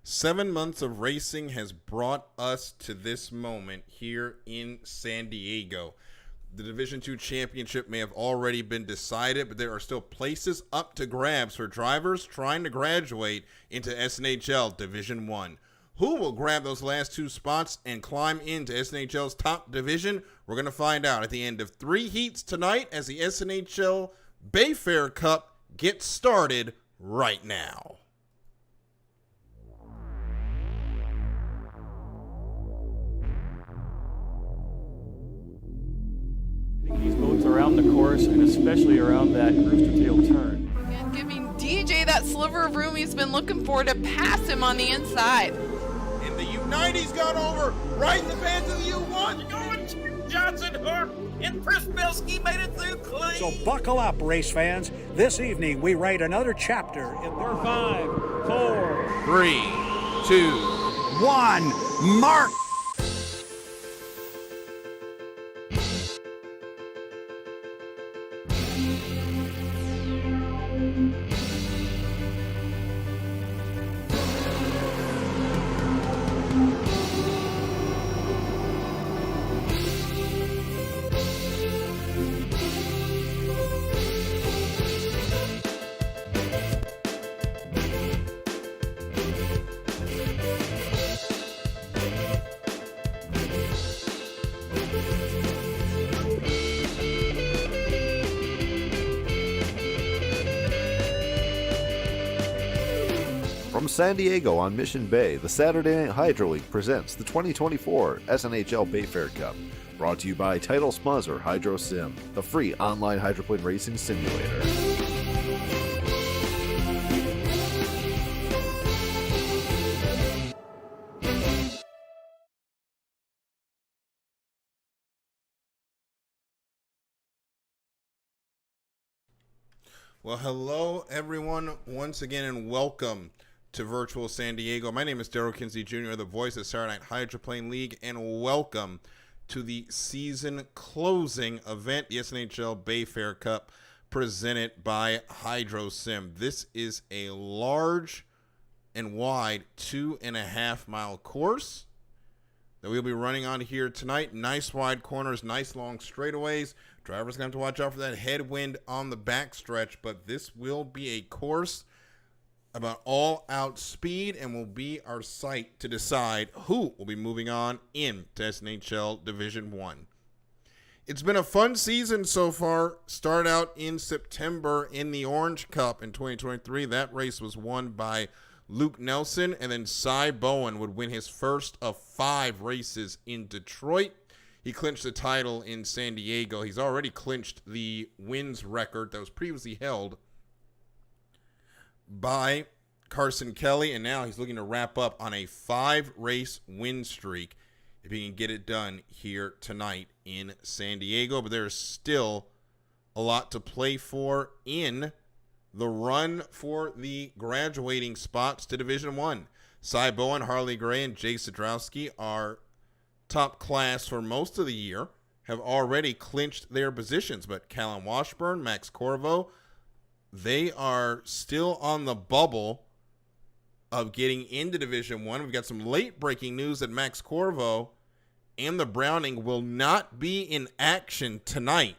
7 months of racing has brought us to this moment here in San Diego. The Division II championship may have already been decided, but there are still places up to grabs for drivers trying to graduate into SNHL Division I. Who will grab those last two spots and climb into SNHL's top division? We're going to find out at the end of 3 heats tonight as the SNHL Bayfair Cup gets started right now. These boats around the course and especially around that rooster tail turn. And giving DJ that sliver of room he's been looking for to pass him on the inside. And the U90's got over right in the fans of the U1. Going Johnson Hook and Prisbilski made it through clean. So buckle up, race fans. This evening we write another chapter in Par 5, 4, 3, 2, 1. Mark! From San Diego on Mission Bay, the Saturday Night Hydro League presents the 2024 SNHL Bayfair Cup, brought to you by title sponsor HydroSim, the free online hydroplane racing simulator. Well, hello, everyone, once again, and welcome to Virtual San Diego. My name is Daryl Kinsey Jr., the voice of Saturday Night Hydroplane League, and welcome to the season closing event, the SNHL Bayfair Cup, presented by HydroSim. This is a large and wide 2.5 mile course that we'll be running on here tonight. Nice wide corners, nice long straightaways. Drivers going to have to watch out for that headwind on the backstretch, but this will be a course about all-out speed and will be our site to decide who will be moving on into SNHL Division I. It's been a fun season so far. Started out in September in the Orange Cup in 2023. That race was won by Luke Nelson, and then Cy Bowen would win his first of 5 races in Detroit. He clinched the title in San Diego. He's already clinched the wins record that was previously held by Carson Kelly, and now he's looking to wrap up on a 5-race win streak if he can get it done here tonight in San Diego. But there's still a lot to play for in the run for the graduating spots to Division I. Cy Bowen, Harley Gray, and Jay Sadrowski are top class for most of the year, have already clinched their positions, but Callum Washburn, Max Corvo, they are still on the bubble of getting into Division I. We've got some late breaking news that Max Corvo and the Browning will not be in action tonight.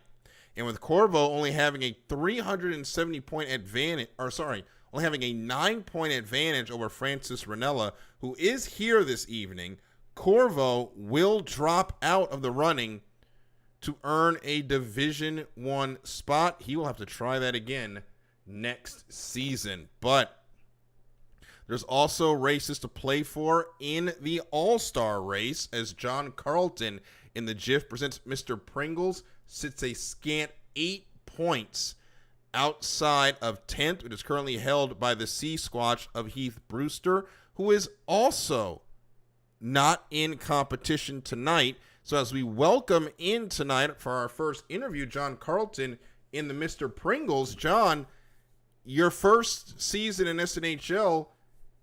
And with Corvo only having a 370-point advantage, only having a 9-point advantage over Francis Ranella, who is here this evening, Corvo will drop out of the running to earn a Division I spot. He will have to try that again next season. But there's also races to play for in the All-Star race as John Carlton in the GIF presents Mr. Pringles, sits a scant 8 points outside of 10th. It is currently held by the Sea Squatch of Heath Brewster, who is also not in competition tonight. So as we welcome in tonight for our first interview, John Carlton in the Mr. Pringles. John, your first season in SNHL,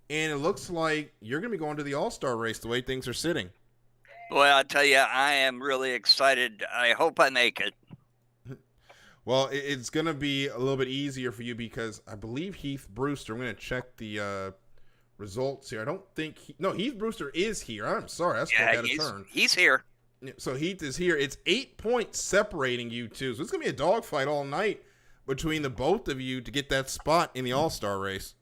and it looks like you're going to be going to the All-Star race the way things are sitting. Well, I tell you, I am really excited. I hope I make it. Well, it's going to be a little bit easier for you because I believe Heath Brewster, I'm going to check the results here. I don't think Heath Brewster is here. I'm sorry, I spoke out of turn. He's here. So Heath is here. It's 8 points separating you two. So it's gonna be a dogfight all night between the both of you to get that spot in the All-Star race.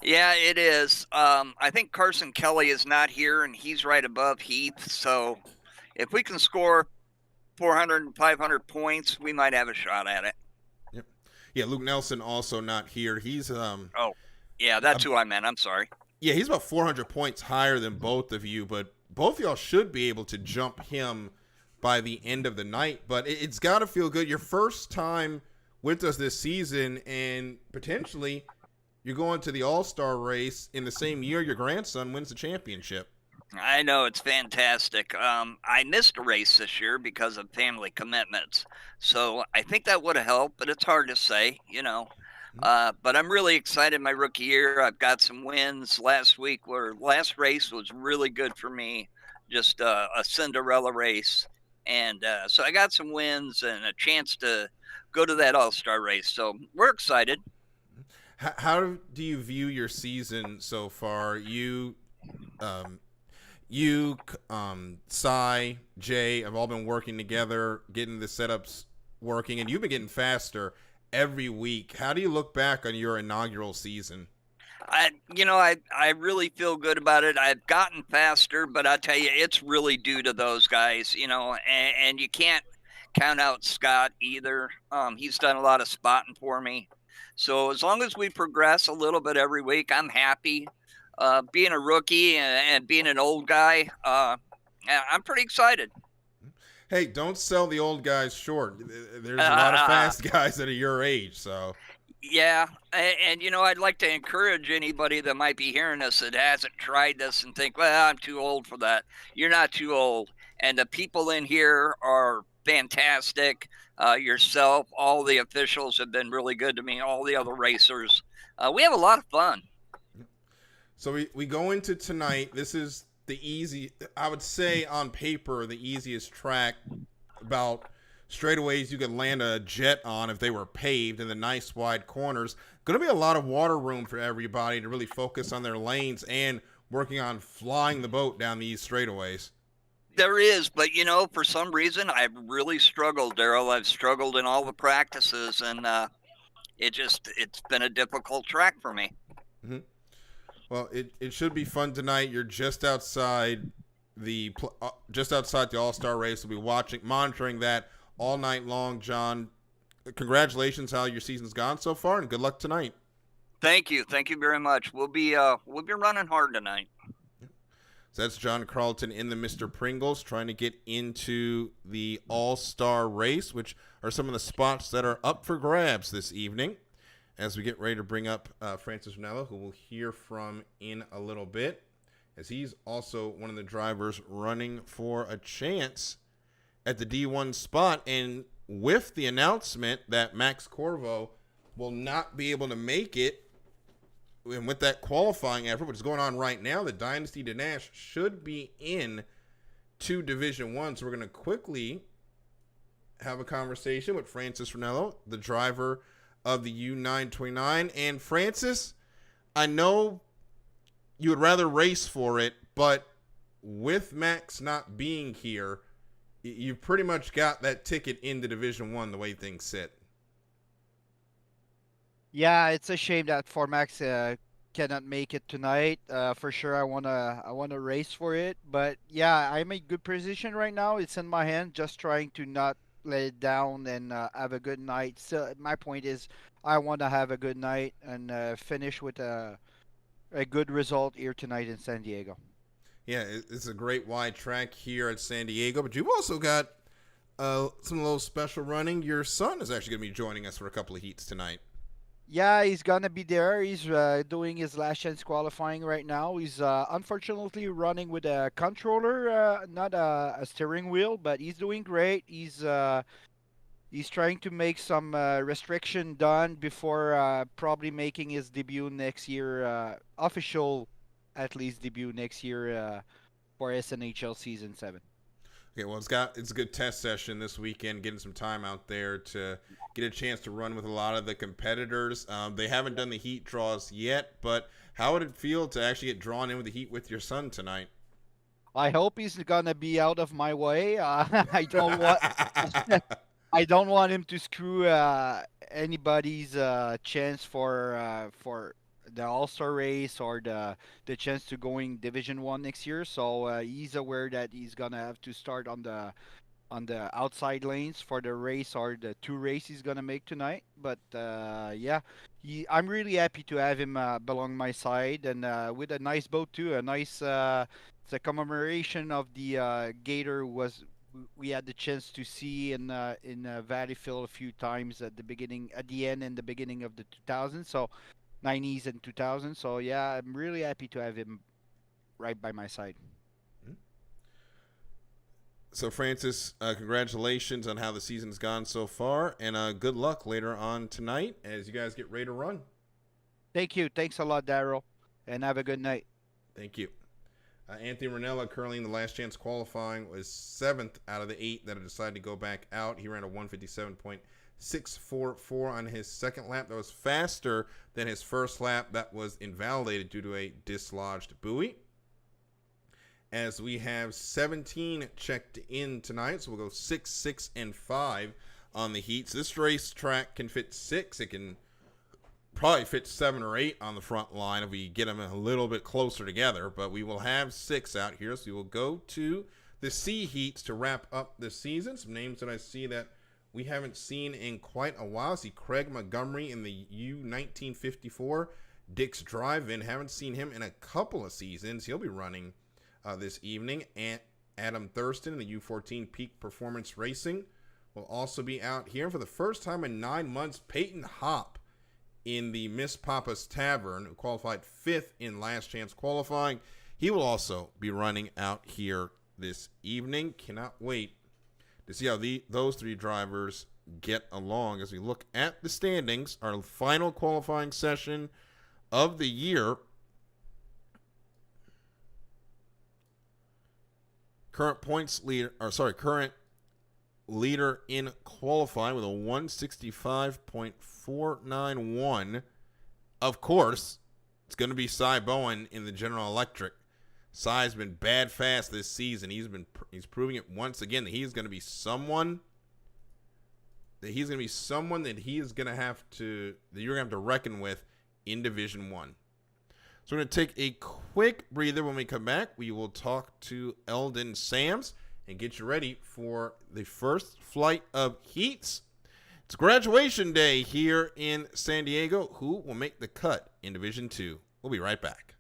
Yeah, it is. I think Carson Kelly is not here, and he's right above Heath. So if we can score 400 and 500 points, we might have a shot at it. Yep. Yeah, Luke Nelson also not here. He's Oh, yeah, that's who I meant. I'm sorry. Yeah, he's about 400 points higher than both of you, but both of y'all should be able to jump him by the end of the night. But it's got to feel good. Your first time with us this season, and potentially you're going to the All-Star race in the same year your grandson wins the championship. I know, it's fantastic. I missed a race this year because of family commitments. So I think that would have helped, but it's hard to say, But I'm really excited my rookie year. I've got some wins last race was really good for me, just a Cinderella race. And so I got some wins and a chance to go to that All-Star race. So we're excited. How do you view your season so far? Cy, Jay have all been working together, getting the setups working, and you've been getting faster every week. How do you look back on your inaugural season? I really feel good about it. I've gotten faster, but I tell you, it's really due to those guys, and you can't count out Scott either. He's done a lot of spotting for me. So as long as we progress a little bit every week, I'm happy. Being a rookie and being an old guy, I'm pretty excited. Hey, don't sell the old guys short. There's a lot of fast guys that are your age, so. Yeah, and I'd like to encourage anybody that might be hearing this that hasn't tried this and think, well, I'm too old for that. You're not too old. And the people in here are fantastic. Yourself, all the officials have been really good to me, all the other racers. We have a lot of fun. So we go into tonight. This is I would say on paper, the easiest track. About straightaways you could land a jet on if they were paved, in the nice wide corners. Going to be a lot of water room for everybody to really focus on their lanes and working on flying the boat down these straightaways. There is, but for some reason I've really struggled, Daryl. I've struggled in all the practices, and it's been a difficult track for me. Mm-hmm. Well, it should be fun tonight. You're just outside the All-Star race. We'll be monitoring that all night long. John, congratulations how your season's gone so far, and good luck tonight. Thank you very much. We'll be running hard tonight. So that's John Carlton in the Mr. Pringles, trying to get into the All-Star race, which are some of the spots that are up for grabs this evening. As we get ready to bring up Francis Ranello, who we'll hear from in a little bit, as he's also one of the drivers running for a chance at the D1 spot. And with the announcement that Max Corvo will not be able to make it, and with that qualifying effort, which is going on right now, the Dynasty Danash should be in to Division I. So we're going to quickly have a conversation with Francis Ranello, the driver of the U929. And Francis, I know you would rather race for it, but with Max not being here, you've pretty much got that ticket into Division I the way things sit. Yeah, it's a shame that Formax cannot make it tonight. For sure, I wanna race for it. But yeah, I'm in a good position right now. It's in my hand. Just trying to not let it down and have a good night. So my point is, I want to have a good night and finish with a good result here tonight in San Diego. Yeah, it's a great wide track here at San Diego, but you've also got some little special running. Your son is actually going to be joining us for a couple of heats tonight. Yeah, he's gonna be there. He's doing his last chance qualifying right now. He's unfortunately running with a controller, not a steering wheel, but he's doing great. He's trying to make some restriction done before probably making his debut next year, official at least debut next year for SNHL Season 7. Okay, well, it's a good test session this weekend, getting some time out there to get a chance to run with a lot of the competitors. They haven't done the heat draws yet, but how would it feel to actually get drawn in with the heat with your son tonight? I hope he's gonna be out of my way. I don't want I don't want him to screw anybody's chance for the All-Star race or the chance to going Division 1 next year. So he's aware that he's gonna have to start on the outside lanes for the race or the two races he's gonna make tonight. But yeah, I'm really happy to have him belong my side and with a nice boat too. A nice it's a commemoration of the Gator was we had the chance to see in Valleyfield a few times at the beginning, at the end, and the beginning of the 2000s. So 90s and 2000s. So yeah, I'm really happy to have him right by my side. So, Francis, congratulations on how the season's gone so far, and good luck later on tonight as you guys get ready to run. Thank you. Thanks a lot, Daryl, and have a good night. Thank you. Anthony Ranella, currently in the last chance qualifying, was 7th out of the 8 that have decided to go back out. He ran a 157.644 on his second lap. That was faster than his first lap. That was invalidated due to a dislodged buoy. As we have 17 checked in tonight, so we'll go 6, 6, and 5 on the heats. This racetrack can fit 6. It can probably fit 7 or 8 on the front line if we get them a little bit closer together, but we will have 6 out here. So we will go to the C heats to wrap up the season. Some names that I see that we haven't seen in quite a while. I see Craig Montgomery in the U1954 Dick's Drive-In. Haven't seen him in a couple of seasons. He'll be running this evening. And Adam Thurston in the U14 Peak Performance Racing will also be out here. For the first time in 9 months, Peyton Hopp in the Miss Papa's Tavern, who qualified 5th in last chance qualifying. He will also be running out here this evening. Cannot wait to see how those 3 drivers get along as we look at the standings. Our final qualifying session of the year. Current leader in qualifying with a 165.491. Of course, it's going to be Cy Bowen in the General Electric. Cy's been bad fast this season. He's proving it once again that he's going to be someone that he is going to have to that you're going to have to reckon with in Division 1. So we're going to take a quick breather. When we come back, we will talk to Eldon Sams and get you ready for the first flight of heats. It's graduation day here in San Diego. Who will make the cut in Division 2? We'll be right back.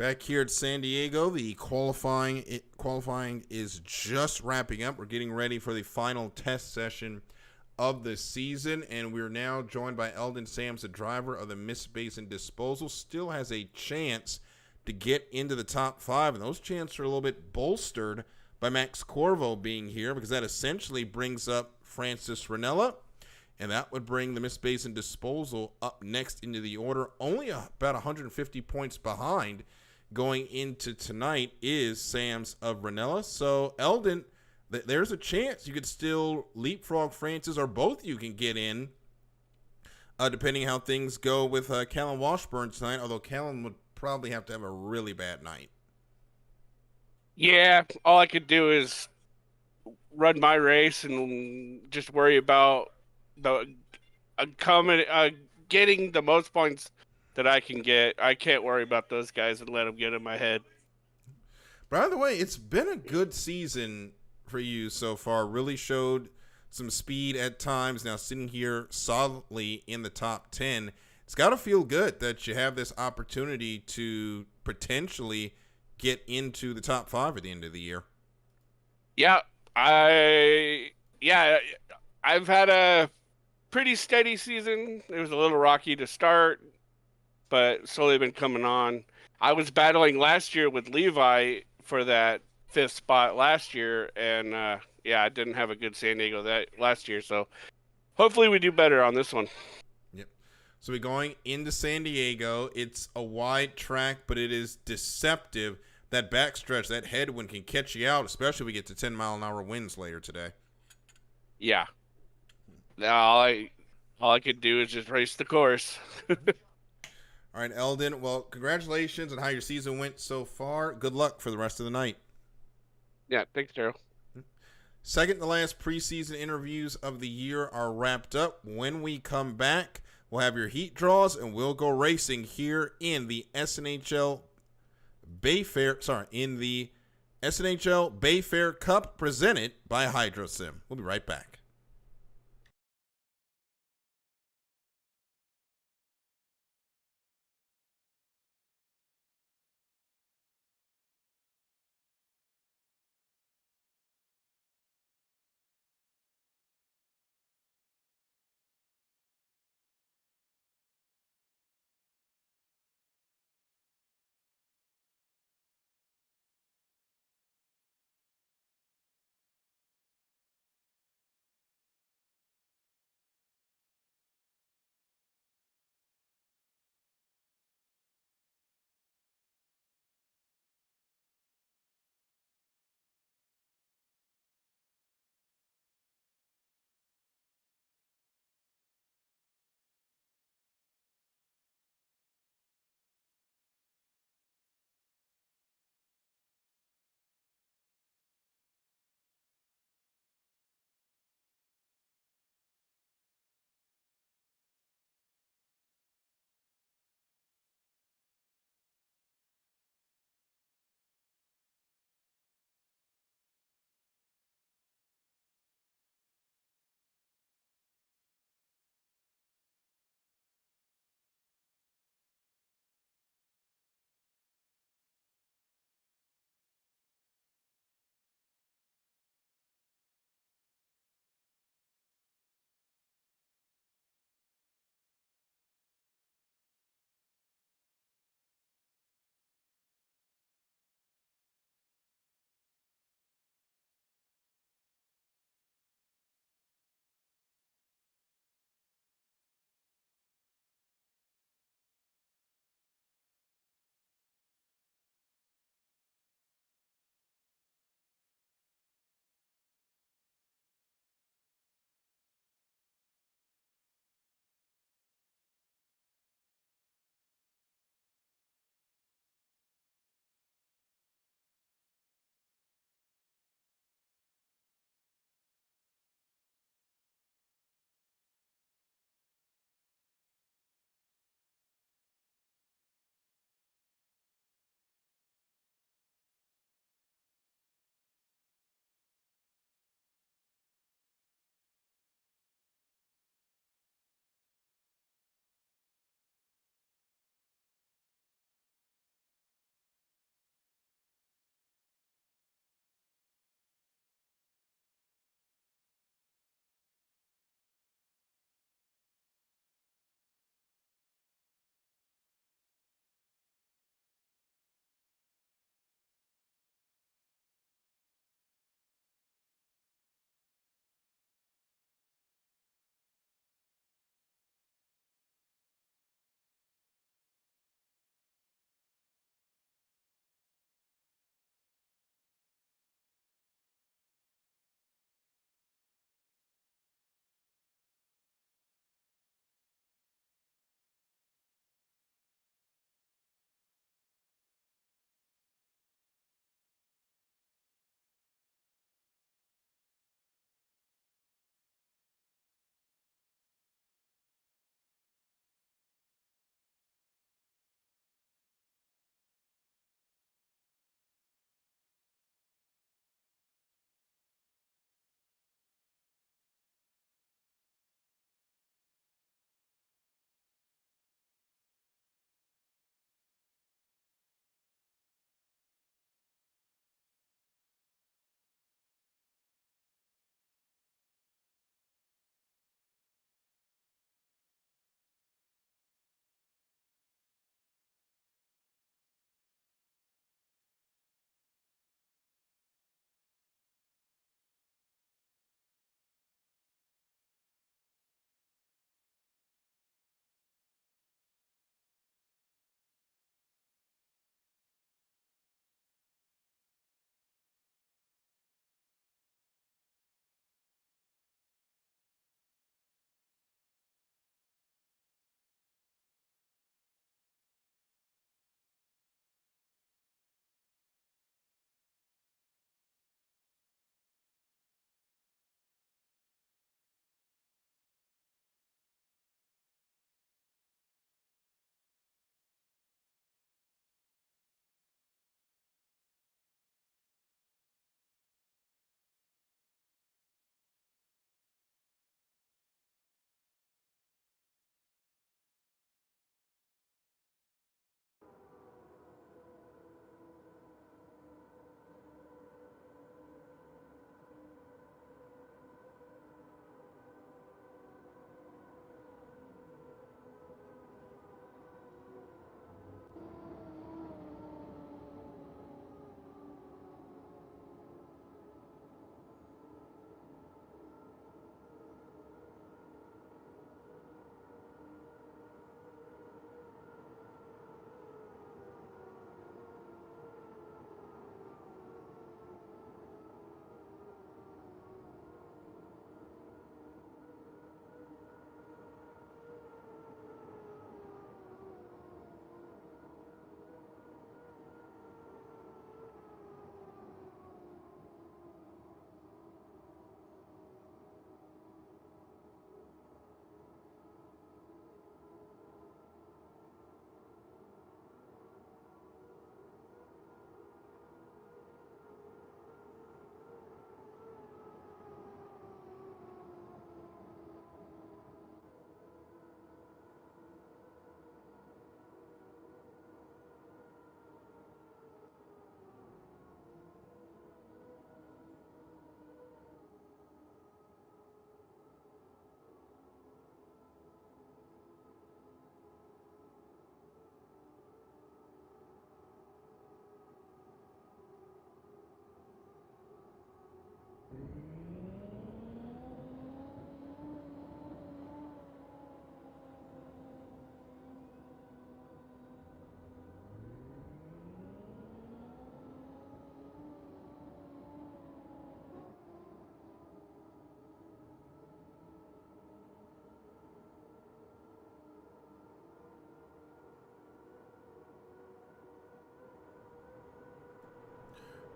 Back here at San Diego, the qualifying is just wrapping up. We're getting ready for the final test session of the season, and we're now joined by Eldon Sams, the driver of the Miss Basin Disposal. Still has a chance to get into the top 5, and those chances are a little bit bolstered by Max Corvo being here, because that essentially brings up Francis Ranella, and that would bring the Miss Basin Disposal up next into the order. Only about 150 points behind going into tonight is Sam's of Ranella. So, Eldon, there's a chance you could still leapfrog Francis, or both you can get in, depending how things go with Callan Washburn tonight, although Callan would probably have to have a really bad night. Yeah, all I could do is run my race and just worry about the getting the most points that I can get. I can't worry about those guys and let them get in my head. By the way, it's been a good season for you so far. Really showed some speed at times. Now sitting here solidly in the top 10. It's got to feel good that you have this opportunity to potentially get into the top 5 at the end of the year. Yeah, I've had a pretty steady season. It was a little rocky to start, but slowly been coming on. I was battling last year with Levi for that 5th spot last year, and I didn't have a good San Diego that last year, so hopefully we do better on this one. Yep. So we're going into San Diego. It's a wide track, but it is deceptive. That backstretch, that headwind can catch you out, especially if we get to 10-mile-an-hour winds later today. Yeah. Now all I could do is just race the course. All right, Eldon. Well, congratulations on how your season went so far. Good luck for the rest of the night. Yeah, thanks, Daryl. Second to last preseason interviews of the year are wrapped up. When we come back, we'll have your heat draws, and we'll go racing here in the SNHL Bayfair Cup presented by HydroSim. We'll be right back.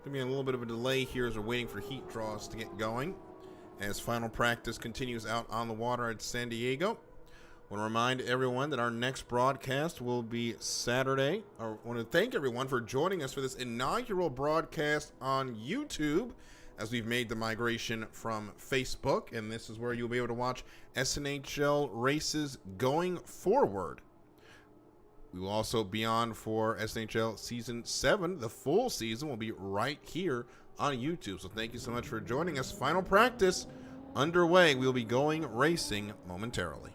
Gonna be a little bit of a delay here as we're waiting for heat draws to get going. As final practice continues out on the water at San Diego. I want to remind everyone that our next broadcast will be Saturday. I want to thank everyone for joining us for this inaugural broadcast on YouTube, as we've made the migration from Facebook, and this is where you'll be able to watch SNHL races going forward. We will also be on for SNHL Season 7. The full season will be right here on YouTube. So thank you so much for joining us. Final practice underway. We'll be going racing momentarily.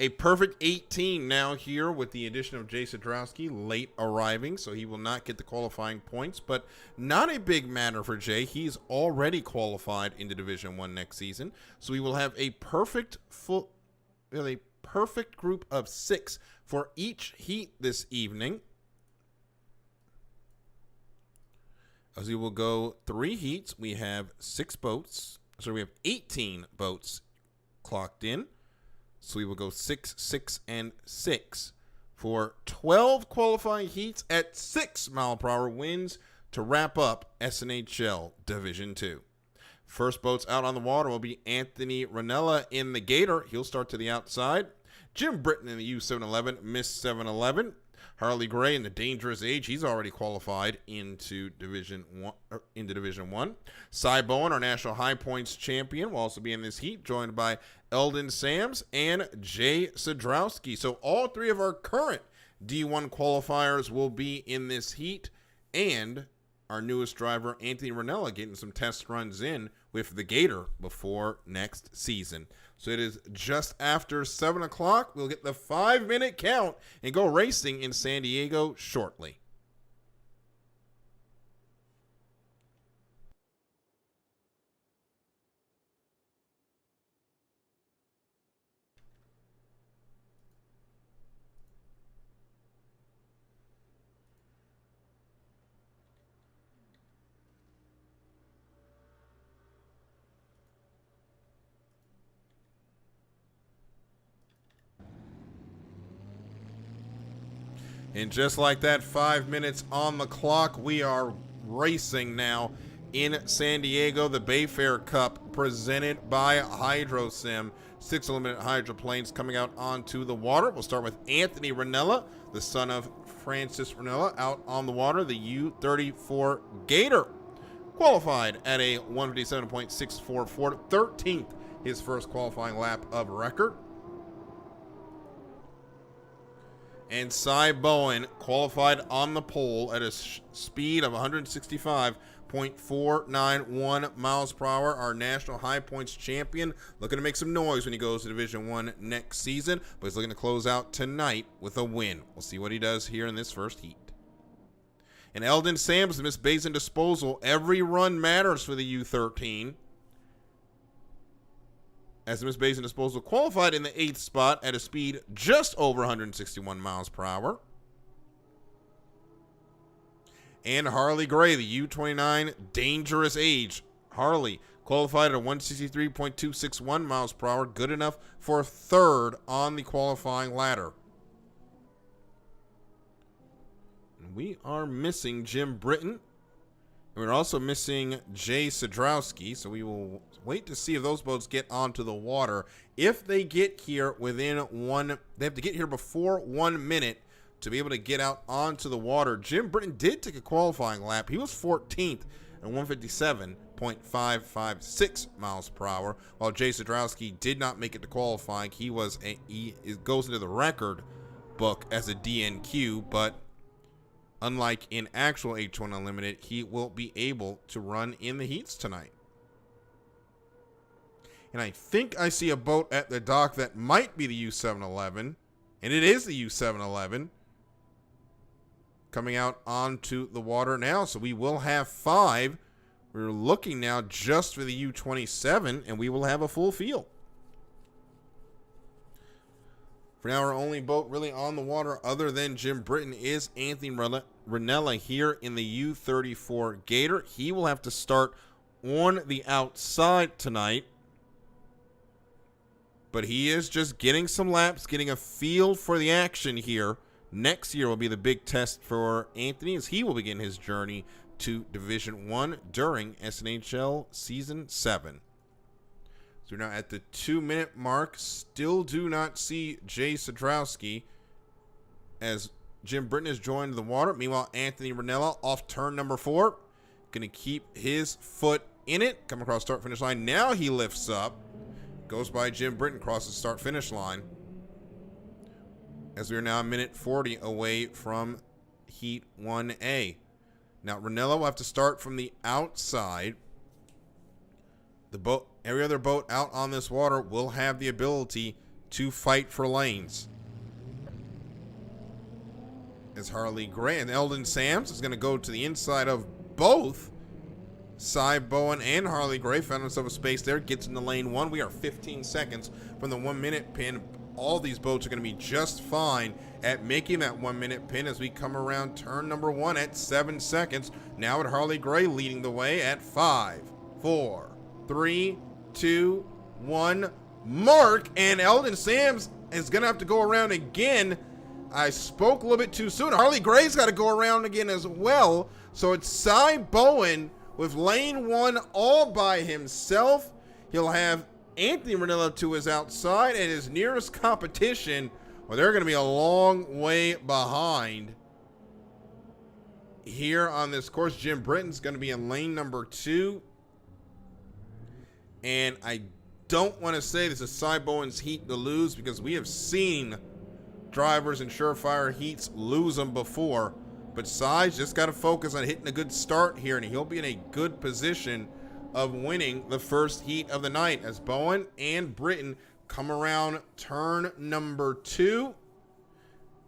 A perfect 18 now here with the addition of Jay Sadrowski late arriving, so he will not get the qualifying points, but not a big matter for Jay. He's already qualified into Division I next season, so we will have a perfect group of 6 for each heat this evening. As we will go 3 heats, we have 6 boats. So we have 18 boats clocked in. So we will go 6, 6, and 6 for 12 qualifying heats at 6-mile-per-hour winds to wrap up SNHL Division II. First boats out on the water will be Anthony Ranella in the Gator. He'll start to the outside. Jim Britton in the U711, Miss 711. Harley Gray in the Dangerous Age. He's already qualified into Division I. Cy Bowen, our national high points champion, will also be in this heat, joined by Eldon Sams and Jay Sadrowski. So all 3 of our current D1 qualifiers will be in this heat, and our newest driver, Anthony Ranella, getting some test runs in with the Gator before next season. So it is just after 7 o'clock. We'll get the 5-minute count and go racing in San Diego shortly. And just like that, 5 minutes on the clock, we are racing now in San Diego. The Bayfair Cup presented by HydroSim. 6 limited hydroplanes coming out onto the water. We'll start with Anthony Ranella, the son of Francis Ranella, out on the water. The U34 Gator qualified at a 157.644, 13th, his first qualifying lap of record. And Cy Bowen qualified on the pole at a speed of 165.491 miles per hour. Our national high points champion, looking to make some noise when he goes to Division I next season, but he's looking to close out tonight with a win. We'll see what he does here in this first heat. And Eldon Sams, the Miss Basin Disposal. Every run matters for the U13. As the Miss Basin Disposal qualified in the 8th spot at a speed just over 161 miles per hour. And Harley Gray, the U29 Dangerous Age. Harley qualified at 163.261 miles per hour, good enough for 3rd on the qualifying ladder. And we are missing Jim Britton. And we're also missing Jay Sadrowski, so we will wait to see if those boats get onto the water. If they get here within they have to get here before 1 minute to be able to get out onto the water. Jim Britton did take a qualifying lap. He was 14th at 157.556 miles per hour, while Jay Sadrowski did not make it to qualifying. He goes into the record book as a DNQ, but unlike in actual H1 Unlimited, he will be able to run in the heats tonight. And I think I see a boat at the dock that might be the U711, and it is the U711 coming out onto the water now. So we will have 5. We're looking now just for the U27, and we will have a full field. For now, our only boat really on the water other than Jim Britton is Anthony Ranella here in the U34 Gator. He will have to start on the outside tonight, but he is just getting some laps, getting a feel for the action here. Next year will be the big test for Anthony as he will begin his journey to Division I during SNHL Season 7. So we're now at the 2-minute mark. Still do not see Jay Sadrowski as Jim Britton has joined the water. Meanwhile, Anthony Ranella off turn number 4. Going to keep his foot in it. Come across start-finish line. Now he lifts up. Goes by Jim Britton, crosses start-finish line. As we are now a minute 40 away from Heat 1A. Now, Ranella will have to start from the outside. Every other boat out on this water will have the ability to fight for lanes. As Harley Gray and Eldon Sams is going to go to the inside of both Cy Bowen and Harley Gray. Found himself a space there. Gets into lane 1. We are 15 seconds from the 1 minute pin. All these boats are going to be just fine at making that 1 minute pin as we come around turn number 1 at 7 seconds. Now at Harley Gray leading the way at 5, 4, 3, 2, 1. Mark, and Eldon Sams is going to have to go around again. I spoke a little bit too soon. Harley Gray's got to go around again as well. So it's Cy Bowen with lane 1 all by himself. He'll have Anthony Ranella to his outside, and his nearest competition, well, they're going to be a long way behind. Here on this course, Jim Britton's going to be in lane number 2. And I don't want to say this is Cy Bowen's heat to lose, because we have seen drivers in surefire heats lose them before. But Cy's just got to focus on hitting a good start here, and he'll be in a good position of winning the first heat of the night as Bowen and Britton come around turn number 2.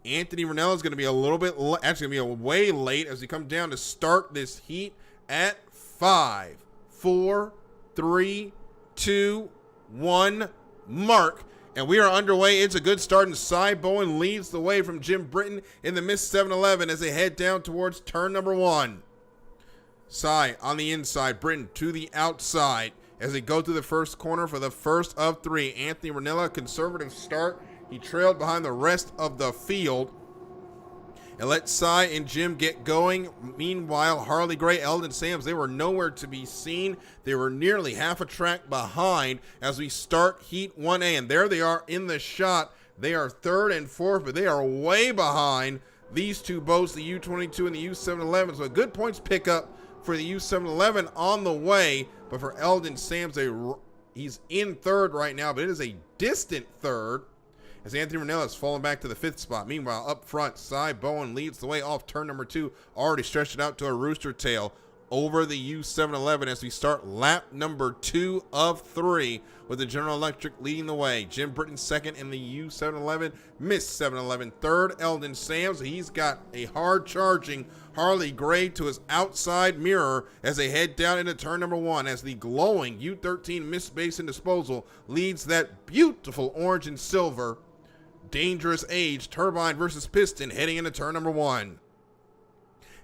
Anthony Ranella is going to be a little bit, actually going to be way late as he comes down to start this heat at 5, 4, 3, 2, 1, mark. And we are underway. It's a good start, and Cy Bowen leads the way from Jim Britton in the Miss 7-Eleven as they head down towards turn number 1. Cy on the inside, Britton to the outside as they go through the first corner for the first of 3. Anthony Ranella, conservative start. He trailed behind the rest of the field and let Cy and Jim get going. Meanwhile, Harley Gray, Eldon Sams, they were nowhere to be seen. They were nearly half a track behind as we start Heat 1A. And there they are in the shot. They are 3rd and 4th, but they are way behind these two boats, the U-22 and the U-711. So a good points pickup for the U-711 on the way. But for Eldon Sams, he's in 3rd right now, but it is a distant 3rd, as Anthony Ranella has fallen back to the 5th spot. Meanwhile, up front, Cy Bowen leads the way off turn number 2, already stretched it out to a rooster tail over the U-711 as we start lap number 2 of 3 with the General Electric leading the way. Jim Britton 2nd in the U-711, Miss 711 3rd. Eldon Sams, he's got a hard-charging Harley Gray to his outside mirror as they head down into turn number 1 as the glowing U-13 Miss Basin Disposal leads that beautiful orange and silver Dangerous Age turbine versus piston heading into turn number 1.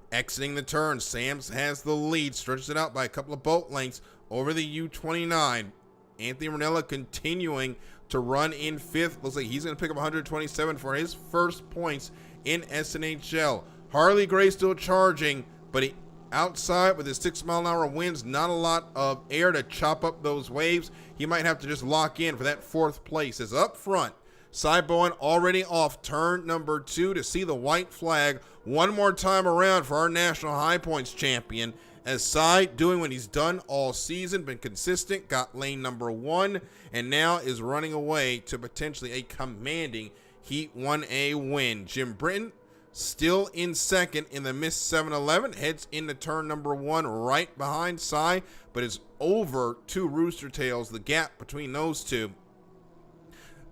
Exiting the turn, Sams has the lead, stretches it out by a couple of boat lengths over the U-29. Anthony Ranella continuing to run in 5th. Looks like he's going to pick up 127 for his first points in SNHL. Harley Gray still charging, but he outside with his 6-mile-an-hour winds, not a lot of air to chop up those waves. He might have to just lock in for that 4th place. As up front, Cy Bowen already off turn number 2 to see the white flag one more time around for our national high points champion, as Cy doing what he's done all season, been consistent, got lane number 1, and now is running away to potentially a commanding Heat 1A win. Jim Britton still in 2nd in the Miss 711, heads into turn number 1 right behind Cy, but is over 2 rooster tails, the gap between those two.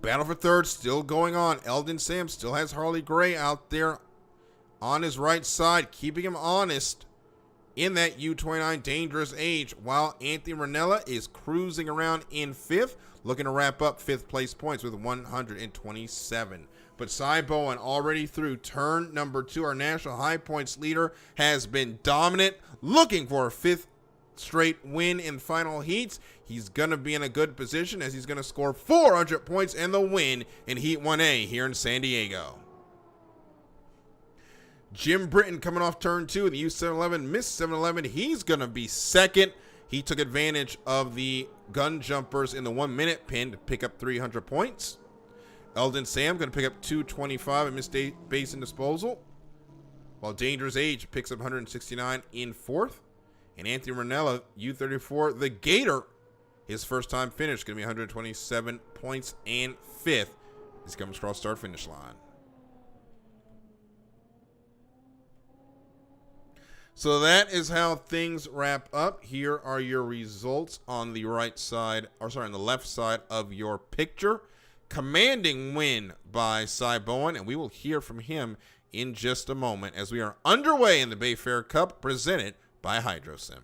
Battle for 3rd still going on. Eldon Sams still has Harley Gray out there on his right side, keeping him honest in that U-29 Dangerous Age, while Anthony Ranella is cruising around in 5th, looking to wrap up 5th place points with 127. But Cy Bowen already through turn number 2, our national high points leader, has been dominant, looking for a 5th straight win in final heats. He's going to be in a good position as he's going to score 400 points and the win in Heat 1A here in San Diego. Jim Britton coming off turn 2 in the U-711, Miss 711. He's going to be 2nd. He took advantage of the gun jumpers in the 1 minute pin to pick up 300 points. Eldon Sam going to pick up 225 at Miss Basin Disposal, while Dangerous Age picks up 169 in 4th. And Anthony Ranella, U-34, the Gator, his first time finish, going to be 127 points and 5th. He comes across start finish line. So that is how things wrap up. Here are your results on the right side, or sorry, on the left side of your picture. Commanding win by Cy Bowen, and we will hear from him in just a moment as we are underway in the Bayfair Cup presented by HydroSim.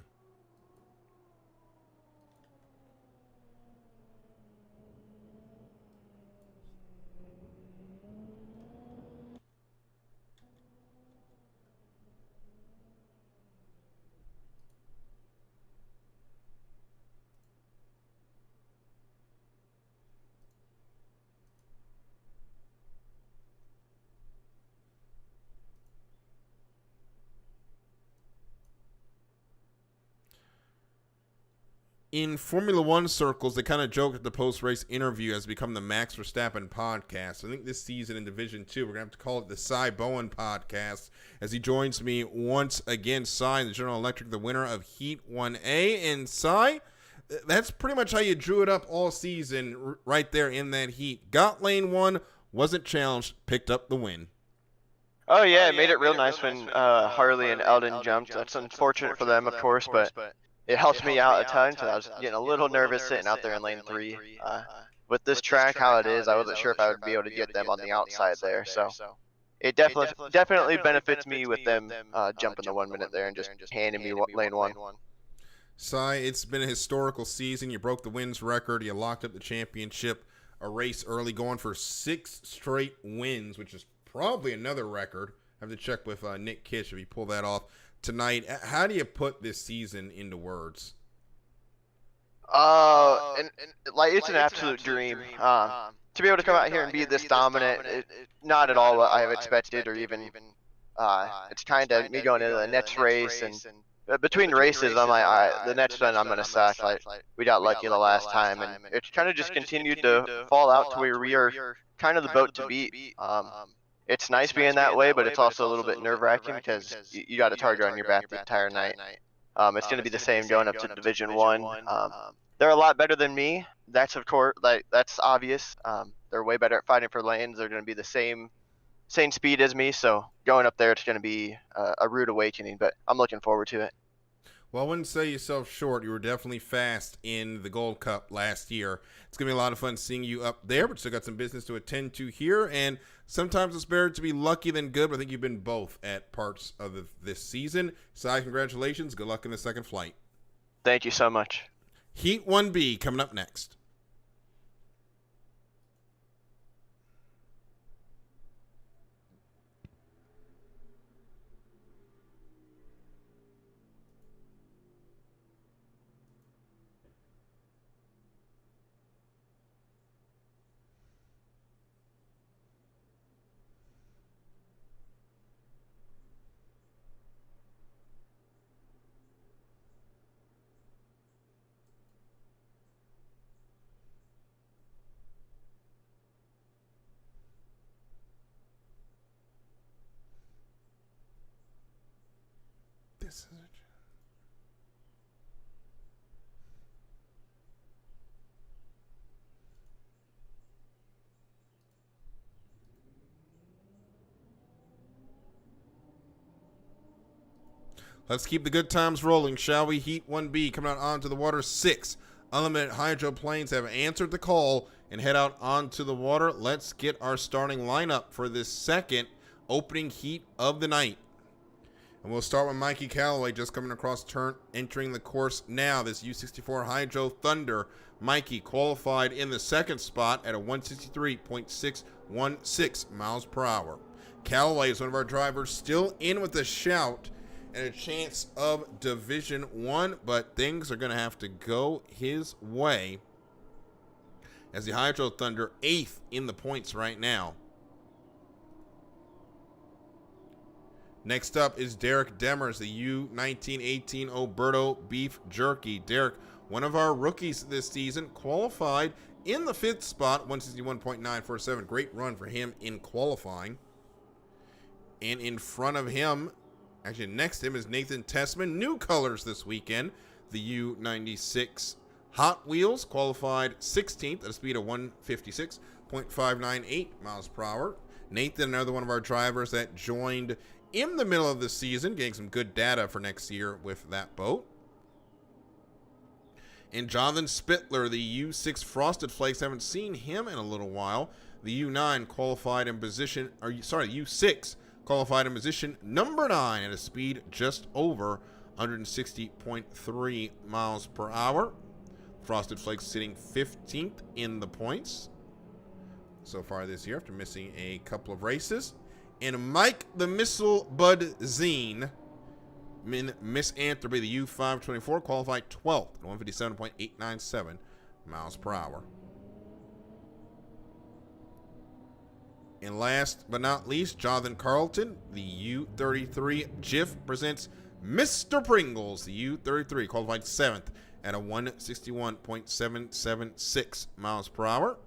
In Formula One circles, they kind of joke that the post-race interview has become the Max Verstappen podcast. I think this season in Division II, we're going to have to call it the Cy Bowen podcast, as he joins me once again. Cy, the General Electric, the winner of Heat 1A. And Cy, that's pretty much how you drew it up all season, right there in that heat. Got lane one, wasn't challenged, picked up the win. Oh yeah, it made it real nice when Harley and Eldon jumped. That's unfortunate for them, of course, but it helps me out a ton because I was getting a little nervous sitting out there in lane 3. With this track, how it is, I wasn't sure if I would be able to get them on the outside there. So it definitely benefits me with them jumping the 1 minute there and just handing me lane 1. Cy, it's been a historical season. You broke the wins record. You locked up the championship a race early, going for 6 straight wins, which is probably another record. I have to check with Nick Kish if he pulled that off tonight. How do you put this season into words? Like it's an absolute dream. To be able to come out here and be this dominant, not at all what I have expected, or even it's kind of me going into the next race, and between races, I'm like, the next one I'm gonna suck. Like we got lucky the last time, and it's kind of just continued to fall out to where we are kind of the boat to beat. It's nice being that way, but it's also a little bit nerve-wracking because you got a target on your back the entire night. It's going to be the same going up to Division 1. They're a lot better than me. That's, of course, that's obvious. They're way better at fighting for lanes. They're going to be the same speed as me, so going up there, it's going to be a rude awakening, but I'm looking forward to it. Well, I wouldn't sell yourself short. You were definitely fast in the Gold Cup last year. It's going to be a lot of fun seeing you up there, but still got some business to attend to here. And sometimes it's better to be lucky than good, but I think you've been both at parts of this season. Cy, congratulations. Good luck in the second flight. Thank you so much. Heat 1B coming up next. Let's keep the good times rolling, shall we? Heat 1B coming out onto the water. 6 unlimited hydroplanes have answered the call and head out onto the water. Let's get our starting lineup for this second opening heat of the night. And we'll start with Mikey Callaway just coming across turn, entering the course now. This U64 Hydro Thunder. Mikey qualified in the second spot at a 163.616 miles per hour. Callaway is one of our drivers, still in with a shout and a chance of Division 1, but things are going to have to go his way as the Hydro Thunder 8th in the points right now. Next up is Derek Demers, the U1918 Oberto Beef Jerky. Derek, one of our rookies this season, qualified in the 5th spot, 161.947. Great run for him in qualifying. And in front of him, actually next to him, is Nathan Tessman. New colors this weekend. The U96 Hot Wheels qualified 16th at a speed of 156.598 miles per hour. Nathan, another one of our drivers that joined in the middle of the season, getting some good data for next year with that boat. And Jonathan Spittler, the U6 Frosted Flakes, haven't seen him in a little while. The U9 qualified in position, U6 qualified in position number 9 at a speed just over 160.3 miles per hour. Frosted Flakes sitting 15th in the points so far this year after missing a couple of races. And Mike the Missile Bud Zine, Miss Anthropy, the U524, qualified 12th at 157.897 miles per hour. And last but not least, Jonathan Carlton, the U33 JIF presents Mr. Pringles, the U33, qualified 7th at a 161.776 miles per hour.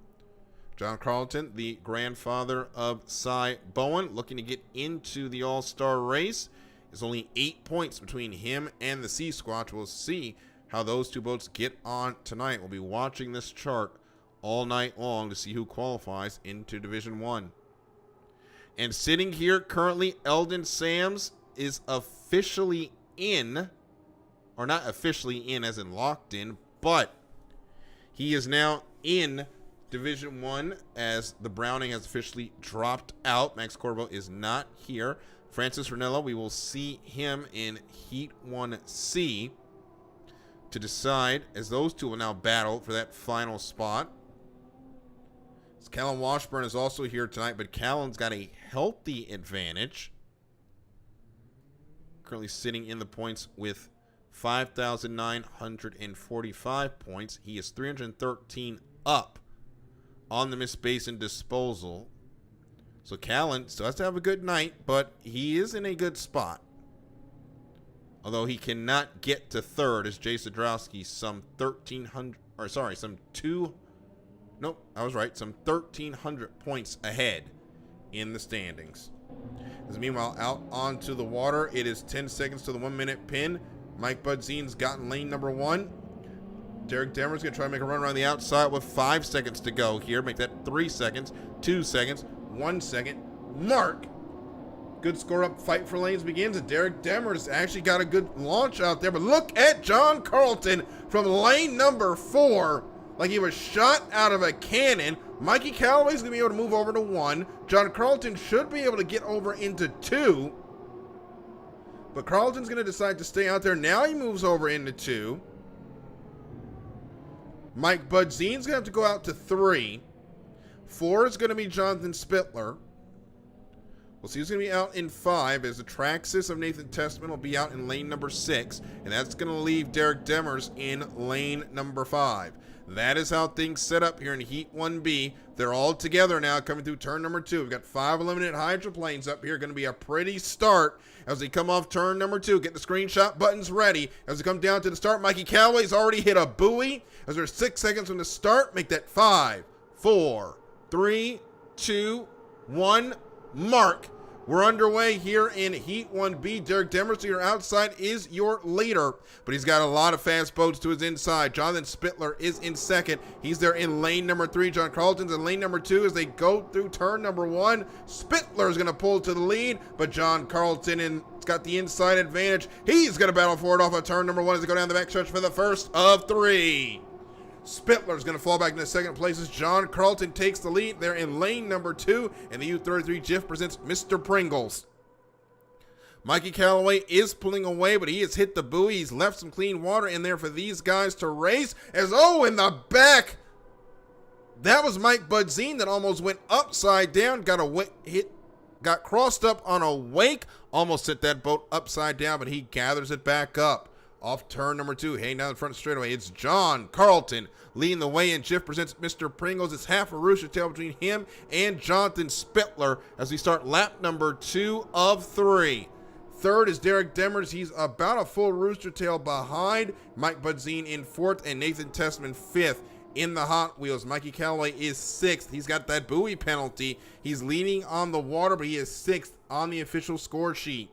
John Carlton, the grandfather of Cy Bowen, looking to get into the All-Star race. There's only 8 points between him and the Sea Squatch. We'll see how those two boats get on tonight. We'll be watching this chart all night long to see who qualifies into Division I. And sitting here currently, Eldon Sams is officially in, or not officially in as in locked in, but he is now in Division 1 as the Browning has officially dropped out. Max Corvo is not here. Francis Ranello, we will see him in Heat 1C to decide, as those two will now battle for that final spot. Callan Washburn is also here tonight, but Callan's got a healthy advantage. Currently sitting in the points with 5,945 points. He is 313 up on the Miss Basin disposal. So Callan still has to have a good night, but he is in a good spot. Although he cannot get to third as Jay Sadrowski some 1,300 points ahead in the standings. As meanwhile, out onto the water, it is 10 seconds to the 1 minute pin. Mike Budzine's gotten lane number 1. Derek Demmer's going to try to make a run around the outside with 5 seconds to go here. Make that 3 seconds, 2 seconds, 1 second. Mark. Good score up, fight for lanes begins, and Derek Demmer's actually got a good launch out there. But look at John Carlton from lane number 4. Like he was shot out of a cannon. Mikey Callaway's going to be able to move over to 1. John Carlton should be able to get over into 2. But Carlton's going to decide to stay out there. Now he moves over into 2. Mike Budzine's going to have to go out to 3. 4 is going to be Jonathan Spittler. We'll see who's going to be out in 5 as the Traxxas of Nathan Testman will be out in lane number 6. And that's going to leave Derek Demers in lane number 5. That is how things set up here in Heat 1B. They're all together now coming through turn number 2. We've got 5 eliminated hydroplanes up here. Going to be a pretty start as they come off turn number 2. Get the screenshot buttons ready. As they come down to the start, Mikey Callaway's already hit a buoy. As there's 6 seconds from the start, make that 5, 4, 3, 2, 1, mark. We're underway here in Heat 1B. Derek Demers to your outside is your leader, but he's got a lot of fast boats to his inside. Jonathan Spittler is in second. He's there in lane number 3. John Carlton's in lane number 2 as they go through turn number 1. Spittler is going to pull to the lead, but John Carlton has got the inside advantage. He's going to battle for it off of turn number 1 as they go down the backstretch for the first of 3. Spittler's going to fall back into second place as John Carlton takes the lead there in lane number 2, and the U33 JIF presents Mr. Pringles. Mikey Callaway is pulling away, but he has hit the buoy. He's left some clean water in there for these guys to race. As, in the back, that was Mike Budzine that almost went upside down, got crossed up on a wake, almost hit that boat upside down, but he gathers it back up. Off turn number 2, heading down the front straightaway, it's John Carlton leading the way, and JIF presents Mr. Pringles. It's half a rooster tail between him and Jonathan Spittler as we start lap number 2 of 3. Third is Derek Demers. He's about a full rooster tail behind. Mike Budzine in 4th, and Nathan Testman 5th in the Hot Wheels. Mikey Callaway is 6th. He's got that buoy penalty. He's leading on the water, but he is 6th on the official score sheet.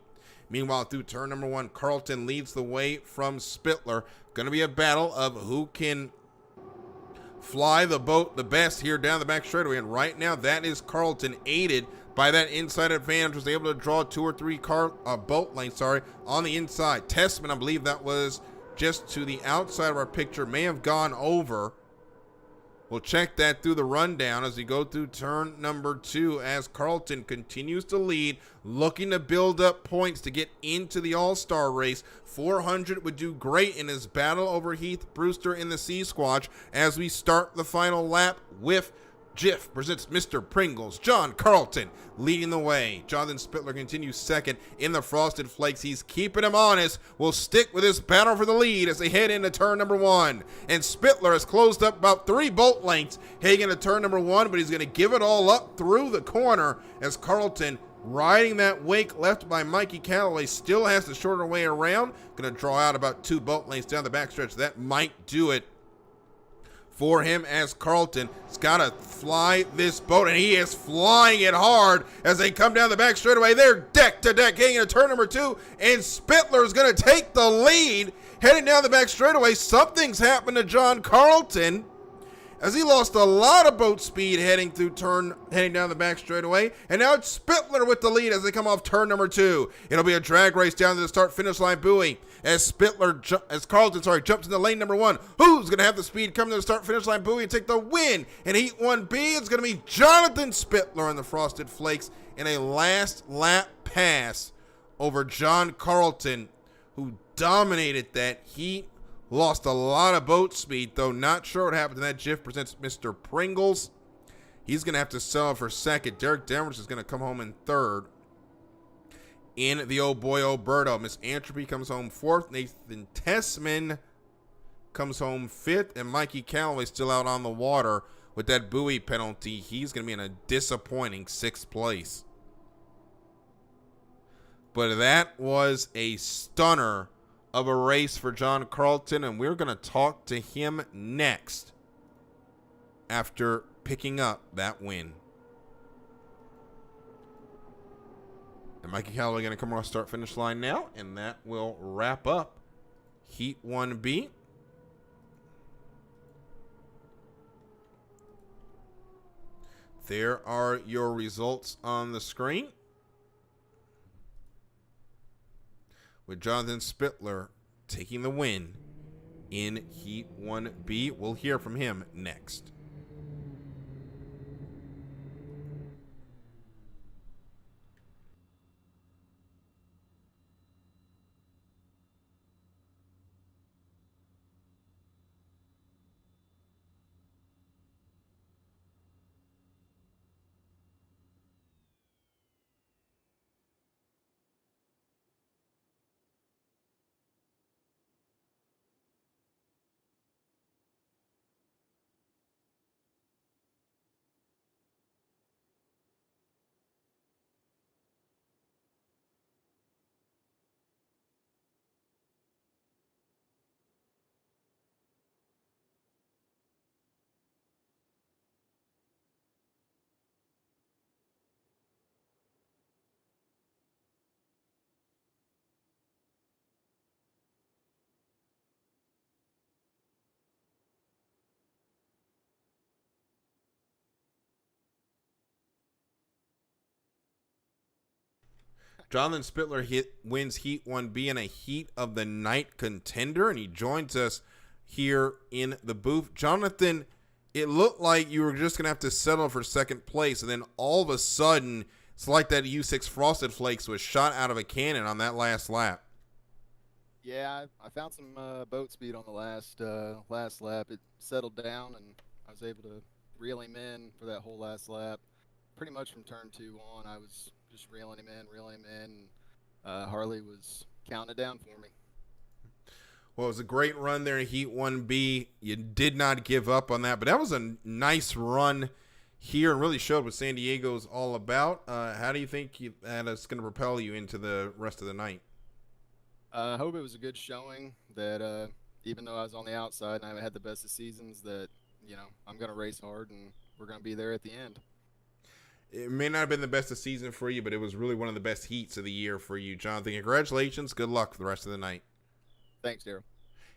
Meanwhile, through turn number 1, Carlton leads the way from Spittler. Going to be a battle of who can fly the boat the best here down the back straightaway. And right now, that is Carlton, aided by that inside advantage. Was able to draw 2 or 3 boat lanes, on the inside. Testman, I believe that was just to the outside of our picture, may have gone over. We'll check that through the rundown as we go through turn number 2 as Carlton continues to lead, looking to build up points to get into the All-Star race. 400 would do great in his battle over Heath Brewster in the C Squatch as we start the final lap with Jiff presents Mr. Pringles. John Carlton leading the way. Jonathan Spittler continues second in the Frosted Flakes. He's keeping him honest. Will stick with his battle for the lead as they head into turn number 1. And Spittler has closed up about 3 bolt lengths heading into turn number 1, but he's going to give it all up through the corner as Carlton, riding that wake left by Mikey Callaway, still has the shorter way around. Going to draw out about 2 bolt lengths down the backstretch. That might do it for him as Carlton has got to fly this boat, and he is flying it hard as they come down the back straightaway. They're deck to deck heading into turn number 2, and Spittler is going to take the lead heading down the back straightaway. Something's happened to John Carlton as he lost a lot of boat speed heading down the back straightaway, and now it's Spittler with the lead as they come off turn number 2. It'll be a drag race down to the start-finish line buoy as Carlton jumps into lane number 1. Who's going to have the speed come to the start-finish line buoy and take the win in Heat 1B? It's going to be Jonathan Spittler in the Frosted Flakes in a last lap pass over John Carlton, who dominated that heat. Lost a lot of boat speed, though. Not sure what happened to that. Jiff presents Mr. Pringles. He's going to have to settle for second. Derek Denvers is going to come home in third. In the Oh Boy Oberto, Miss Antropy comes home 4th. Nathan Tessman comes home 5th. And Mikey Callaway still out on the water with that buoy penalty. He's going to be in a disappointing 6th place. But that was a stunner of a race for John Carlton, and we're going to talk to him next after picking up that win. And Mikey Callaway going to come on start-finish line now, and that will wrap up Heat 1B. There are your results on the screen, with Jonathan Spittler taking the win in Heat 1B. We'll hear from him next. Jonathan Spittler wins Heat 1B in a Heat of the Night contender, and he joins us here in the booth. Jonathan, it looked like you were just going to have to settle for second place, and then all of a sudden, it's like that U6 Frosted Flakes was shot out of a cannon on that last lap. Yeah, I found some boat speed on the last lap. It settled down, and I was able to reel him in for that whole last lap. Pretty much from turn 2 on, I was just reeling him in. Harley was counting it down for me. Well, it was a great run there in Heat 1B. You did not give up on that, but that was a nice run here and really showed what San Diego's all about. How do you think that is going to propel you into the rest of the night? I hope it was a good showing that even though I was on the outside and I haven't had the best of seasons, that, I'm going to race hard and we're going to be there at the end. It may not have been the best of season for you, but it was really one of the best heats of the year for you, Jonathan. Congratulations. Good luck for the rest of the night. Thanks, Daryl.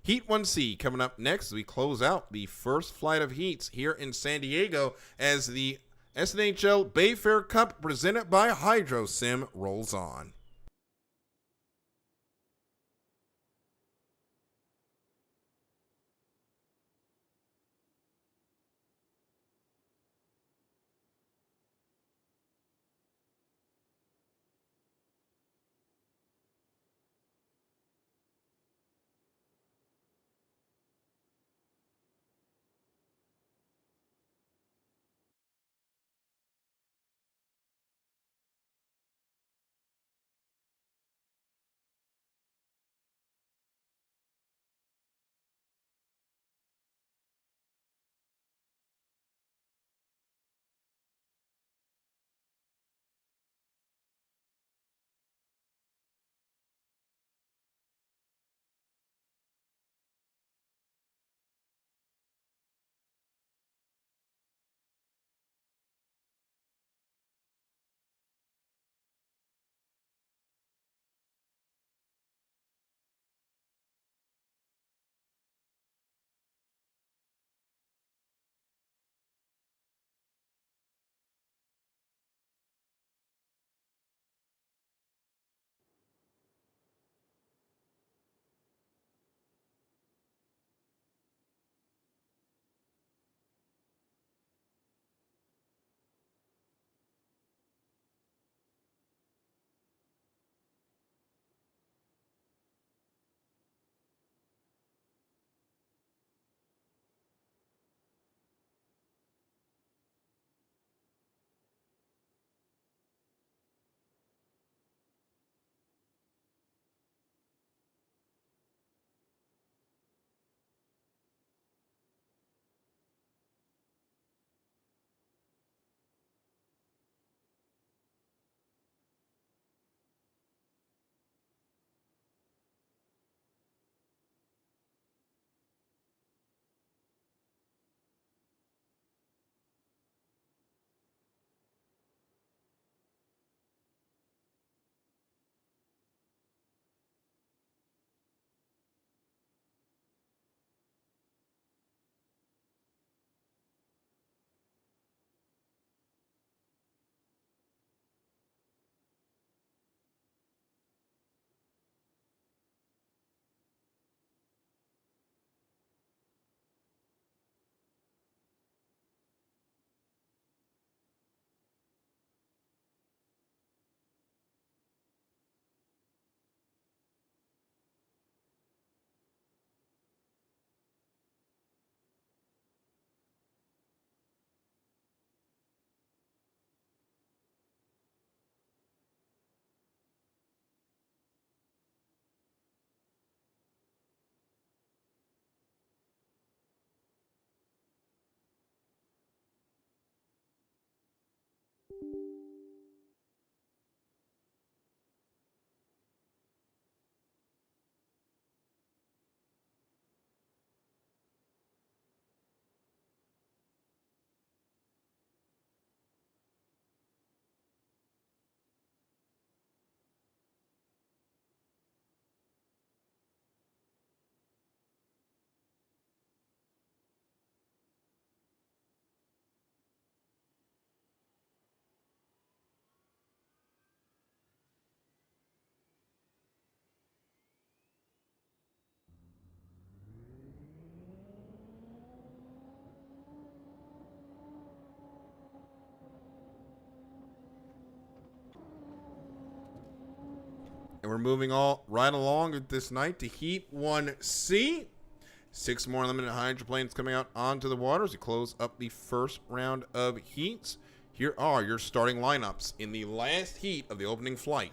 Heat 1C coming up next as we close out the first flight of heats here in San Diego as the SNHL Bayfair Cup presented by HydroSim rolls on. And we're moving all right along this night to Heat 1C. 6 more limited hydroplanes coming out onto the water as we close up the first round of heats. Here are your starting lineups in the last heat of the opening flight.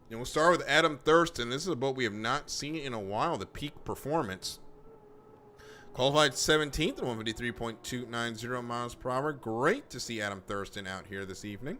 And we'll start with Adam Thurston. This is a boat we have not seen in a while, the peak performance. Qualified 17th at 153.290 miles per hour. Great to see Adam Thurston out here this evening.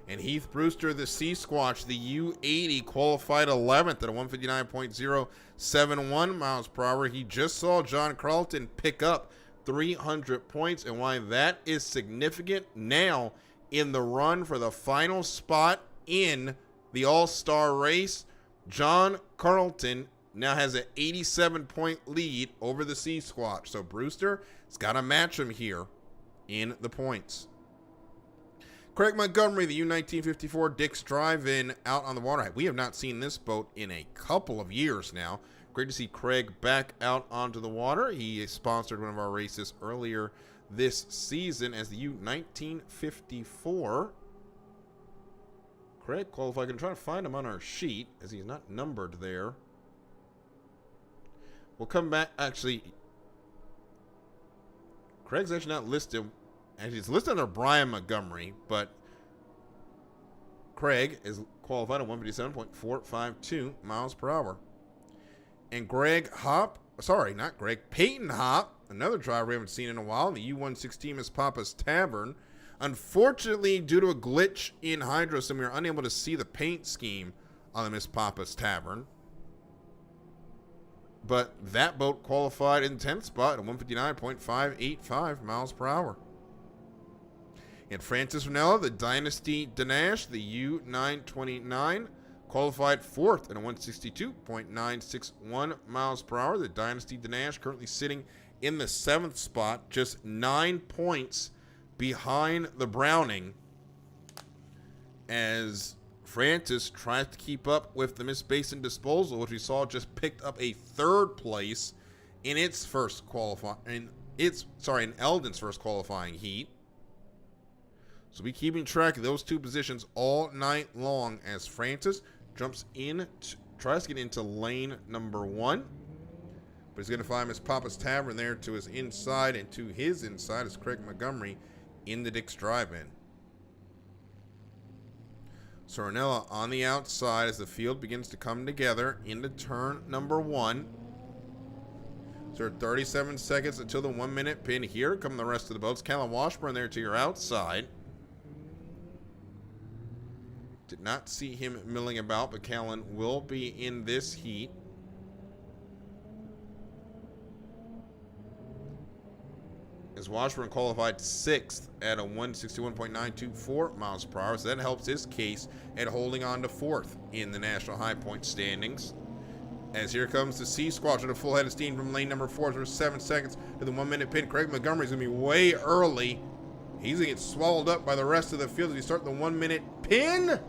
And Heath Brewster, the Sea Squatch, the U-80, qualified 11th at a 159.071 miles per hour. He just saw John Carlton pick up 300 points, and why that is significant now in the run for the final spot in the All-Star race. John Carlton now has an 87-point lead over the Sea Squatch. So Brewster has got to match him here in the points. Craig Montgomery, the U-1954 Dick's Drive-In out on the water. We have not seen this boat in a couple of years now. Great to see Craig back out onto the water. He sponsored one of our races earlier this season as the U-1954. Craig qualified. I'm trying to find him on our sheet as he's not numbered there. We'll come back. Actually, Craig's actually not listed. And he's listed under Brian Montgomery, but Craig is qualified at 157.452 miles per hour. And Peyton Hopp, another driver we haven't seen in a while, the U-116 Miss Papa's Tavern. Unfortunately, due to a glitch in HydroSim, we are unable to see the paint scheme on the Miss Papa's Tavern. But that boat qualified in 10th spot at 159.585 miles per hour. And Francis Ranella, the Dynasty Danash, the U-929, qualified 4th at a 162.961 miles per hour. The Dynasty Danash currently sitting in the 7th spot, just 9 points behind the Browning, as Francis tries to keep up with the Miss Basin Disposal, which we saw just picked up a 3rd place in its first in Eldon's first qualifying heat. So we'll be keeping track of those two positions all night long as Francis tries to get into lane number 1. But he's going to find Miss Papa's Tavern there to his inside, and to his inside is Craig Montgomery in the Dick's Drive-In. Soranella on the outside as the field begins to come together into turn number 1. So 37 seconds until the 1-minute pin. Here come the rest of the boats. Callum Washburn there to your outside. Did not see him milling about, but Callan will be in this heat. As Washburn qualified 6th at a 161.924 miles per hour, so that helps his case at holding on to 4th in the National High Point standings. As here comes the Sea Squatch with a full head of steam from lane number 4 for 7 seconds to the 1-minute pin. Craig Montgomery's going to be way early. He's going to get swallowed up by the rest of the field as we start the 1-minute pin.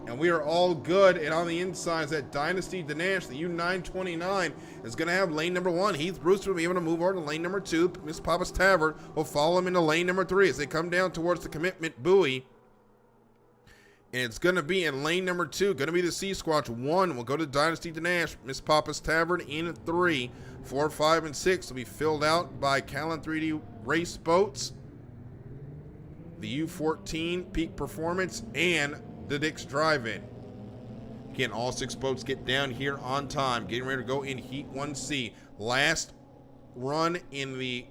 And we are all good. And on the inside is that Dynasty Danash, the U-929, is going to have lane number 1. Heath Brewster will be able to move over to lane number 2. Miss Papa's Tavern will follow him into lane number 3 as they come down towards the commitment buoy. And it's going to be in lane number 2. Going to be the Sea Squatch. 1 will go to Dynasty Danash. Miss Papa's Tavern in 3. 4, 5, and 6 will be filled out by Callan 3D race boats, the U-14 Peak Performance, and the Dick's Drive-In. Again, all 6 boats get down here on time, getting ready to go in Heat 1C. Last run in the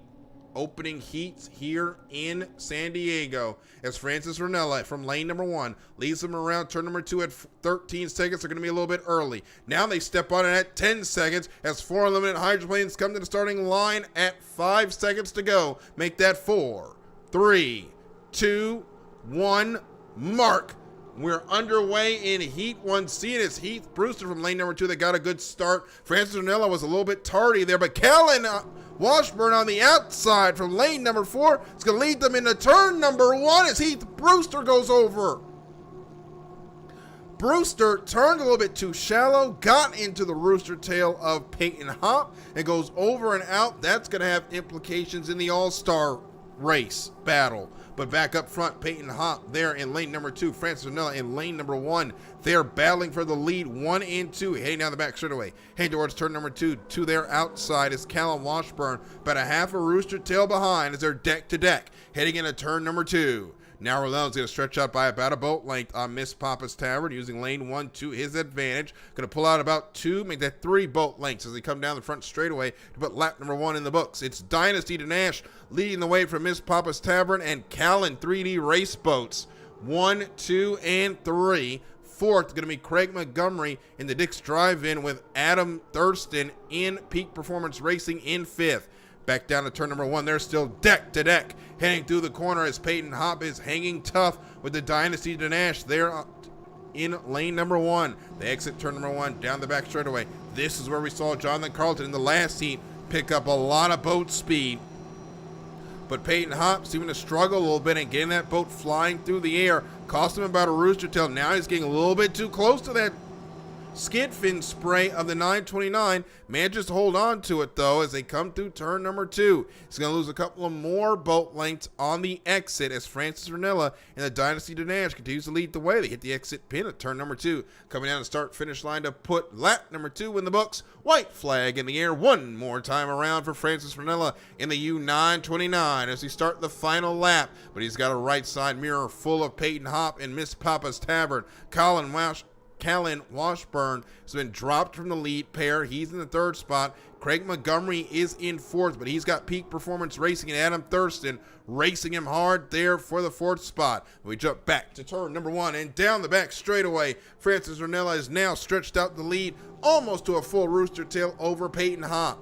opening heats here in San Diego, as Francis Ranella from lane number 1 leads them around turn number 2 at 13 seconds. They're going to be a little bit early. Now they step on it at 10 seconds as 4 unlimited hydroplanes come to the starting line at 5 seconds to go. Make that 4, 3, 2, 1, mark. We're underway in Heat 1C, and it's Heath Brewster from lane number 2 that got a good start. Francis Ranella was a little bit tardy there, but Callan Washburn on the outside from lane number 4 is going to lead them into turn number 1 as Heath Brewster goes over. Brewster turned a little bit too shallow, got into the rooster tail of Peyton Hop, and goes over and out. That's going to have implications in the All-Star race battle. But back up front, Peyton Hop there in lane number 2. Francis Ranella in lane number 1. They're battling for the lead, 1 and 2. Heading down the back straightaway. Heading towards turn number 2. To their outside is Callum Washburn, about a half a rooster tail behind as they're deck to deck. Heading into turn number 2. Now Ralen's going to stretch out by about a boat length on Miss Papa's Tavern, using lane 1 to his advantage. Going to pull out about 2, make that 3 boat lengths as they come down the front straightaway to put lap number 1 in the books. It's Dynasty to Nash leading the way from Miss Papa's Tavern and Callan 3D Race Boats. 1, 2, and 3. Fourth going to be Craig Montgomery in the Dick's Drive-In with Adam Thurston in Peak Performance Racing in 5th. Back down to turn number 1. They're still deck to deck. Heading through the corner as Peyton Hop is hanging tough with the Dynasty to Nash there in lane number 1. They exit turn number 1 down the back straightaway. This is where we saw Jonathan Carlton in the last heat pick up a lot of boat speed. But Peyton Hop seeming to struggle a little bit and getting that boat flying through the air. Cost him about a rooster tail. Now he's getting a little bit too close to that skid fin spray of the 929. Manages to hold on to it though as they come through turn number 2. He's going to lose a couple of more boat lengths on the exit as Francis Ranella and the Dynasty to Nash continues to lead the way. They hit the exit pin at turn number 2. Coming down the start finish line to put lap number 2 in the books. White flag in the air one more time around for Francis Ranella in the U929 as we start the final lap. But he's got a right side mirror full of Peyton Hop and Miss Papa's Tavern. Callan Washburn has been dropped from the lead pair. He's in the 3rd spot. Craig Montgomery is in 4th, but he's got Peak Performance Racing and Adam Thurston racing him hard there for the 4th spot. We jump back to turn number 1 and down the back straightaway. Francis Ranella is now stretched out the lead almost to a full rooster tail over Peyton Hop.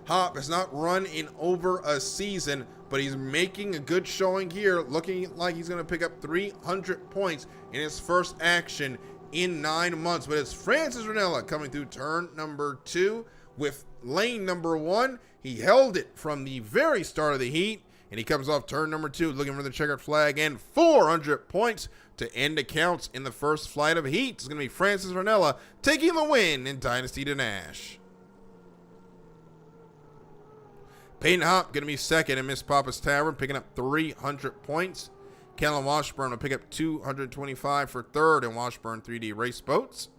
Hop has not run in over a season, but he's making a good showing here, looking like he's going to pick up 300 points in his first action in 9 months. But it's Francis Ranella coming through turn number 2 with lane number 1. He held it from the very start of the heat, and he comes off turn number 2 looking for the checkered flag and 400 points to end accounts in the first flight of heat. It's going to be Francis Ranella taking the win in Dynasty to Nash. Peyton Hop going to be second in Miss Papa's Tavern, picking up 300 points. Callum Washburn will pick up 225 for 3rd in Washburn 3D Race Boats.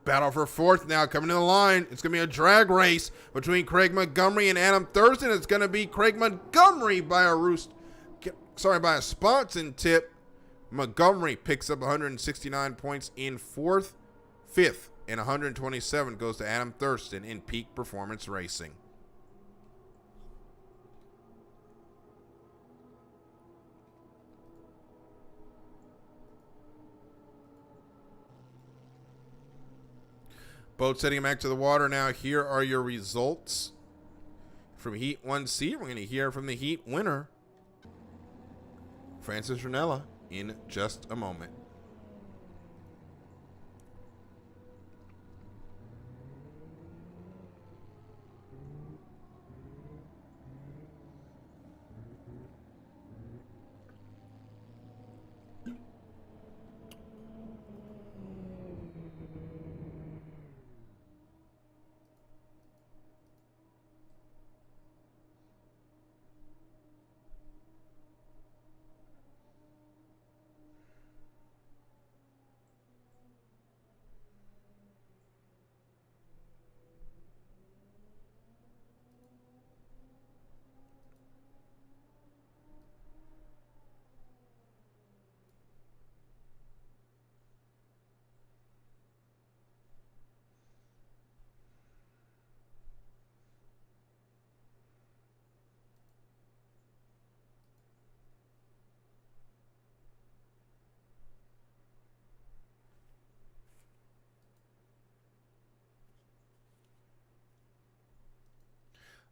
Battle for 4th now coming to the line. It's going to be a drag race between Craig Montgomery and Adam Thurston. It's going to be Craig Montgomery by a spots and tip. Montgomery picks up 169 points in 4th. 5th and 127 goes to Adam Thurston in Peak Performance Racing. Boats heading back to the water now. Here are your results from Heat 1C. We're going to hear from the Heat winner, Francis Ranella, in just a moment.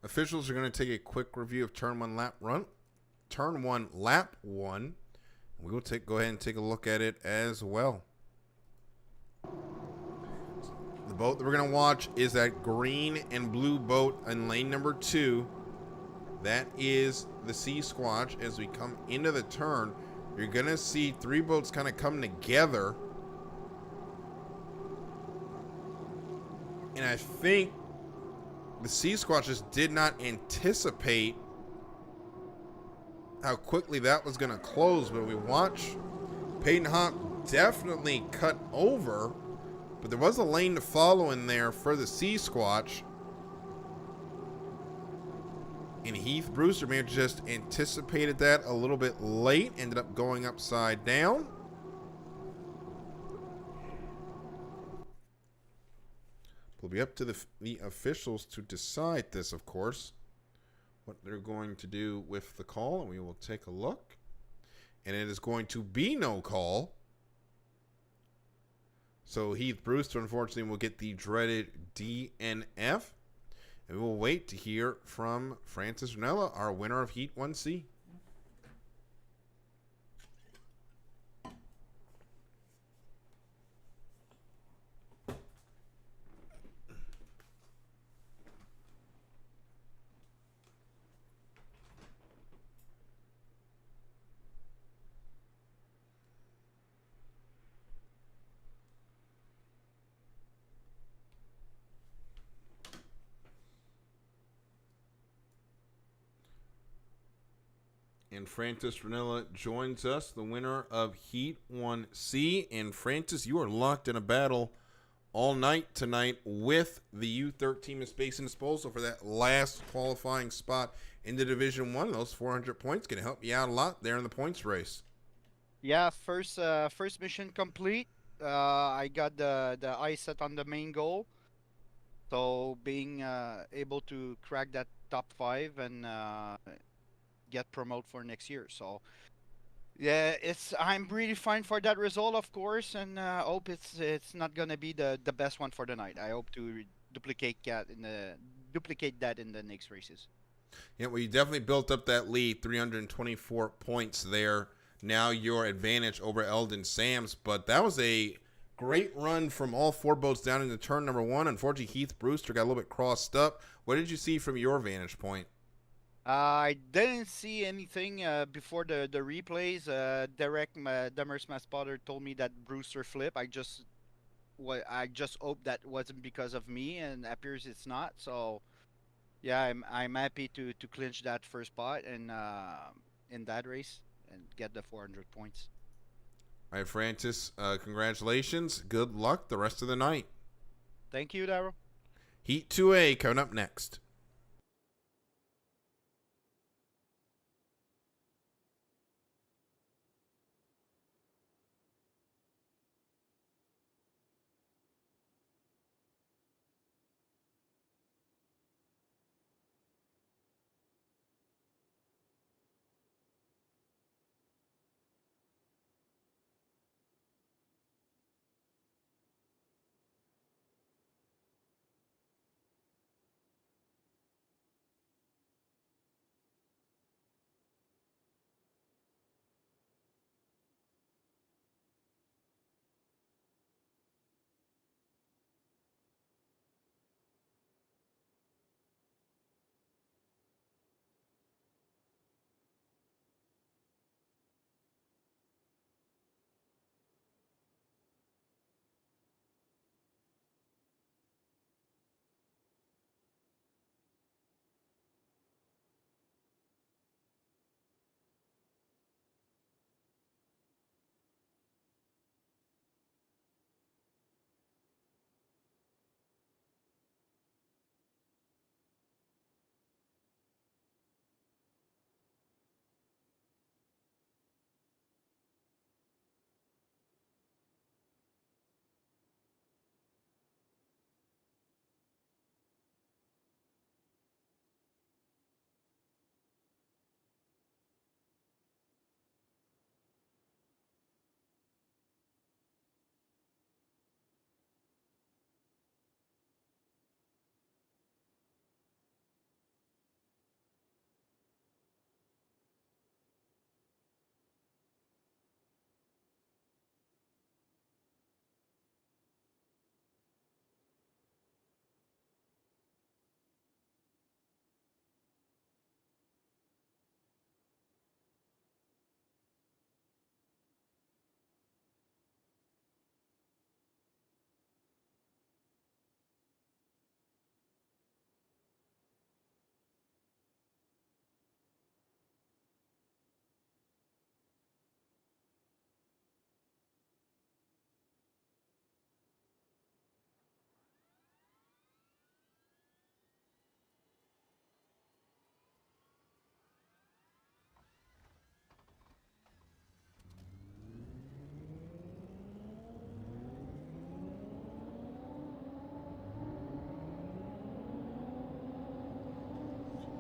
Officials are going to take a quick review of turn one, lap one. We will go ahead and take a look at it as well. The boat that we're going to watch is that green and blue boat in lane number 2. That is the Sea Squatch. As we come into the turn, you're going to see 3 boats kind of come together. And I think the Sea Squatch just did not anticipate how quickly that was going to close. But we watch Peyton Hawk definitely cut over. But there was a lane to follow in there for the Sea Squatch. And Heath Brewster may have just anticipated that a little bit late. Ended up going upside down. It'll be up to the officials to decide this, of course, what they're going to do with the call. And we will take a look. And it is going to be no call. So Heath Brewster, unfortunately, will get the dreaded DNF. And we will wait to hear from Francis Ranella, our winner of Heat 1C. And Francis Ranella joins us, the winner of Heat 1C. And Francis, you are locked in a battle all night tonight with the U13 Miss Basin Disposal for that last qualifying spot in the Division I. Those 400 points can help you out a lot there in the points race. Yeah, first mission complete. I got the eye set on the main goal. So being able to crack that top 5 and get promoted for next year. So yeah, I'm really fine for that result, of course, and hope it's not gonna be the best one for the night. I hope to duplicate that in the next races. Yeah, well, you definitely built up that lead, 324 points there. Now your advantage over Eldon Sams, but that was a great run from all 4 boats down into turn number 1. Unfortunately, Heath Brewster got a little bit crossed up. What did you see from your vantage point? I didn't see anything before the replays. Derek Demers, my spotter, told me that Brewster flip. I just hope that wasn't because of me, and it appears it's not. So yeah, I'm happy to clinch that first spot and in that race and get the 400 points. All right, Francis, congratulations. Good luck the rest of the night. Thank you, Darryl. Heat 2A coming up next.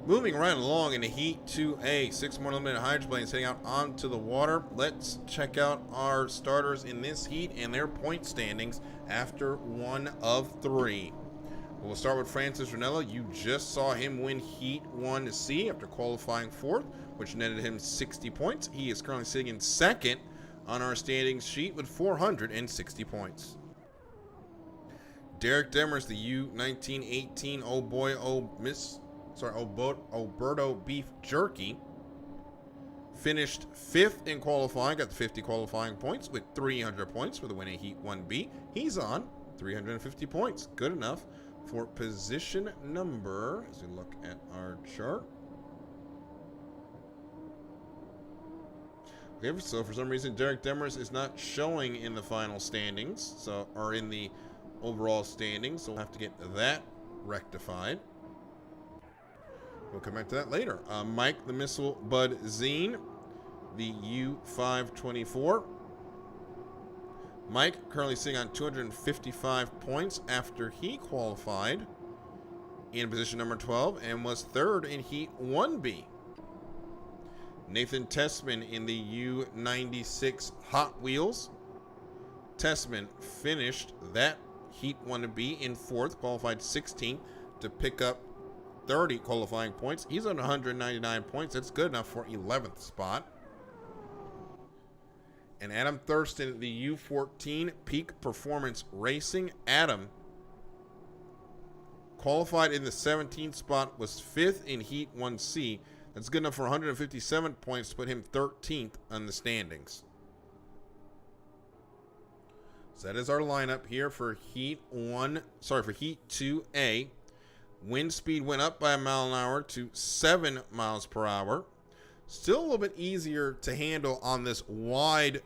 Moving right along in the Heat 2A, 6 more limited hydroplanes heading out onto the water. Let's check out our starters in this heat and their point standings after 1 of 3. We'll start with Francis Ranella. You just saw him win Heat 1C after qualifying 4th, which netted him 60 points. He is currently sitting in 2nd on our standings sheet with 460 points. Derek Demers, the U1918 Oh Boy Oh Miss... Alberto Beef Jerky, finished 5th in qualifying, got the 50 qualifying points with 300 points for the win in Heat 1B. He's on 350 points. Good enough for position number, as we look at our chart. Okay, so for some reason, Derek Demers is not showing in the final standings, or in the overall standings, so we'll have to get that rectified. We'll come back to that later. Mike the Missile Bud Zine, the U524. Mike currently sitting on 255 points after he qualified in position number 12 and was 3rd in Heat 1B. Nathan Tessman in the U96 Hot Wheels. Tessman finished that Heat 1B in 4th, qualified 16th to pick up 30 qualifying points. He's on 199 points. That's good enough for 11th spot. And Adam Thurston, the U14 Peak Performance Racing. Adam qualified in the 17th spot, was 5th in Heat 1C. That's good enough for 157 points to put him 13th on the standings. So that is our lineup here for Heat 2A. Wind speed went up by a mile an hour to 7 miles per hour. Still a little bit easier to handle on this wide,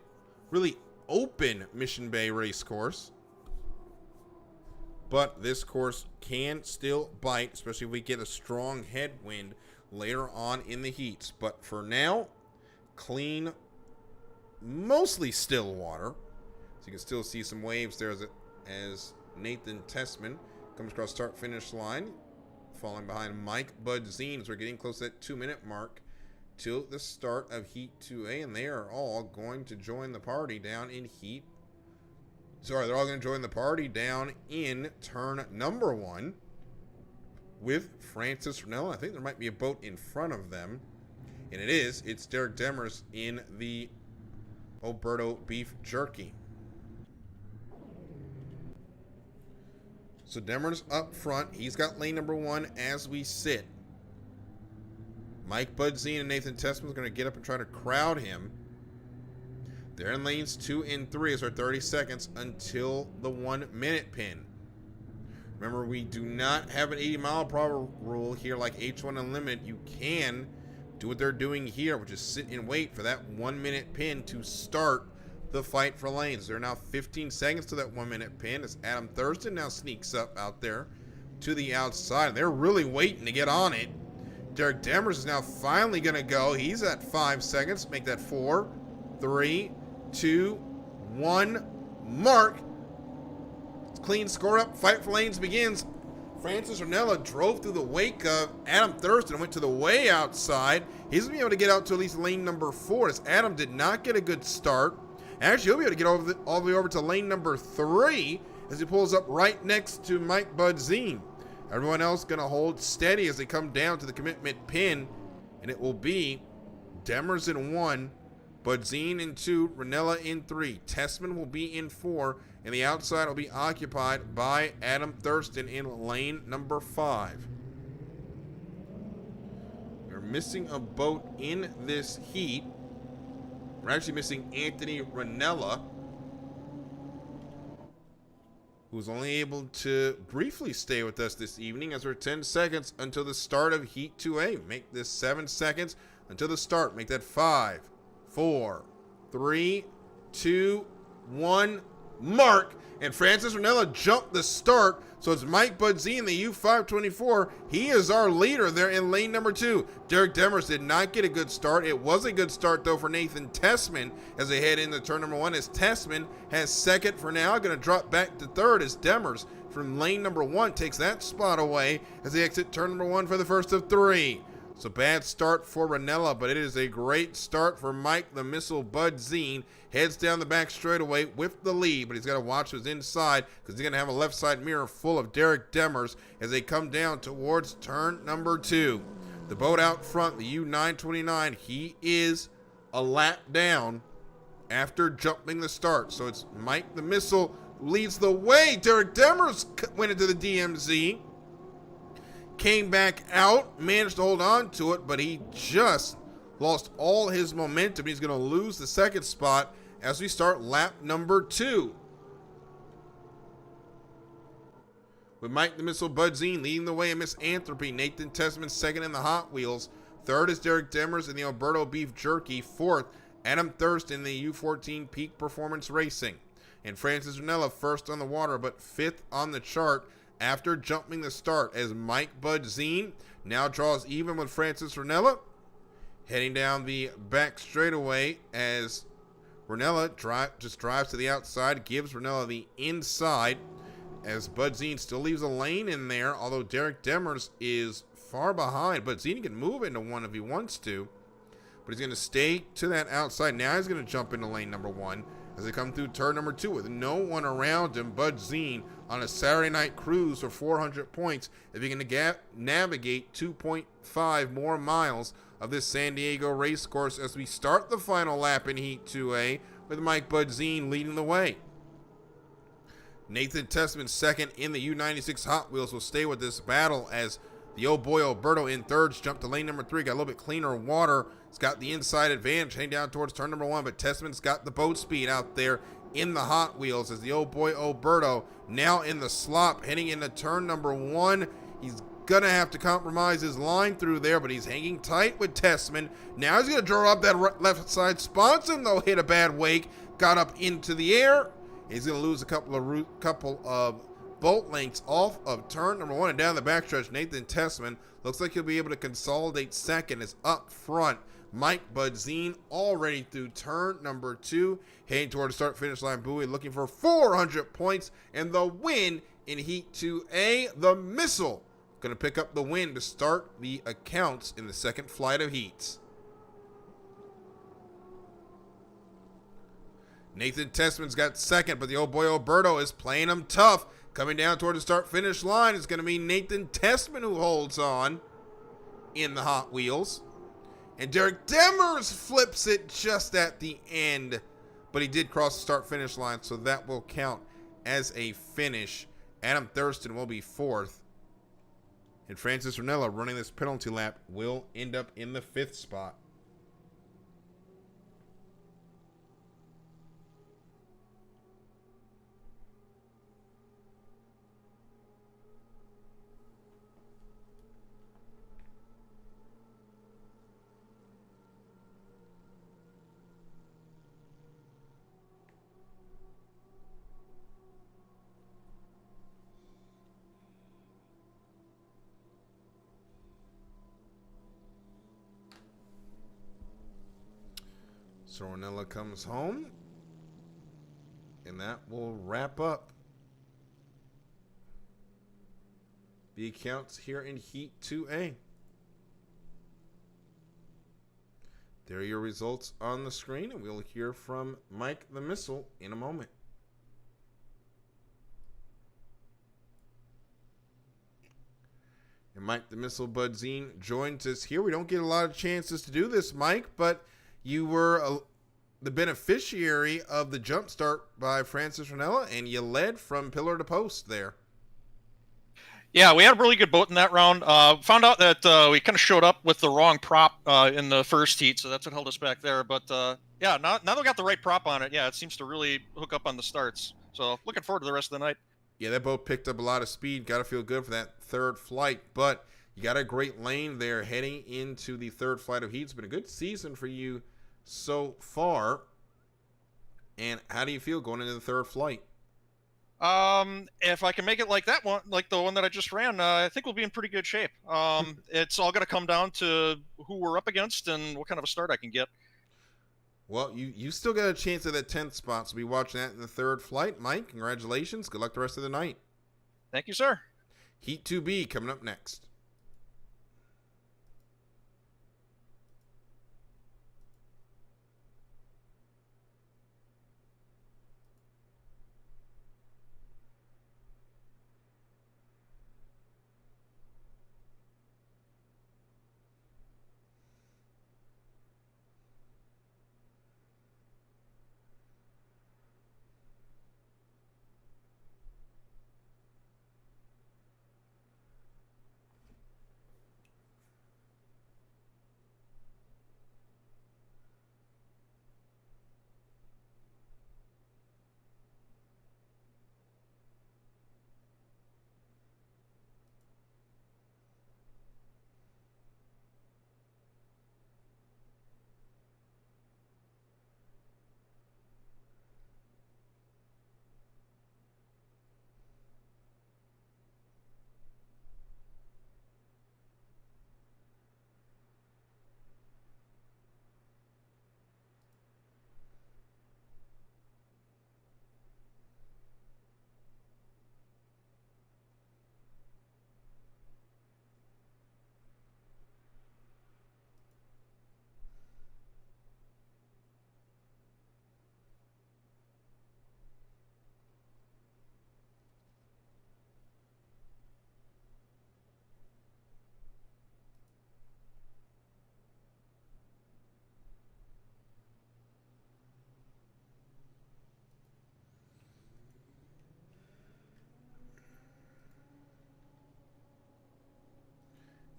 really open Mission Bay race course. But this course can still bite, especially if we get a strong headwind later on in the heats. But for now, clean, mostly still water. So you can still see some waves there as Nathan Tessman comes across start-finish line, falling behind Mike Bud Zine as we're getting close to that 2-minute mark till the start of Heat 2A, and they are all going to join the party down in they're all going to join the party down in turn number 1 with Francis Ranella. I think there might be a boat in front of them, and it's Derek Demers in the Alberto Beef Jerky. So Demers up front. He's got lane number 1 as we sit. Mike Budzine and Nathan Tessman are going to get up and try to crowd him. They're in lanes 2 and 3 as our 30 seconds until the 1-minute pin. Remember, we do not have an 80-mile-per-hour rule here like H1 Unlimited. You can do what they're doing here, which is sit and wait for that 1-minute pin to start the fight for lanes. There are now 15 seconds to that 1-minute pin as Adam Thurston now sneaks up out there to the outside. They're really waiting to get on it. Derek Demers is now finally going to go. He's at 5 seconds. Make that 4, 3, 2, 1. Mark. Clean score up. Fight for lanes begins. Francis Ranella drove through the wake of Adam Thurston and went to the way outside. He's going to be able to get out to at least lane number 4 as Adam did not get a good start. Actually, he'll be able to get all the way over to lane number 3 as he pulls up right next to Mike Budzine. Everyone else going to hold steady as they come down to the commitment pin, and it will be Demers in 1, Budzine in 2, Ranella in 3. Tessman will be in 4, and the outside will be occupied by Adam Thurston in lane number 5. We're missing a boat in this heat. We're actually missing Anthony Ranella, who's only able to briefly stay with us this evening as we're 10 seconds until the start of Heat 2A. Make this 7 seconds until the start. Make that 5, 4, 3, 2, 1. Mark. And Francis Ranella jumped the start. So it's Mike Budzine, the U524. He is our leader there in lane number 2. Derek Demers did not get a good start. It was a good start, though, for Nathan Tessman as they head into turn number 1. As Tessman has 2nd for now. Going to drop back to 3rd as Demers from lane number 1 takes that spot away as they exit turn number 1 for the first of 3. It's a bad start for Ranella, but it is a great start for Mike the Missile Budzine. Heads down the back straightaway with the lead, but he's got to watch his inside because he's going to have a left side mirror full of Derek Demers as they come down towards turn number 2. The boat out front, the U929, he is a lap down after jumping the start. So it's Mike the Missile leads the way. Derek Demers went into the DMZ. Came back out, managed to hold on to it, but he just lost all his momentum. He's going to lose the second spot as we start lap number 2. With Mike the Missile Budzine leading the way in Miss Anthropy. Nathan Tessman second in the Hot Wheels. Third is Derek Demers in the Alberto Beef Jerky. Fourth, Adam Thurston in the U14 Peak Performance Racing. And Francis Ranella first on the water, but fifth on the chart after jumping the start as Mike Budzine now draws even with Francis Ranella. Heading down the back straightaway as Ranella just drives to the outside, gives Ranella the inside as Budzine still leaves a lane in there, although Derek Demers is far behind. Budzine can move into one if he wants to, but he's going to stay to that outside. Now he's going to jump into lane number 1 as they come through turn number 2 with no one around him. Budzine on a Saturday night cruise for 400 points if he can navigate 2.5 more miles of this San Diego race course as we start the final lap in Heat 2A with Mike Budzine leading the way. Nathan Tessman second in the U96 Hot Wheels will stay with this battle as the old boy Alberto in thirds jumped to lane number 3, got a little bit cleaner water. He's got the inside advantage heading down towards turn number 1, but Tessman's got the boat speed out there in the Hot Wheels as the old boy Alberto now in the slop heading into turn number 1. He's going to have to compromise his line through there, but he's hanging tight with Tessman. Now he's going to draw up that left side. Sponson, though, hit a bad wake, got up into the air. He's going to lose a couple of bolt lengths off of turn number 1 and down the backstretch. Nathan Tessman looks like he'll be able to consolidate second as up front. Mike Budzine already through turn number 2, heading toward the start-finish line buoy, looking for 400 points and the win in Heat 2A. The Missile going to pick up the win to start the accounts in the second flight of heats. Nathan Tessman's got second, but the old boy Alberto is playing him tough. Coming down toward the start-finish line is going to be Nathan Tessman who holds on in the Hot Wheels. And Derek Demers flips it just at the end, but he did cross the start-finish line, so that will count as a finish. Adam Thurston will be 4th. And Francis Ranella running this penalty lap will end up in the 5th spot. So Ranella comes home, and that will wrap up the accounts here in Heat 2A. There are your results on the screen, and we'll hear from Mike the Missile in a moment. And Mike the Missile Budzine joins us here. We don't get a lot of chances to do this, Mike, but you were the beneficiary of the jump start by Francis Ranella, and you led from pillar to post there. Yeah, we had a really good boat in that round. Found out that we kind of showed up with the wrong prop in the first heat, so that's what held us back there. But yeah, now that we got the right prop on it, yeah, it seems to really hook up on the starts. So looking forward to the rest of the night. Yeah, that boat picked up a lot of speed. Got to feel good for that third flight, but you got a great lane there heading into the third flight of heat. It's been a good season for you so far. And how do you feel going into the third flight? If I can make it like that one, like the one that I just ran, I think we'll be in pretty good shape. It's all going to come down to who we're up against and what kind of a start I can get. Well, you still got a chance at that 10th spot, so be watching that in the third flight. Mike, congratulations. Good luck the rest of the night. Thank you, sir. Heat 2B coming up next.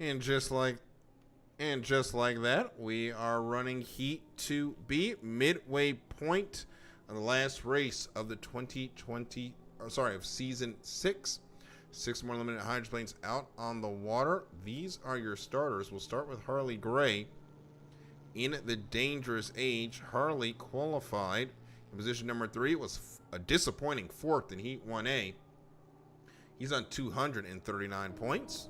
And just like that, we are running Heat 2B, midway point of the last race of the of season 6. 6 more limited hydroplanes out on the water. These are your starters. We'll start with Harley Gray in the dangerous age. Harley qualified in position number 3. It was a disappointing 4th in Heat 1A. He's on 239 points.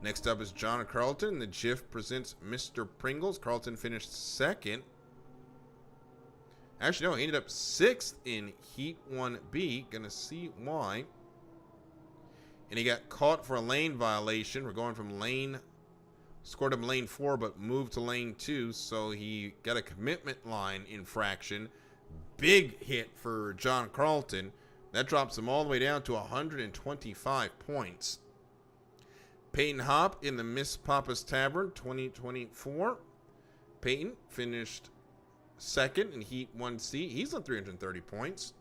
Next up is John Carlton. The GIF presents Mr. Pringles. Carlton finished 2nd. Actually, no, he ended up 6th in Heat 1B. Gonna see why. And he got caught for a lane violation. We're going from scored him lane 4, but moved to lane 2. So he got a commitment line infraction. Big hit for John Carlton. That drops him all the way down to 125 points. Peyton Hopp in the Miss Papa's Tavern 2024. Peyton finished 2nd in Heat 1C. He's on 330 points.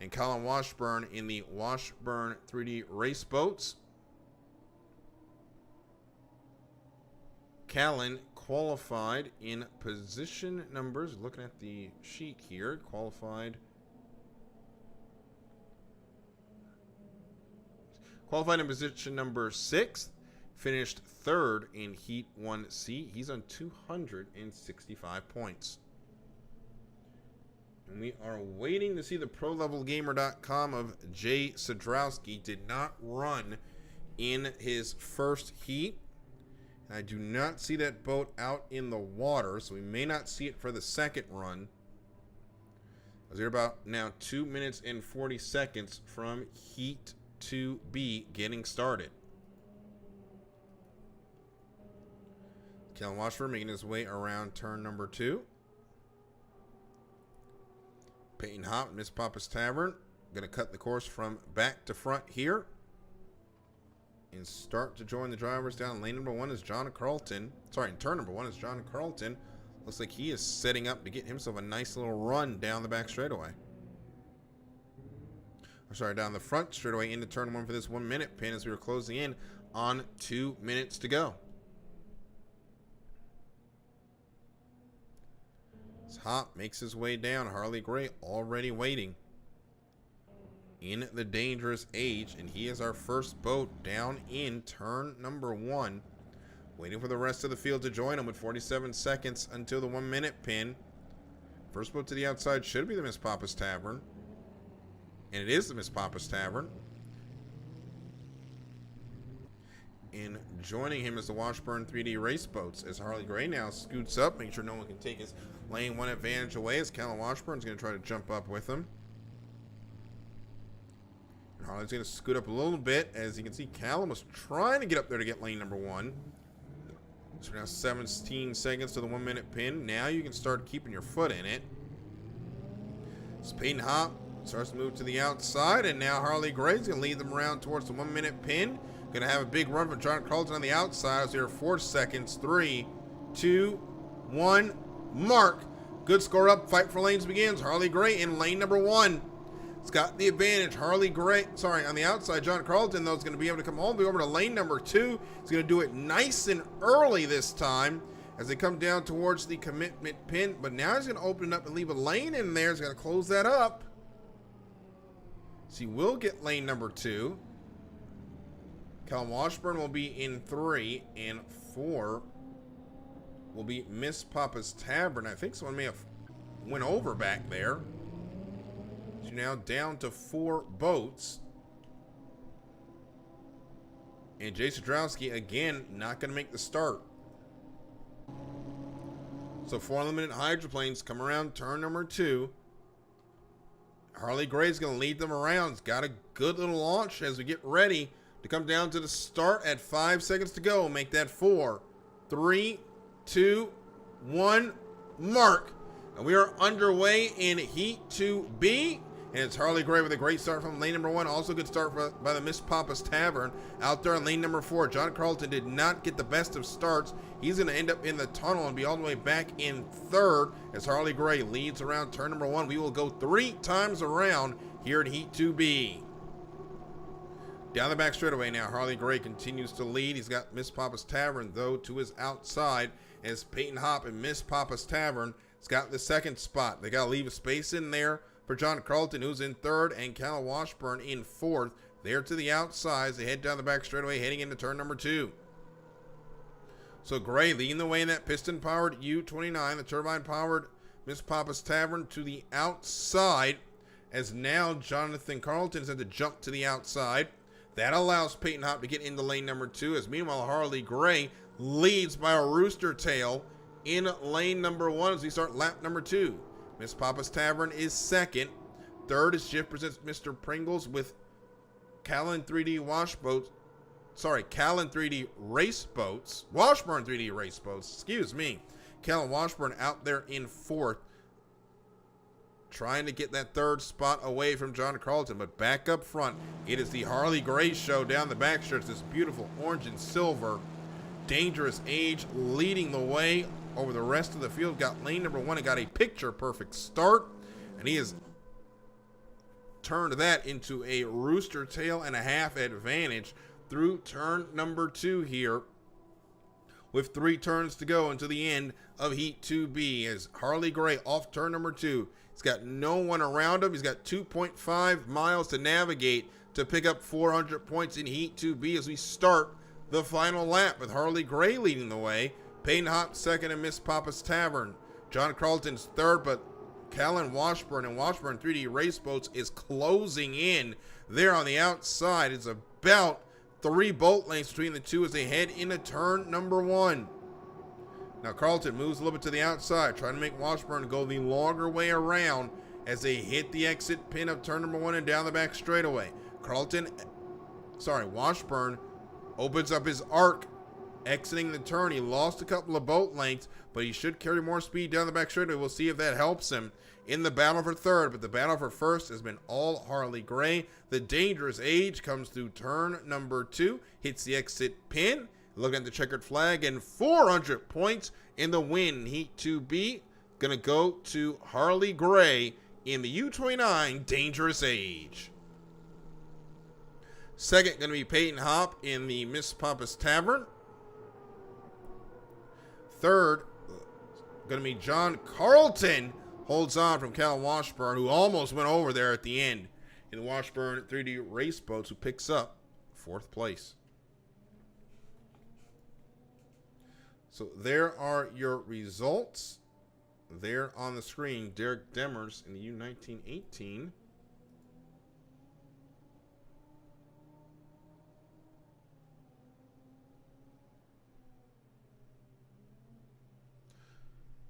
And Colin Washburn in the Washburn 3D Race Boats. Callan qualified in position numbers. Looking at the sheet here, qualified in position number 6. Finished 3rd in Heat 1C. He's on 265 points. And we are waiting to see the ProLevelGamer.com of Jay Sadrowski. Did not run in his first heat. And I do not see that boat out in the water, so we may not see it for the second run. As we're about now 2 minutes and 40 seconds from Heat 2B getting started. Kellen Washburn making his way around turn number 2. Peyton Hopp, Miss Papa's Tavern. Going to cut the course from back to front here. And start to join the drivers down. Lane number 1 is John Carlton. Sorry, in turn number 1 is John Carlton. Looks like he is setting up to get himself a nice little run down the back straightaway. Down the front straightaway into turn 1 for this 1 minute pin as we were closing in on 2 minutes to go. Hopp makes his way down. Harley Gray already waiting in the dangerous age, and he is our first boat down in turn number 1. Waiting for the rest of the field to join him with 47 seconds until the 1 minute pin. First boat to the outside should be the Miss Papa's Tavern. And it is the Miss Papa's Tavern. And joining him is the Washburn 3D Race Boats as Harley Gray now scoots up, making sure no one can take his lane 1 advantage away as Callum Washburn's going to try to jump up with him. And Harley's going to scoot up a little bit. As you can see, Callum was trying to get up there to get lane number 1. So now 17 seconds to the 1 minute pin. Now you can start keeping your foot in it. It's Peyton Hopp starts to move to the outside, and now Harley Gray's going to lead them around towards the 1 minute pin. Going to have a big run for John Carlton on the outside as there are 4 seconds. 3, 2, 1, mark. Good score up. Fight for lanes begins. Harley Gray in lane number 1. It's got the advantage. Harley Gray, on the outside, John Carlton, though, is going to be able to come all the way over to lane number 2. He's going to do it nice and early this time as they come down towards the commitment pin. But now he's going to open it up and leave a lane in there. He's going to close that up. So he will get lane number 2. Callum Washburn will be in 3, and 4 will be Miss Papa's Tavern. I think someone may have went over back there. So now down to 4 boats. And Jay Sadrowski, again, not going to make the start. So 4 unlimited hydroplanes come around turn number 2. Harley Gray's going to lead them around. He's got a good little launch as we get ready to come down to the start at 5 seconds to go. Make that 4, 3, 2, 1, mark. And we are underway in Heat 2B. And it's Harley Gray with a great start from lane number 1. Also good start by the Miss Papa's Tavern. Out there in lane number 4, John Carlton did not get the best of starts. He's going to end up in the tunnel and be all the way back in 3rd as Harley Gray leads around turn number 1. We will go 3 times around here in Heat 2B. Down the back straightaway now, Harley Gray continues to lead. He's got Miss Papa's Tavern, though, to his outside, as Peyton Hop and Miss Papa's Tavern has got the second spot. They got to leave a space in there for John Carlton, who's in third, and Cal Washburn in fourth. They're to the outside. They head down the back straightaway, heading into turn number 2. So Gray leading the way in that piston-powered U29, the turbine-powered Miss Papa's Tavern to the outside, as now Jonathan Carlton has had to jump to the outside. That allows Peyton Hop to get into lane number 2, as meanwhile Harley Gray leads by a rooster tail in lane number 1 as we start lap number 2. Miss Papa's Tavern is second. Third is Shift presents Mr. Pringles with Callan 3D Washboats. Sorry, Callan 3D Race Boats. Washburn 3D Race Boats. Excuse me. Callan Washburn out there in fourth, trying to get that third spot away from John Carlton. But back up front, it is the Harley Gray show down the backstretch. This beautiful orange and silver Dangerous Age leading the way over the rest of the field. Got lane number 1 and got a picture perfect start, and he has turned that into a rooster tail and a half advantage through turn number 2 here, with 3 turns to go until the end of Heat 2B, as Harley Gray off turn number 2. He's got no one around him. He's got 2.5 miles to navigate to pick up 400 points in Heat 2B as we start the final lap, with Harley Gray leading the way, Peyton Hop second, and Miss Papa's Tavern. John Carlton's third, but Callan Washburn and Washburn 3D Race Boats is closing in there on the outside. It's about 3 boat lengths between the two as they head into turn number 1. Now Carlton moves a little bit to the outside, trying to make Washburn go the longer way around as they hit the exit pin of turn number 1 and down the back straightaway. Washburn opens up his arc, exiting the turn. He lost a couple of boat lengths, but he should carry more speed down the back straightaway. We'll see if that helps him in the battle for third, but the battle for first has been all Harley Gray. The Dangerous Age comes through turn number 2, hits the exit pin, looking at the checkered flag, and 400 points in the win. Heat 2B gonna go to Harley Gray in the U29 Dangerous Age. Second gonna be Peyton Hop in the Miss Papa's Tavern. Third gonna be John Carlton, holds on from Cal Washburn, who almost went over there at the end in the Washburn 3D Race Boats, who picks up 4th place. So there are your results. There on the screen, Derek Demers in the U1918.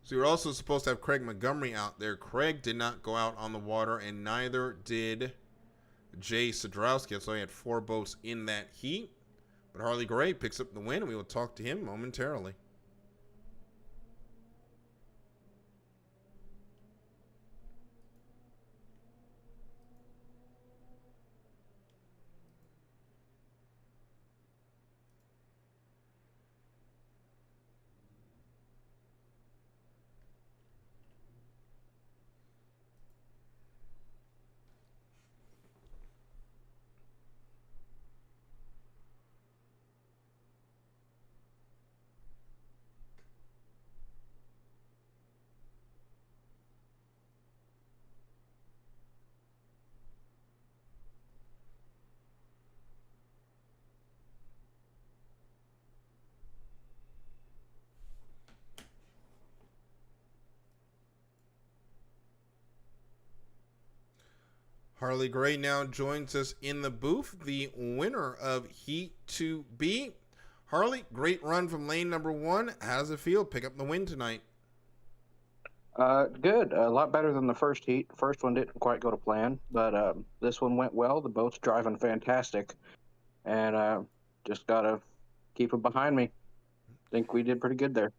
So you're also supposed to have Craig Montgomery out there. Craig did not go out on the water, and neither did Jay Sadrowski. So he had 4 boats in that heat. But Harley Gray picks up the win, and we will talk to him momentarily. Harley Gray now joins us in the booth, the winner of Heat 2B. Harley, great run from lane number 1. How does it feel? Pick up the win tonight. Good. A lot better than the first heat. First one didn't quite go to plan, but this one went well. The boat's driving fantastic, and just got to keep it behind me. Think we did pretty good there.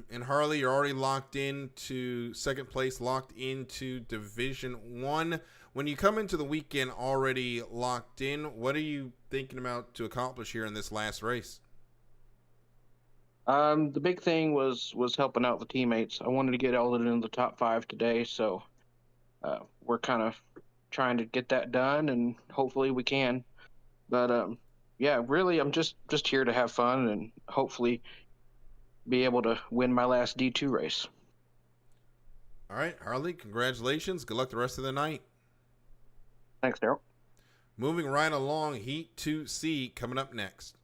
And Harley, you're already locked into second place, locked into Division 1. When you come into the weekend already locked in, what are you thinking about to accomplish here in this last race? The big thing was helping out the teammates. I wanted to get Eldon in the top 5 today, so we're kind of trying to get that done, and hopefully we can. But yeah, really, I'm just here to have fun and hopefully be able to win my last D2 race. All right, Harley, congratulations. Good luck the rest of the night. Thanks, Daryl. Moving right along, Heat 2C coming up next.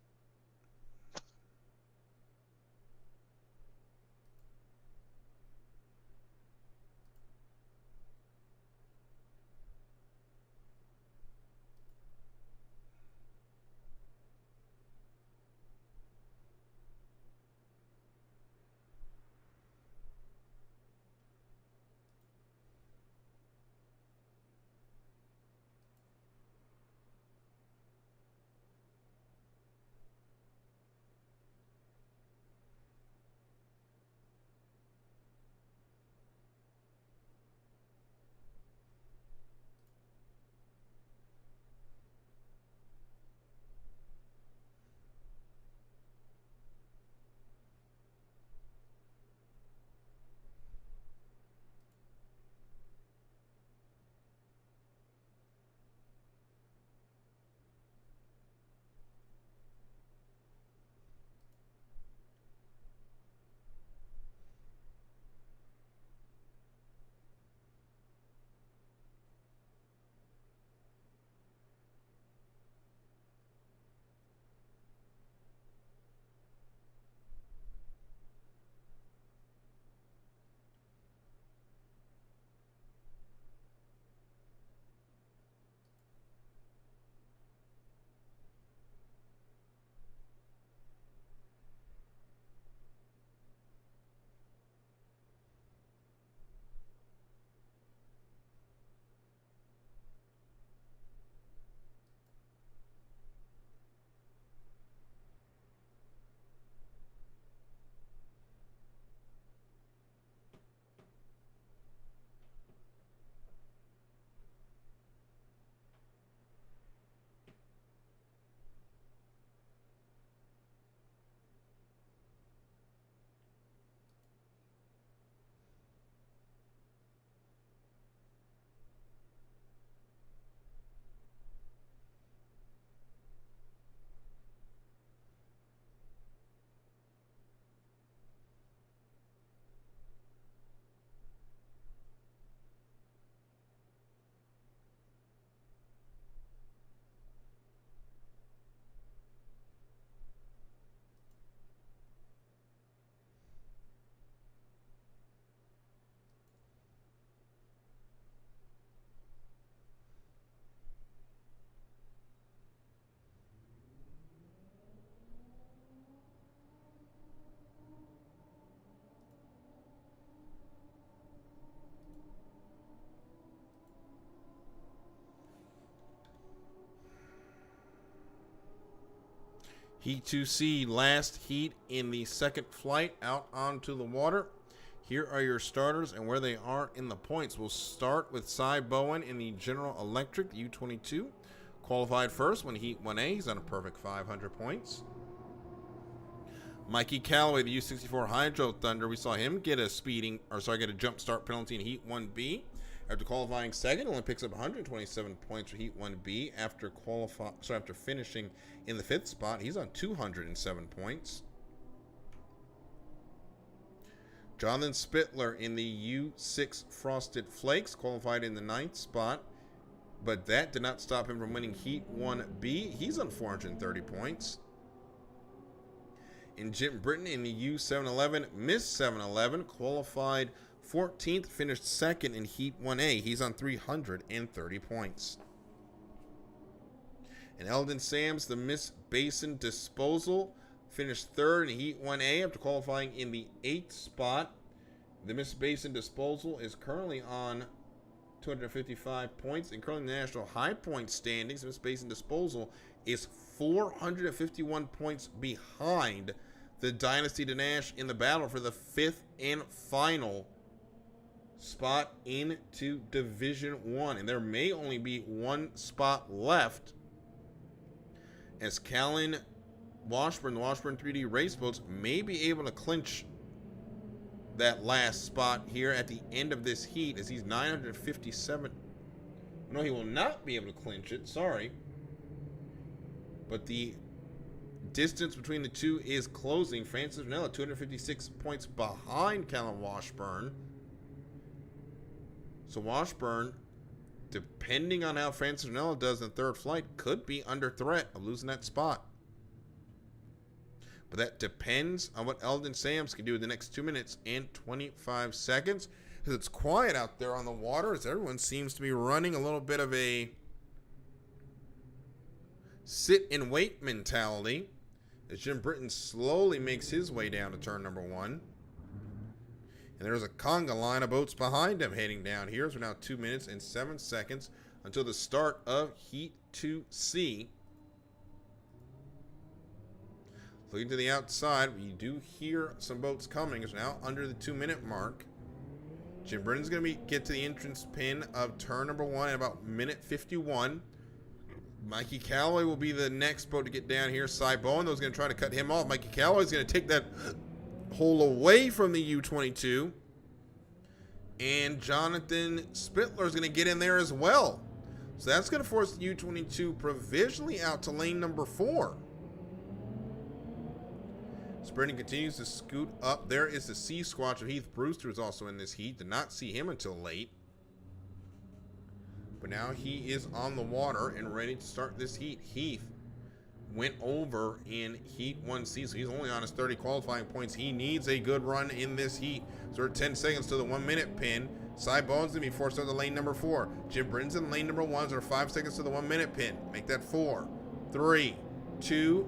Heat 2C, last heat in the second flight out onto the water. Here are your starters and where they are in the points. We'll start with Cy Bowen in the General Electric U22. Qualified first when Heat 1A. He's on a perfect 500 points. Mikey Callaway, the U64 Hydro Thunder. We saw him get a jump start penalty in Heat 1B. After qualifying second, only picks up 127 points for Heat 1B after finishing in the 5th spot. He's on 207 points. Jonathan Spittler in the U6 Frosted Flakes qualified in the 9th spot, but that did not stop him from winning Heat 1B. He's on 430 points. In Jim Britton in the U711 Miss 711 qualified 14th, finished second in Heat 1A. He's on 330 points. And Eldon Sams, the Miss Basin Disposal, finished third in Heat 1A after qualifying in the 8th spot. The Miss Basin Disposal is currently on 255 points, and currently in the national high point standings, Miss Basin Disposal is 451 points behind the Dynasty Danash in the battle for the 5th and final spot into Division 1. And there may only be one spot left as Callan Washburn, the Washburn 3D Race Boats, may be able to clinch that last spot here at the end of this heat as he's 957. No, he will not be able to clinch it. Sorry. but the distance between the two is closing. Francis Vanilla 256 points behind Callum Washburn. So Washburn, depending on how Francis Vanilla does in third flight, could be under threat of losing that spot. But that depends on what Eldon Sams can do in the next 2 minutes and 25 seconds. Because it's quiet out there on the water, as everyone seems to be running a little bit of a sit and wait mentality. As Jim Britton slowly makes his way down to turn number 1. And there's a conga line of boats behind him heading down here. So now 2 minutes and 7 seconds until the start of Heat 2C. Looking to the outside, we do hear some boats coming. It's now under the 2-minute mark. Jim Britton's going to get to the entrance pin of turn number 1 at about minute 51. Mikey Callaway will be the next boat to get down here. Cy Bowen, though, is going to try to cut him off. Mikey Callaway is going to take that hole away from the U-22. And Jonathan Spittler is going to get in there as well. So that's going to force the U-22 provisionally out to lane number 4. Britton continues to scoot up. There is the C Squatch of Heath Brewster, who's also in this heat. Did not see him until late. But now he is on the water and ready to start this heat. Heath went over in Heat 1C, so he's only on his 30 qualifying points. He needs a good run in this heat. So we're 10 seconds to the 1-minute pin. Cy Bowen's going to be forced out to lane number 4. Jim Britton's in lane number 1, so we're 5 seconds to the 1-minute pin. Make that 4, 3, 2,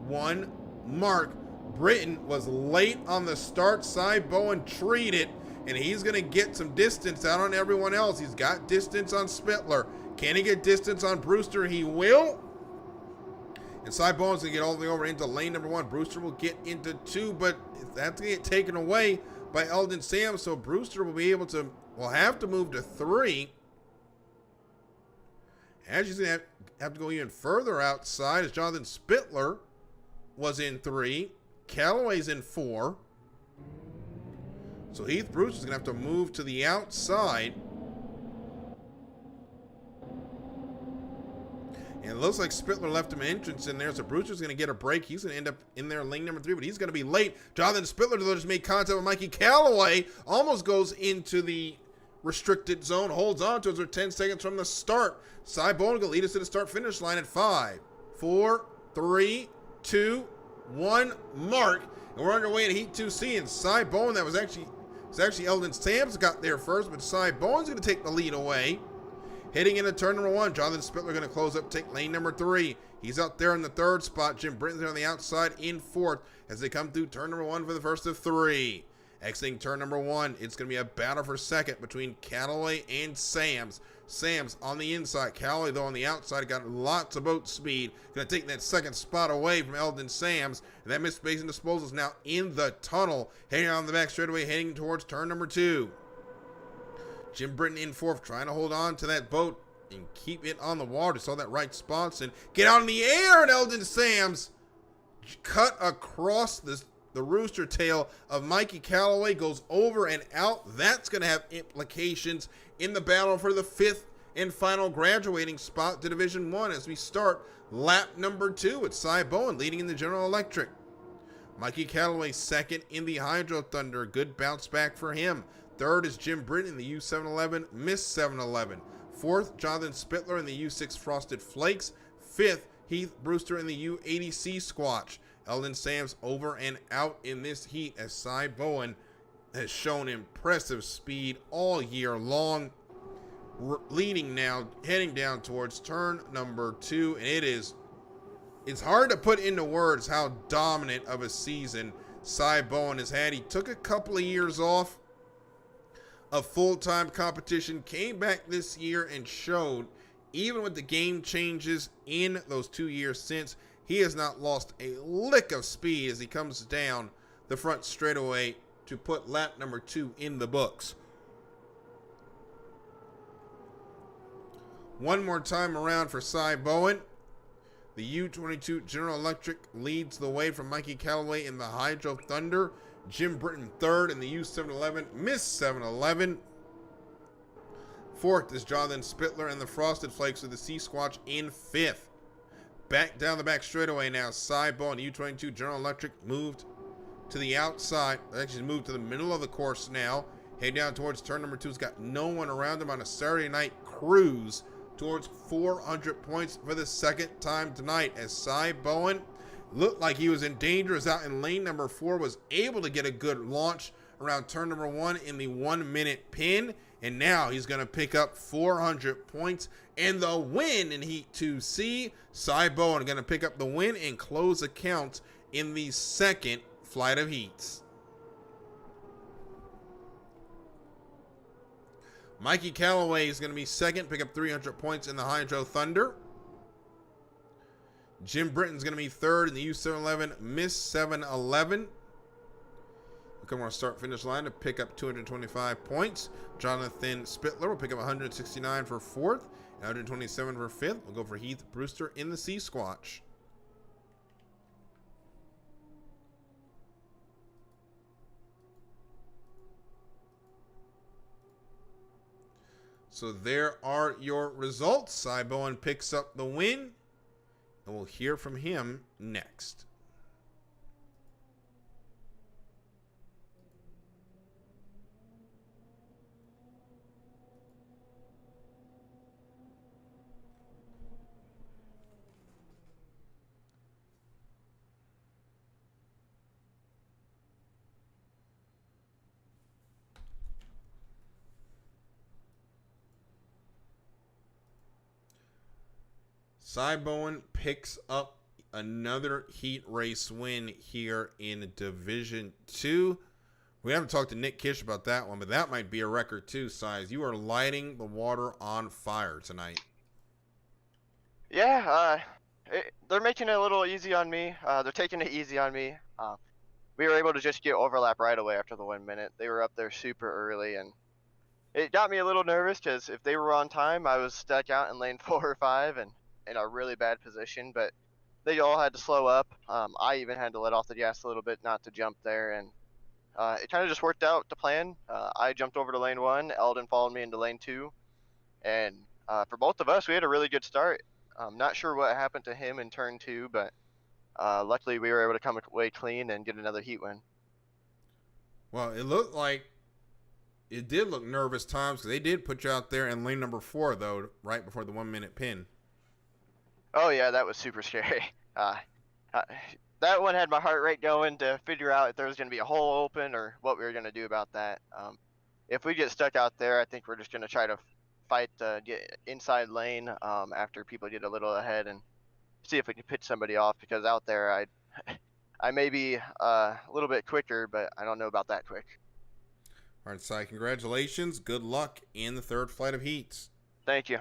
1, mark. Britton was late on the start. Cy Bowen treated, and he's going to get some distance out on everyone else. He's got distance on Spittler. Can he get distance on Brewster? He will. And Cy Bowen's going to get all the way over into lane number 1. Brewster will get into 2, but that's going to get taken away by Eldon Sams, so Brewster will have to move to 3. And he's going to have to go even further outside as Jonathan Spittler was in 3. Callaway's in 4. So Heath Brewster's going to have to move to the outside. And it looks like Spittler left him an entrance in there, so Brewster's going to get a break. He's going to end up in there lane number 3, but he's going to be late. Jonathan Spittler just made contact with Mikey Callaway. Almost goes into the restricted zone. Holds on to it. We're 10 seconds from the start. Cy Bowen will lead us to the start-finish line at 5, 4, 3, 2, 1, mark. And we're underway in Heat 2C. And Cy Bowen, that was actually Eldon Sams got there first, but Cy Bowen's going to take the lead away. Heading into turn number 1, Jonathan Spittler going to close up, take lane number 3. He's out there in the 3rd spot. Jim Britton's on the outside in 4th as they come through turn number 1 for the first of 3. Exiting turn number 1, it's going to be a battle for second between Callaway and Sams. Sams on the inside. Callaway, though, on the outside, got lots of boat speed. Going to take that second spot away from Eldon Sams. And that missed basin disposal is now in the tunnel. Heading on the back straightaway, heading towards turn number 2. Jim Britton in 4th, trying to hold on to that boat and keep it on the water. Saw that right spots and get out in the air, and Eldon Sams cut across the rooster tail of Mikey Callaway, goes over and out. That's going to have implications in the battle for the 5th and final graduating spot to Division I as we start lap number 2 with Cy Bowen leading in the General Electric. Mikey Callaway 2nd in the Hydro Thunder. Good bounce back for him. 3rd is Jim Britton in the U711 Miss 711. 4th, Jonathan Spittler in the U6 Frosted Flakes. 5th, Heath Brewster in the U80C Squatch. Eldon Sams over and out in this heat as Cy Bowen has shown impressive speed all year long. Leading now, heading down towards turn number 2, and it's hard to put into words how dominant of a season Cy Bowen has had. He took a couple of years off of full-time competition, came back this year and showed, even with the game changes in those 2 years since, he has not lost a lick of speed as he comes down the front straightaway to put lap number 2 in the books. One more time around for Cy Bowen. The U22 General Electric leads the way from Mikey Callaway in the Hydro Thunder. Jim Britton 3rd in the U711 Miss 711. 4th is Jonathan Spittler and the Frosted Flakes with the Sea Squatch in 5th. Back down the back straightaway now. Sideball and U22 General Electric moved to the outside. Actually moved to the middle of the course now. Head down towards turn number 2. He's got no one around him on a Saturday night cruise towards 400 points for the second time tonight, as Cy Bowen looked like he was in danger, as out in lane number 4 was able to get a good launch around turn number 1 in the 1 minute pin, and now he's going to pick up 400 points and the win in Heat 2C. Cy Bowen going to pick up the win and close accounts in the second flight of heats. Mikey Callaway is going to be second, pick up 300 points in the Hydro Thunder. Jim Britton's going to be third in the U711 Miss 711. We'll come on a start-finish line to pick up 225 points. Jonathan Spittler will pick up 169 for fourth, and 127 for fifth. We'll go for Heath Brewster in the C-Squatch. So there are your results. Cy Bowen picks up the win, and we'll hear from him next. Cy Bowen picks up another heat race win here in Division II. We haven't talked to Nick Kish about that one, but that might be a record too, Cy. You are lighting the water on fire tonight. Yeah, they're making it a little easy on me. They're taking it easy on me. We were able to just get overlap right away after the 1 minute. They were up there super early, and it got me a little nervous because if they were on time, I was stuck out in lane 4 or 5 and in a really bad position, but they all had to slow up. I even had to let off the gas a little bit not to jump there, and it kind of just worked out to plan. I jumped over to lane 1, Eldon followed me into lane 2, and for both of us, we had a really good start. I'm not sure what happened to him in turn 2, but luckily we were able to come away clean and get another heat win. Well, it looked like it did look nervous times, because they did put you out there in lane number 4, though, right before the 1 minute pin. Oh yeah, that was super scary. That one had my heart rate going to figure out if there was going to be a hole open or what we were going to do about that. If we get stuck out there, I think we're just going to try to fight to get inside lane after people get a little ahead and see if we can pitch somebody off, because out there I may be a little bit quicker, but I don't know about that quick. All right, Cy, congratulations. Good luck in the third flight of heats. Thank you.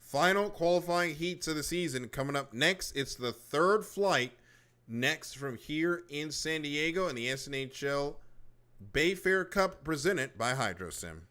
Final qualifying heats of the season coming up next. It's the third flight next from here in San Diego in the SNHL Bayfair Cup presented by HydroSim.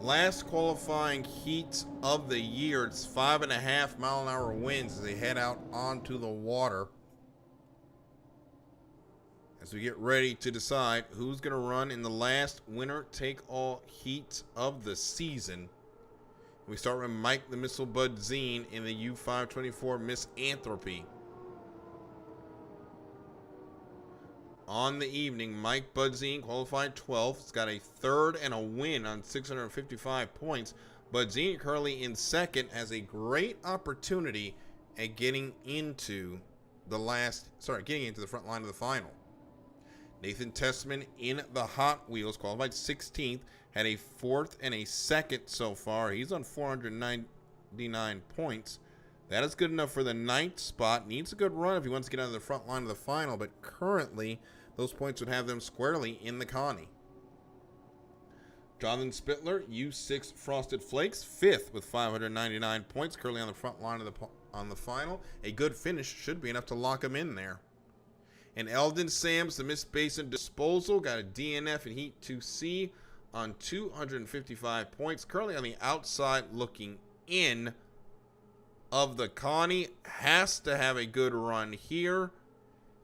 last qualifying heats of the year. It's 5.5 mile an hour winds as they head out onto the water. As we get ready to decide who's going to run in the last winner-take-all heats of the season. We start with Mike the Missile Bud Zine in the U524 Misanthropy. On the evening, Mike Budzine qualified 12th. He's got a third and a win on 655 points. Budzine currently in second, has a great opportunity at getting into the front line of the final. Nathan Tessman in the Hot Wheels qualified 16th, had a fourth and a second so far. He's on 499 points. That is good enough for the 9th spot. Needs a good run if he wants to get on the front line of the final, but currently those points would have them squarely in the Connie. Jonathan Spittler, U6 Frosted Flakes, 5th with 599 points, currently on the front line of the final. A good finish should be enough to lock him in there. And Eldon Sams, the Miss Basin Disposal, got a DNF in Heat 2C on 255 points. Currently on the outside looking in of the Connie. Has to have a good run here.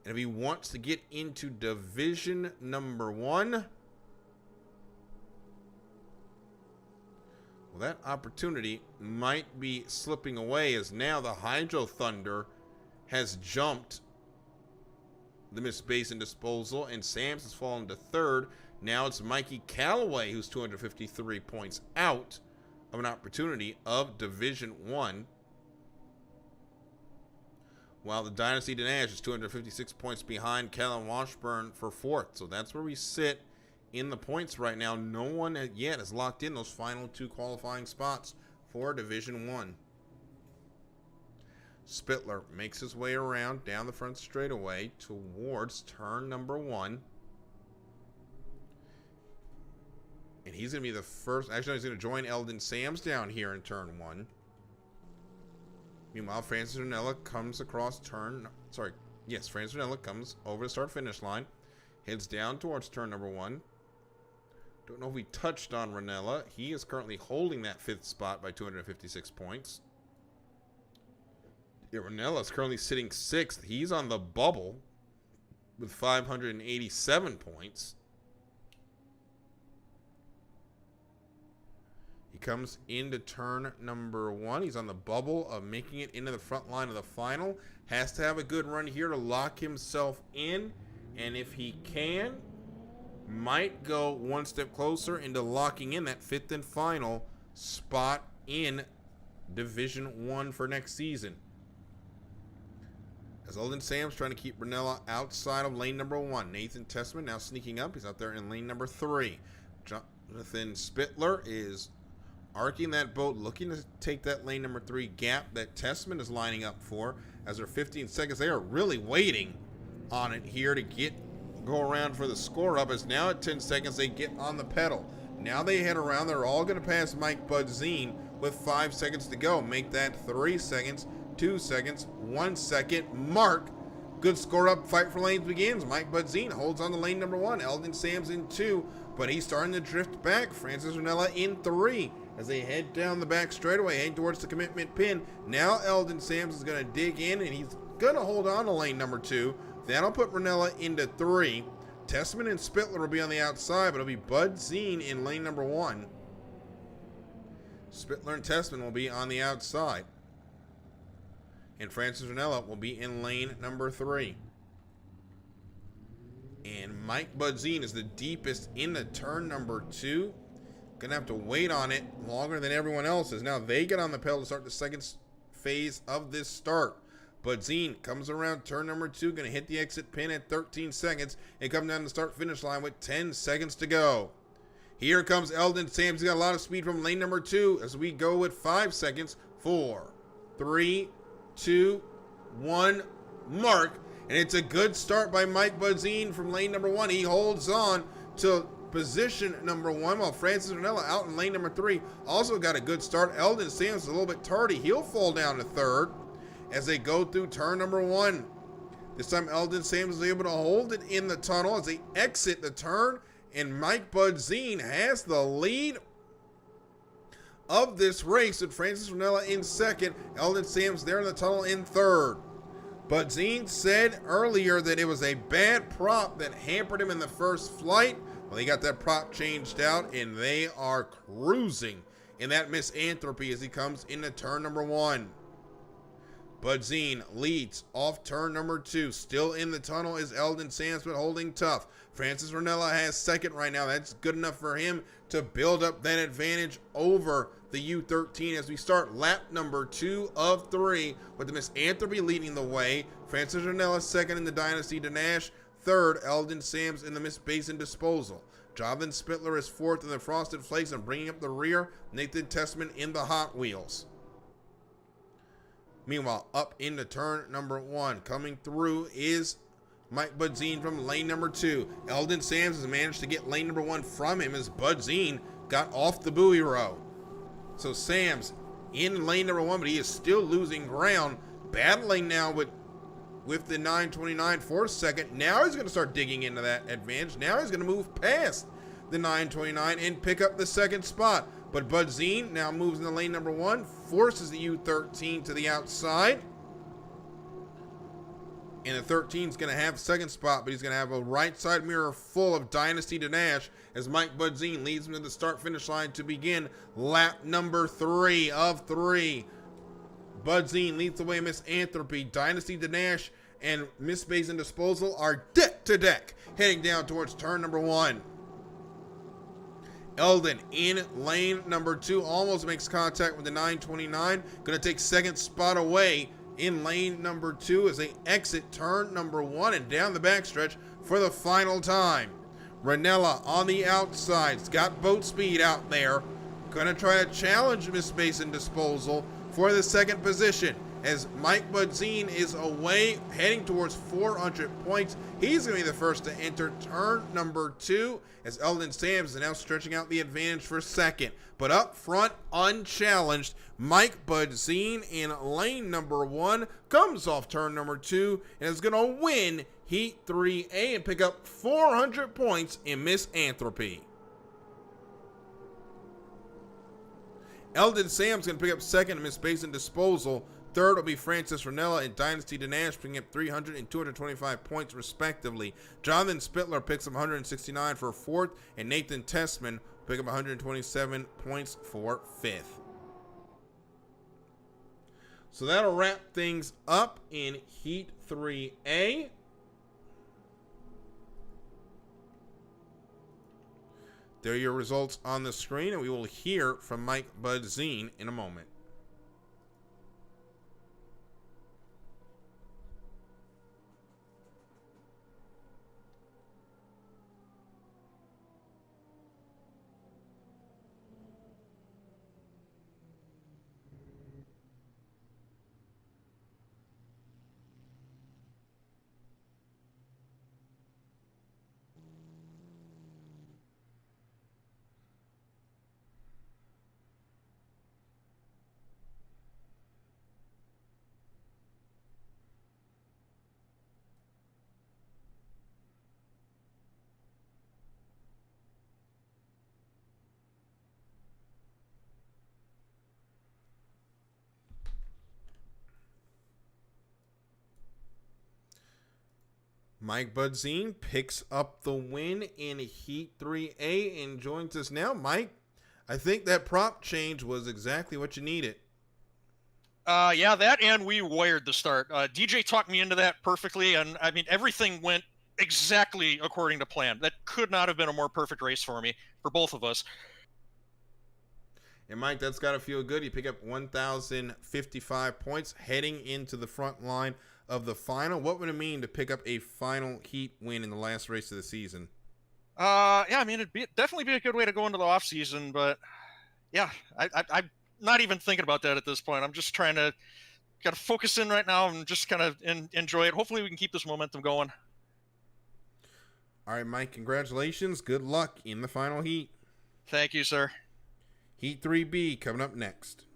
And if he wants to get into Division number 1, well, that opportunity might be slipping away as now the Hydro Thunder has jumped the Miss Basin Disposal, and Sams has fallen to third. Now it's Mikey Calloway who's 253 points out of an opportunity of Division 1. While the Dynasty Denash is 256 points behind Callum Washburn for fourth. So that's where we sit in the points right now. No one yet has locked in those final 2 qualifying spots for Division 1. Spittler makes his way around down the front straightaway towards turn number 1. And he's going to be the first. Actually, he's going to join Eldon Sams down here in turn 1. Meanwhile, Francis Ranella comes across Francis Ranella comes over the start-finish line. Heads down towards turn number 1. Don't know if we touched on Ranella. He is currently holding that 5th spot by 256 points. Yeah, Ranella is currently sitting 6th. He's on the bubble with 587 points. He comes into turn number 1. He's on the bubble of making it into the front line of the final. Has to have a good run here to lock himself in. And if he can, might go one step closer into locking in that 5th and final spot in Division 1 for next season. As Eldon Sams trying to keep Ranella outside of lane number 1. Nathan Tessman now sneaking up. He's out there in lane number 3. Jonathan Spittler is arcing that boat, looking to take that lane number 3 gap that Tessman is lining up for. As they're 15 seconds, they are really waiting on it here to go around for the score up. As now at 10 seconds, they get on the pedal. Now they head around. They're all going to pass Mike Budzine with 5 seconds to go. Make that 3 seconds. 2 seconds, 1 second, mark. Good score up, fight for lanes begins. Mike Budzine holds on to lane number 1. Eldon Sams in 2, but he's starting to drift back. Francis Ranella in 3 as they head down the back straightaway, heading towards the commitment pin. Now Eldon Sams is going to dig in, and he's going to hold on to lane number 2. That'll put Ranella into 3. Tessman and Spittler will be on the outside, but it'll be Budzine in lane number 1. Spittler and Tessman will be on the outside. And Francis Ranella will be in lane number 3. And Mike Budzine is the deepest in the turn number 2. Gonna have to wait on it longer than everyone else is. Now they get on the pedal to start the second phase of this start. Budzine comes around turn number 2, gonna hit the exit pin at 13 seconds and come down the start finish line with 10 seconds to go. Here comes Eldon Sams. He's got a lot of speed from lane number 2 as we go with 5 seconds. 4, 3, 2, 1, mark. And it's a good start by Mike Budzine from lane number 1. He holds on to position number 1 while Francis Ranella out in lane number 3 also got a good start. Eldon Sams is a little bit tardy. He'll fall down to 3rd as they go through turn number 1. This time Eldon Sams is able to hold it in the tunnel as they exit the turn, and Mike Budzine has the lead of this race with Francis Ranella in second, Eldon Sams there in the tunnel in third. But Zine said earlier that it was a bad prop that hampered him in the first flight. Well, he got that prop changed out, and they are cruising in that misanthropy as he comes into turn number 1. Bud Zine leads off turn number 2. Still in the tunnel is Eldon Sams, but holding tough. Francis Ranella has second right now. That's good enough for him to build up that advantage over the U13 as we start lap number 2 of 3 with the Misanthropy leading the way. Francis Ranella second in the Dynasty Danash. Third, Eldon Sams in the Miss Basin Disposal. Jonathan Spittler is fourth in the Frosted Flakes and bringing up the rear. Nathan Testman in the Hot Wheels. Meanwhile, up into turn number 1, coming through is Mike Budzine from lane number 2. Eldon Sams has managed to get lane number 1 from him as Budzine got off the buoy row. So Sams in lane number 1, but he is still losing ground, battling now with the 929 for second. Now he's going to start digging into that advantage. Now he's going to move past the 929 and pick up the second spot. But Budzine now moves into lane number 1, forces the U13 to the outside. And the 13 is going to have second spot, but he's going to have a right side mirror full of Dynasty Danash as Mike Budzine leads him to the start-finish line to begin lap number 3 of 3. Budzine leads the way. Misanthropy, Dynasty Danash, and Miss Basin Disposal are deck to deck, heading down towards turn number 1. Eldon in lane number 2 almost makes contact with the 929. Going to take second spot away in lane number 2 as they exit turn number 1 and down the backstretch for the final time. Ranella on the outside's got boat speed out there. Going to try to challenge Miss Basin Disposal for the second position as Mike Budzine is away heading towards 400 points. He's going to be the first to enter turn number 2 as Eldon Sams is now stretching out the advantage for second. But up front, unchallenged, Mike Budzine in lane number 1 comes off turn number 2 and is going to win Heat 3A and pick up 400 points in Misanthropy. Eldon Sams going to pick up second in Miss Basin Disposal. Third will be Francis Ranella and Dynasty Danash, picking up 300 and 225 points respectively. Jonathan Spittler picks up 169 for fourth, and Nathan Testman pick up 127 points for fifth. So that'll wrap things up in Heat 3A. There are your results on the screen, and we will hear from Mike Budzine in a moment. Mike Budzine picks up the win in Heat 3A and joins us now. Mike, I think that prop change was exactly what you needed. Yeah, that and we wired the start. DJ talked me into that perfectly, and I mean, everything went exactly according to plan. That could not have been a more perfect race for me, for both of us. And Mike, that's got to feel good. You pick up 1,055 points heading into the front line of the final. What would it mean to pick up a final heat win in the last race of the season? Yeah, I mean, definitely be a good way to go into the off season, but yeah, I'm not even thinking about that at this point. I'm just trying to focus in right now and just kind of enjoy it. Hopefully we can keep this momentum going. All right, Mike, congratulations. Good luck in the final heat. Thank you, sir. Heat 3B coming up next.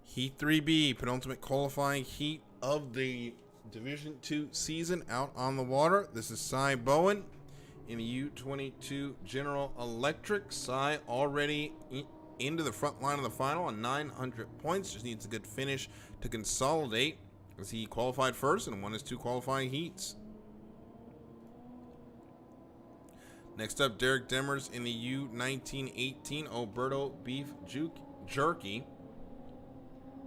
Heat 3B, penultimate qualifying heat of the Division II season out on the water. This is Cy Bowen in the U22 General Electric. Cy already into the front line of the final on 900 points. Just needs a good finish to consolidate as he qualified first and won his 2 qualifying heats. Next up, Derek Demers in the U1918 Alberto Beef Jerky.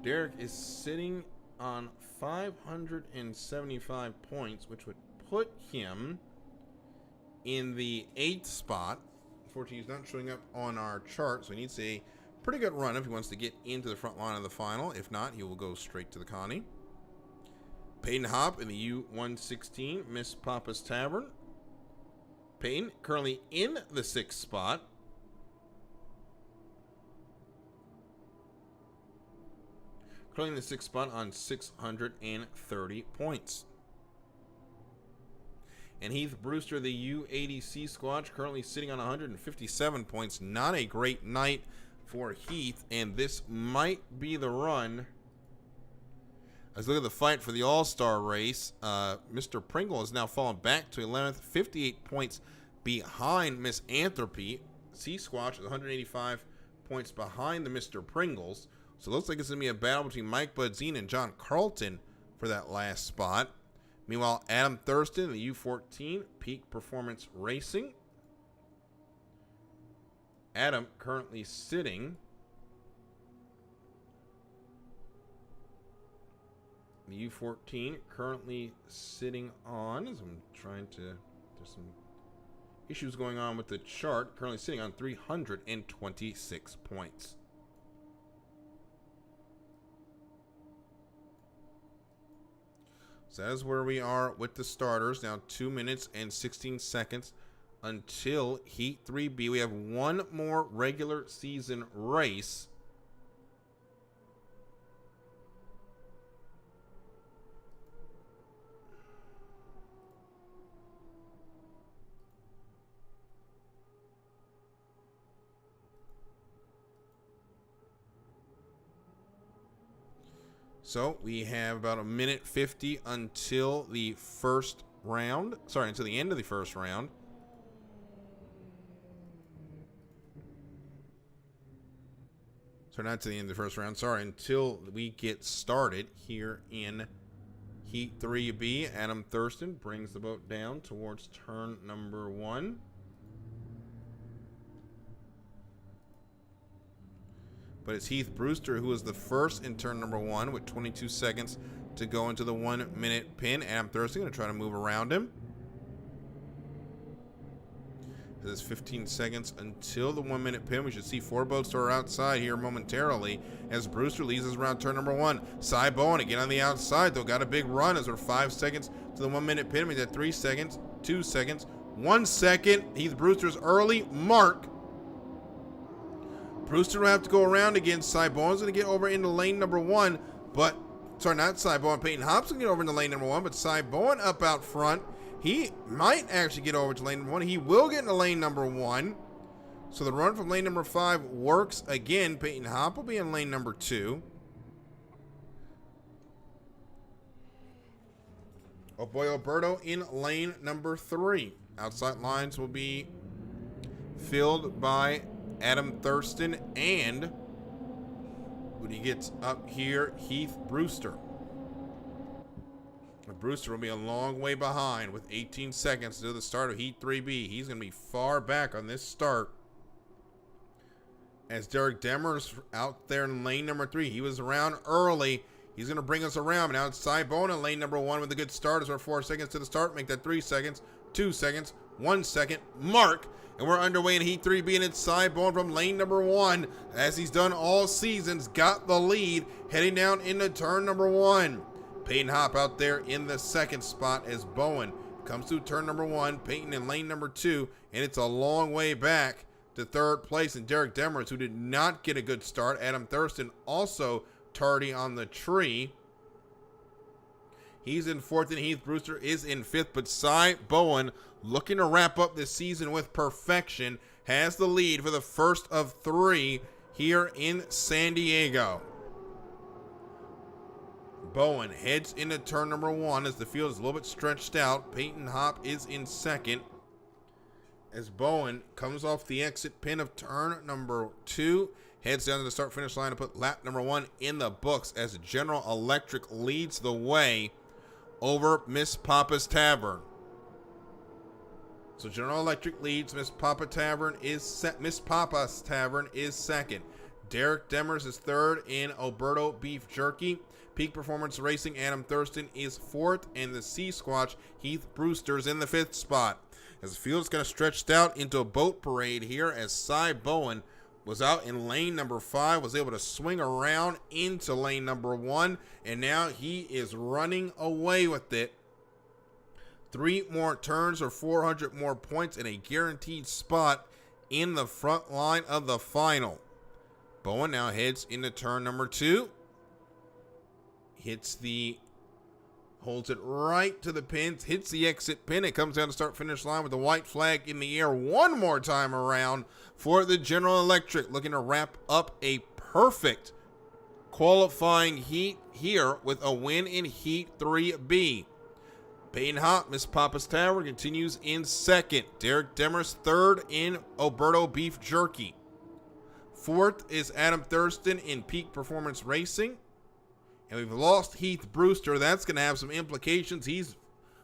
Derek is sitting on 575 points, which would put him in the 8th spot. Unfortunately, he's not showing up on our chart, so he needs a pretty good run if he wants to get into the front line of the final. If not, he will go straight to the Connie. Peyton Hopp in the U116 Miss Papa's Tavern. Peyton currently in the 6th spot. Currently in the 6th spot on 630 points. And Heath Brewster, the U80C Squatch, currently sitting on 157 points. Not a great night for Heath, and this might be the run. Let's look at the fight for the All-Star race. Mr. Pringle has now fallen back to 11th, 58 points behind Miss Anthropy. C Squatch is 185 points behind the Mr. Pringles. So it looks like it's going to be a battle between Mike Budzine and John Carlton for that last spot. Meanwhile, Adam Thurston, the U14 Peak Performance Racing. Adam currently sitting the U14 currently sitting on, as I'm trying to, there's some issues going on with the chart, currently sitting on 326 points. So that is where we are with the starters. Now 2 minutes and 16 seconds until Heat 3B. We have one more regular season race. So we have about a minute 50 until the first round. Sorry, until the end of the first round. So not to the end of the first round. Sorry, until we get started here in Heat 3B. Adam Thurston brings the boat down towards turn number 1. But it's Heath Brewster who is the first in turn number 1 with 22 seconds to go into the 1 minute pin. Adam Thurston going to try to move around him. This is 15 seconds until the 1 minute pin. We should see 4 boats to our outside here momentarily as Brewster leads us around turn number 1. Cy Bowen again on the outside, though, got a big run as we're 5 seconds to the 1 minute pin. We got 3 seconds, 2 seconds, 1 second. Heath Brewster's early mark. Brewster will have to go around again. Cy Bowen's going to get over into lane number 1, but, sorry, not Cy Bowen. Peyton Hobson get over into lane number 1, but Cy Bowen up out front. He might actually get over to lane number 1. He will get into lane number 1. So the run from lane number 5 works again. Peyton Hop will be in lane number 2. Oh boy, Alberto in lane number 3. Outside lines will be filled by Adam Thurston and, when he gets up here, Heath Brewster. Brewster will be a long way behind with 18 seconds to the start of Heat 3B. He's going to be far back on this start. As Derek Demers out there in lane number 3. He was around early. He's going to bring us around. But now it's Cy Bowen in lane number 1 with a good start as we're 4 seconds to the start. Make that 3 seconds, 2 seconds, 1 second mark. And we're underway in Heat 3B, and it's Cy Bowen from lane number 1, as he's done all seasons, got the lead, heading down into turn number 1. Peyton Hop out there in the 2nd spot as Bowen comes through turn number 1, Peyton in lane number 2, and it's a long way back to 3rd place. And Derek Demers, who did not get a good start. Adam Thurston also tardy on the tree. He's in 4th, and Heath Brewster is in 5th, but Cy Bowen, looking to wrap up this season with perfection, has the lead for the first of 3 here in San Diego. Bowen heads into turn number 1 as the field is a little bit stretched out. Peyton Hop is in second. As Bowen comes off the exit pin of turn number 2, heads down to the start-finish line to put lap number 1 in the books as General Electric leads the way over Miss Papa's Tavern. So General Electric leads. Miss Papa's Tavern is second. Derek Demers is third in Alberto Beef Jerky. Peak Performance Racing, Adam Thurston is fourth, and the Sea Squatch, Heath Brewster, is in the 5th spot. As the field is kind of stretched out into a boat parade here, as Cy Bowen was out in lane number 5, was able to swing around into lane number 1, and now he is running away with it. 3 more turns or 400 more points and a guaranteed spot in the front line of the final. Bowen now heads into turn number 2. Holds it right to the pins, hits the exit pin. It comes down to start-finish line with the white flag in the air one more time around for the General Electric, looking to wrap up a perfect qualifying heat here with a win in Heat 3B. Peyton Hop, Miss Papa's Tavern, continues in second. Derek Demers third in Alberto Beef Jerky. Fourth is Adam Thurston in Peak Performance Racing. And we've lost Heath Brewster. That's going to have some implications. He's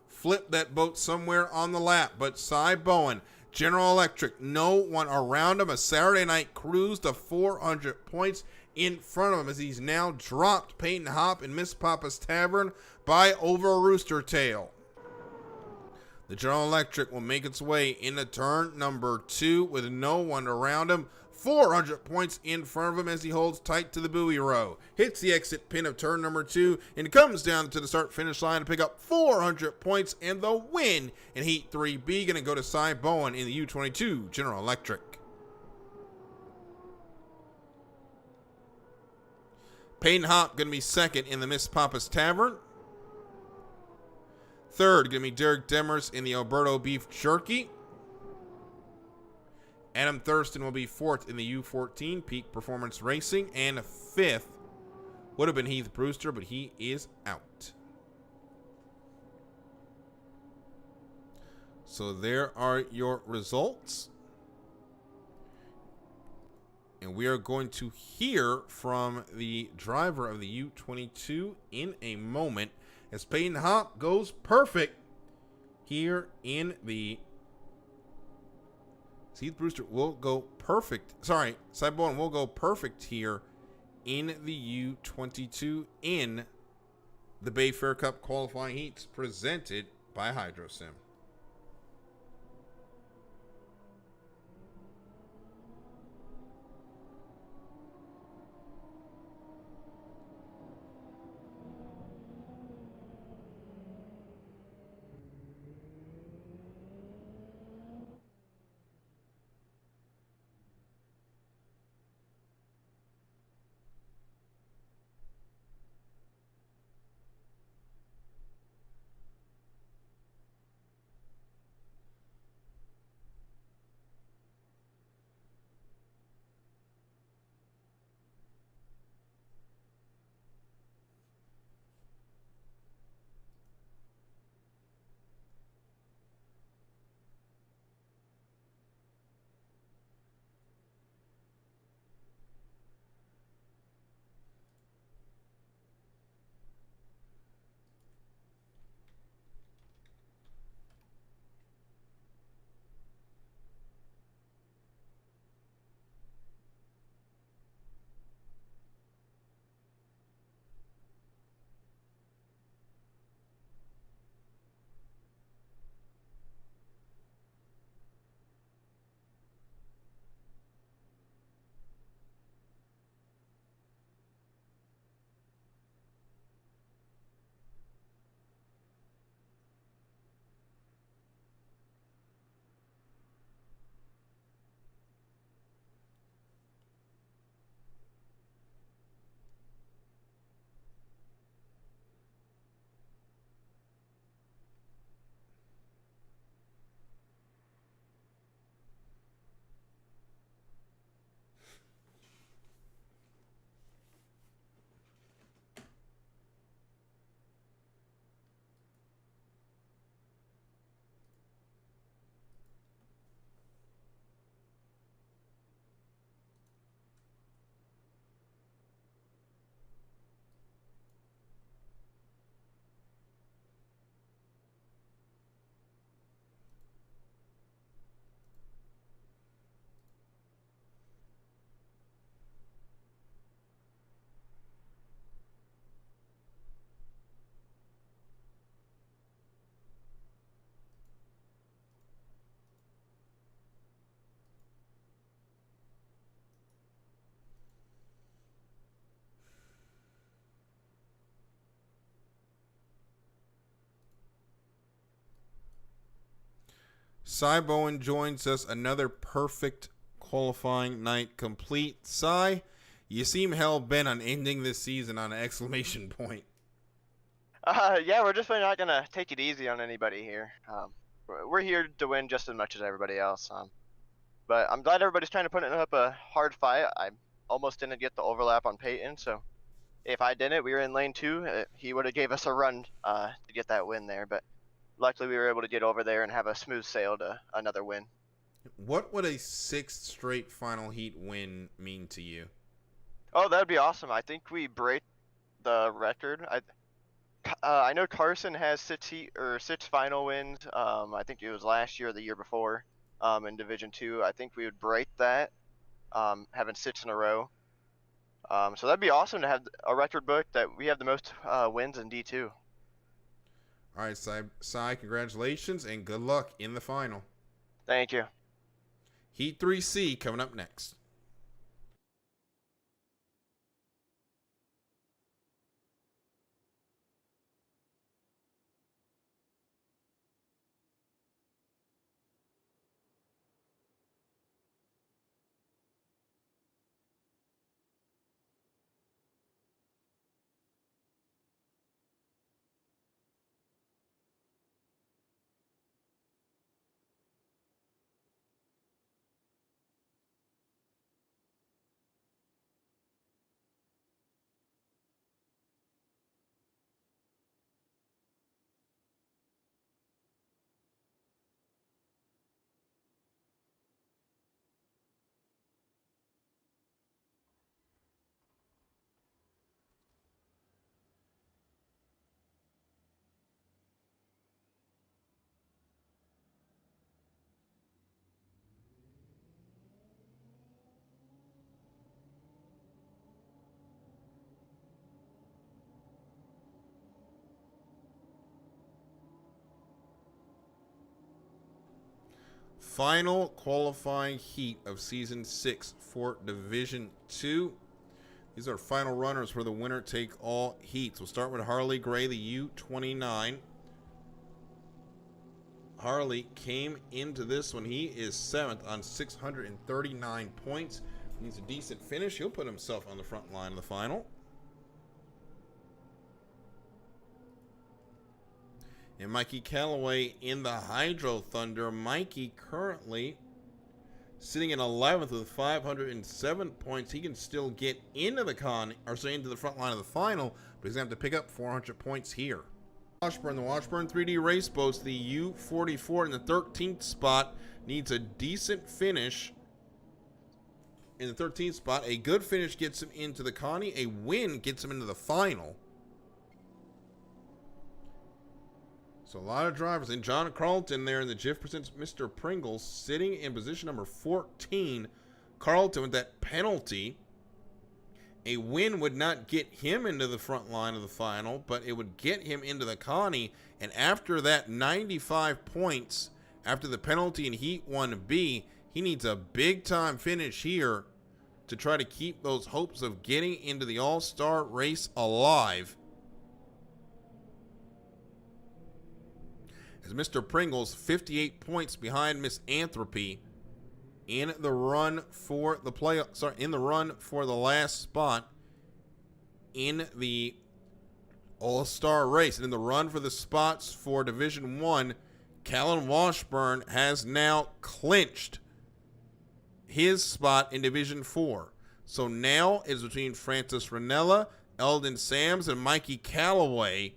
flipped that boat somewhere on the lap. But Cy Bowen, General Electric, no one around him. A Saturday night cruise to 400 points in front of him as he's now dropped Peyton Hop and Miss Papa's Tavern by over a rooster tail. The General Electric will make its way into turn number 2 with no one around him. 400 points in front of him as he holds tight to the buoy row. Hits the exit pin of turn number 2 and comes down to the start-finish line to pick up 400 points and the win in Heat 3B. Going to go to Cy Bowen in the U22 General Electric. Peyton Hop going to be second in the Miss Papa's Tavern. Third going to be Derek Demers in the Alberto Beef Jerky. Adam Thurston will be fourth in the U14 Peak Performance Racing, and fifth would have been Heath Brewster, but he is out. So there are your results. And we are going to hear from the driver of the U22 in a moment as Peyton Hop goes perfect here in the Heath Brewster will go perfect. Sorry, Cy Bowen will go perfect here in the U22 in the Bayfair Cup qualifying heats presented by HydroSim. Cy Bowen joins us. Another perfect qualifying night complete. Cy, you seem hell-bent on ending this season on an exclamation point. Yeah, we're just really not gonna take it easy on anybody here. We're here to win just as much as everybody else. But I'm glad everybody's trying to put up a hard fight. I almost didn't get the overlap on Peyton, so if I didn't, we were in lane 2. He would have gave us a run to get that win there. But luckily, we were able to get over there and have a smooth sail to another win. What would a 6th straight final heat win mean to you? Oh, that would be awesome. I think we break the record. I know Carson has 6 final wins. I think it was last year or the year before in Division II. I think we would break that, having 6 in a row. So that'd be awesome to have a record book that we have the most wins in D2. All right, Cy, congratulations and good luck in the final. Thank you. Heat 3C coming up next. Final qualifying heat of Season 6 for Division II. These are final runners for the winner-take-all heats. We'll start with Harley Gray, the U29. Harley came into this one. He is 7th on 639 points. Needs a decent finish. He'll put himself on the front line of the final. And Mikey Callaway in the Hydro Thunder. Mikey currently sitting in 11th with 507 points. He can still get into the into the front line of the final, but he's going to have to pick up 400 points here. Washburn, the Washburn 3D race boats, the U44 in the 13th spot, needs a decent finish in the 13th spot. A good finish gets him into the Connie. A win gets him into the final. So a lot of drivers. And John Carlton there in the GIF presents Mr. Pringles sitting in position number 14. Carlton with that penalty. A win would not get him into the front line of the final, but it would get him into the Connie. And after that 95 points, after the penalty in Heat 1B, he needs a big-time finish here to try to keep those hopes of getting into the All-Star race alive. As Mr. Pringles 58 points behind Miss Anthropy in the run for the in the run for the last spot in the All-Star race. And in the run for the spots for Division 1, Callan Washburn has now clinched his spot in Division 4. So now it's between Francis Ranella, Eldon Sams, and Mikey Callaway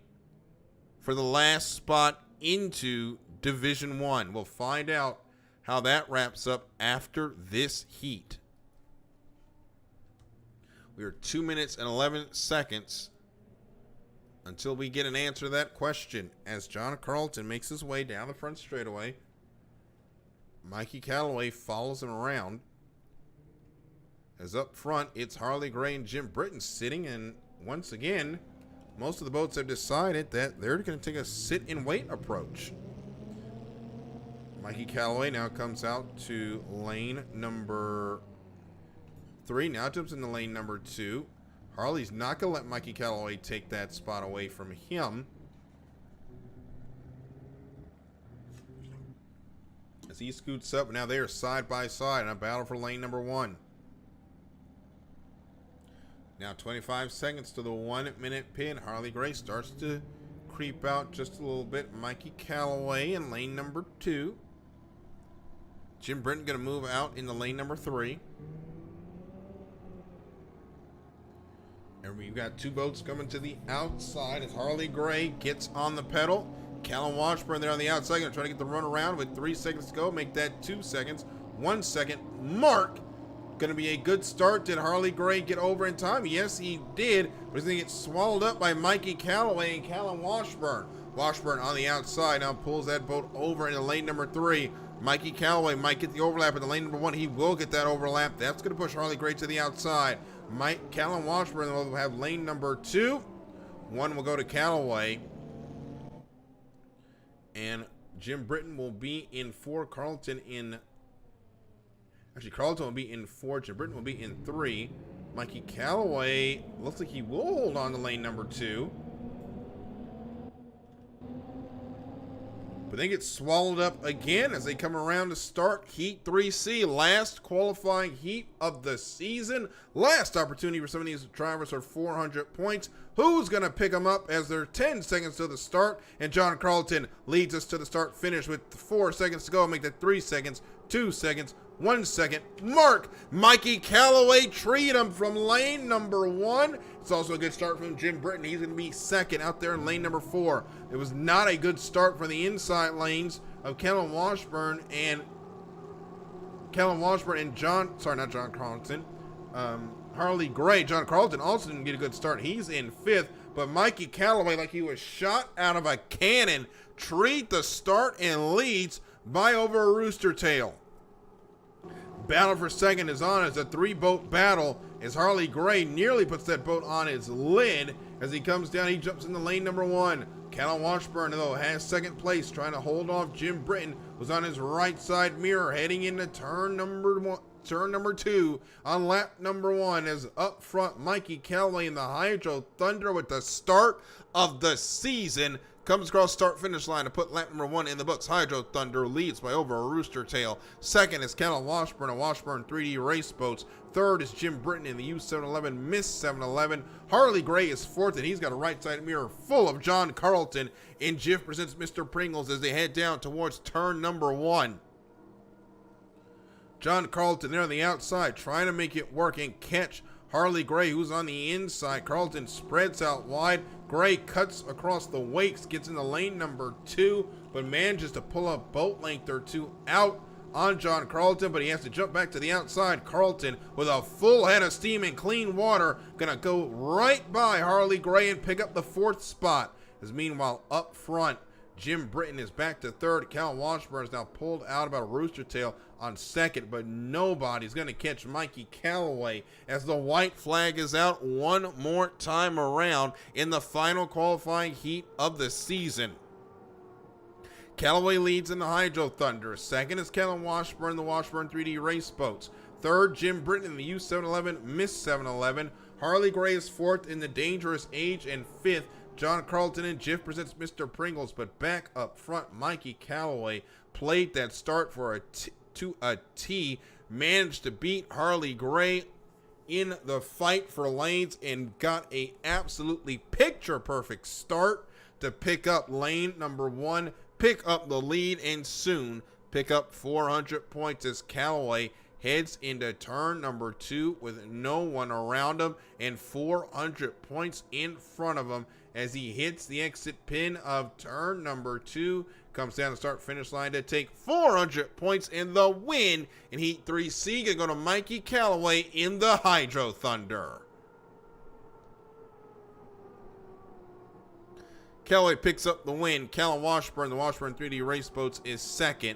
for the last spot into Division 1. We'll find out how that wraps up after this heat. We are 2 minutes and 11 seconds until we get an answer to that question as John Carlton makes his way down the front straightaway. Mikey Callaway follows him around. As up front, it's Harley Gray and Jim Britton sitting, and once again, most of the boats have decided that they're going to take a sit-and-wait approach. Mikey Callaway now comes out to lane number 3. Now jumps into lane number 2. Harley's not going to let Mikey Callaway take that spot away from him. as he scoots up. Now they are side by side in a battle for lane number 1. Now 25 seconds to the 1 minute pin. Harley Gray starts to creep out just a little bit. Mikey Callaway in lane number 2. Jim Britton going to move out into lane number 3. And we've got 2 boats coming to the outside as Harley Gray gets on the pedal. Callum Washburn there on the outside, going to try to get the run around with 3 seconds to go. Make that 2 seconds. 1 second mark. Going to be a good start. Did Harley Gray get over in time? Yes, he did. But he's going to get swallowed up by Mikey Callaway and Callum Washburn. Washburn on the outside now pulls that boat over into lane number 3. Mikey Callaway might get the overlap in the lane number 1. He will get that overlap. That's going to push Harley Gray to the outside. Callum Washburn will have lane number 2. 1 will go to Callaway. And Jim Britton will be in 4. Carlton will be in 4. Jim Britton will be in 3. Mikey Callaway looks like he will hold on to lane number 2. But they get swallowed up again as they come around to start Heat 3C. Last qualifying heat of the season. Last opportunity for some of these drivers for 400 points. Who's going to pick them up as they're 10 seconds to the start? And John Carlton leads us to the start finish with 4 seconds to go. Make that 3 seconds, 2 seconds, 1 second mark. Mikey Callaway treed him from lane number 1. It's also a good start from Jim Britton. He's going to be second out there in lane number 4. It was not a good start for the inside lanes of Callum Washburn and Harley Gray. John Carlton also didn't get a good start. He's in 5th, but Mikey Callaway, like he was shot out of a cannon, treed the start and leads by over a rooster tail. Battle for second is on. It's a 3-boat battle as Harley Gray nearly puts that boat on his lid. As he comes down, he jumps into lane number 1. Callum Washburn, though, has second place, trying to hold off Jim Britton, was on his right side mirror, heading into turn number 2 on lap number 1. As up front, Mikey Callaway in the Hydro Thunder with the start of the season comes across start-finish line to put lap number 1 in the books. Hydro Thunder leads by over a rooster tail. Second is Callum Washburn of Washburn 3D Race Boats. Third is Jim Britton in the U711 Miss 711. Harley Gray is 4th, and he's got a right-side mirror full of John Carlton. And Jiff presents Mr. Pringles as they head down towards turn number 1. John Carlton there on the outside trying to make it work and catch Harley Gray, who's on the inside. Carlton spreads out wide. Gray cuts across the wakes, gets into lane number 2, but manages to pull a boat length or 2 out on John Carlton, but he has to jump back to the outside. Carlton, with a full head of steam and clean water, gonna go right by Harley Gray and pick up the 4th spot. As meanwhile, up front, Jim Britton is back to 3rd. Cal Washburn is now pulled out about a rooster tail on 2nd, but nobody's going to catch Mikey Callaway as the white flag is out one more time around in the final qualifying heat of the season. Callaway leads in the Hydro Thunder. 2nd is Callum Washburn, the Washburn 3D Race Boats. 3rd, Jim Britton in the U711 Miss 711. Harley Gray is 4th in the Dangerous Age, and 5th, John Carlton and Jiff presents Mr. Pringles. But back up front, Mikey Callaway played that start for to a T, managed to beat Harley Gray in the fight for lanes and got a absolutely picture perfect start to pick up lane number 1, pick up the lead, and soon pick up 400 points as Callaway heads into turn number 2 with no one around him and 400 points in front of him as he hits the exit pin of turn number 2, comes down the start-finish line to take 400 points in the win in Heat 3C. Gonna go to Mikey Callaway in the Hydro Thunder. Callaway picks up the win. Callum Washburn, the Washburn 3D Race Boats, is 2nd.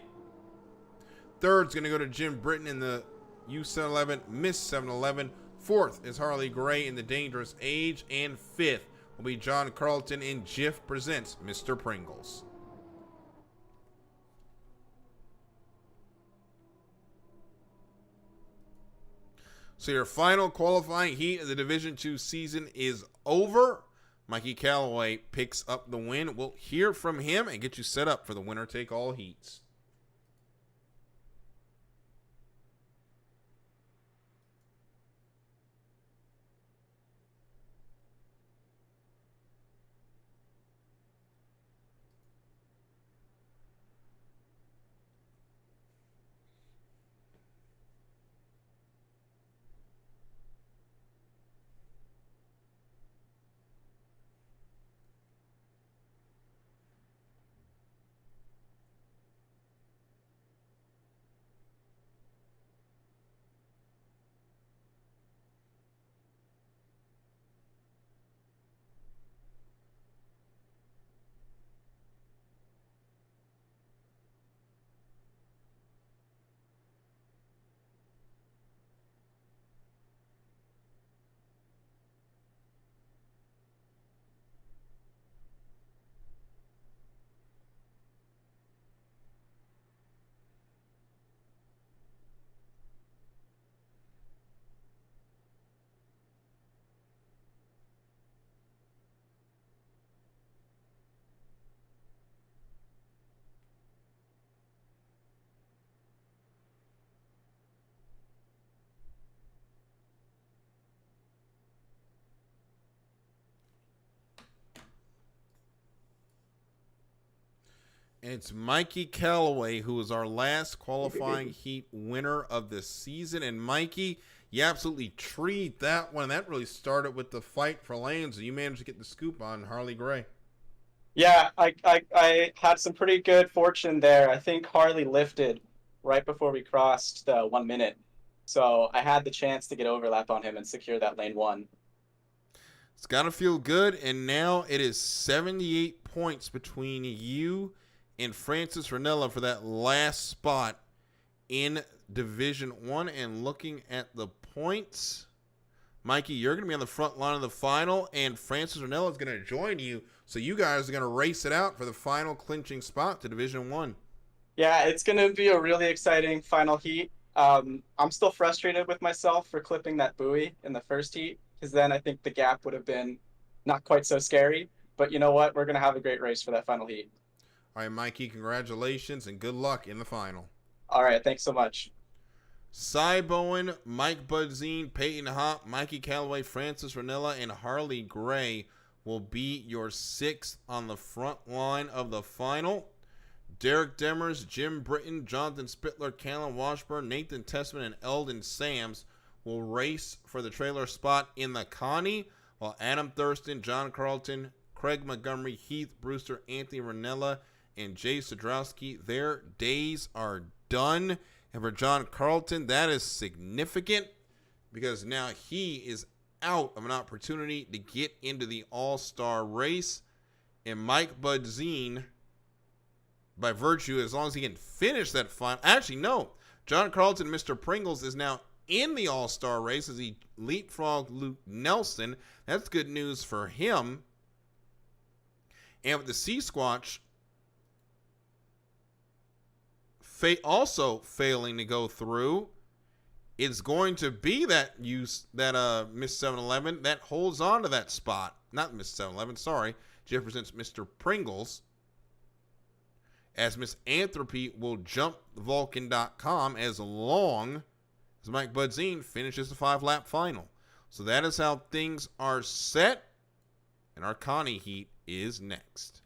3rd's going to go to Jim Britton in the U711 Miss 711. 4th is Harley Gray in the Dangerous Age. And 5th will be John Carlton in Jiff presents Mr. Pringles. So your final qualifying heat of the Division II season is over. Mikey Callaway picks up the win. We'll hear from him and get you set up for the winner-take-all heats. And it's Mikey Callaway, who was our last qualifying heat winner of the season. And Mikey, you absolutely treat that one. That really started with the fight for lanes. You managed to get the scoop on Harley Gray. Yeah, I had some pretty good fortune there. I think Harley lifted right before we crossed the 1 minute. So I had the chance to get overlap on him and secure that lane 1. It's got to feel good. And now it is 78 points between you and Francis Ranella for that last spot in Division 1. And looking at the points, Mikey, you're going to be on the front line of the final, and Francis Ranella is going to join you. So you guys are going to race it out for the final clinching spot to Division 1. Yeah, it's going to be a really exciting final heat. I'm still frustrated with myself for clipping that buoy in the first heat, because then I think the gap would have been not quite so scary. But you know what? We're going to have a great race for that final heat. All right, Mikey, congratulations and good luck in the final. All right, thanks so much. Cy Bowen, Mike Budzine, Peyton Hopp, Mikey Callaway, Francis Ranella, and Harley Gray will be your 6th on the front line of the final. Derek Demers, Jim Britton, Jonathan Spittler, Callan Washburn, Nathan Tessman, and Eldon Sams will race for the trailer spot in the Connie, while Adam Thurston, John Carlton, Craig Montgomery, Heath Brewster, Anthony Ranella, and Jay Sadrowski, their days are done. And for John Carlton, that is significant because now he is out of an opportunity to get into the All-Star race. And Mike Budzine, by virtue, as long as he can finish that final. Actually, no. John Carlton, Mr. Pringles, is now in the All-Star race as he leapfrogged Luke Nelson. That's good news for him. And with the Sea Squatch also failing to go through, it's going to be that Miss 7-Eleven that holds on to that spot. Not Miss 7-Eleven, sorry. She represents Mr. Pringles. As Miss Anthropy will jump Vulcan.com as long as Mike Budzine finishes the 5-lap final. So that is how things are set. And our Connie heat is next.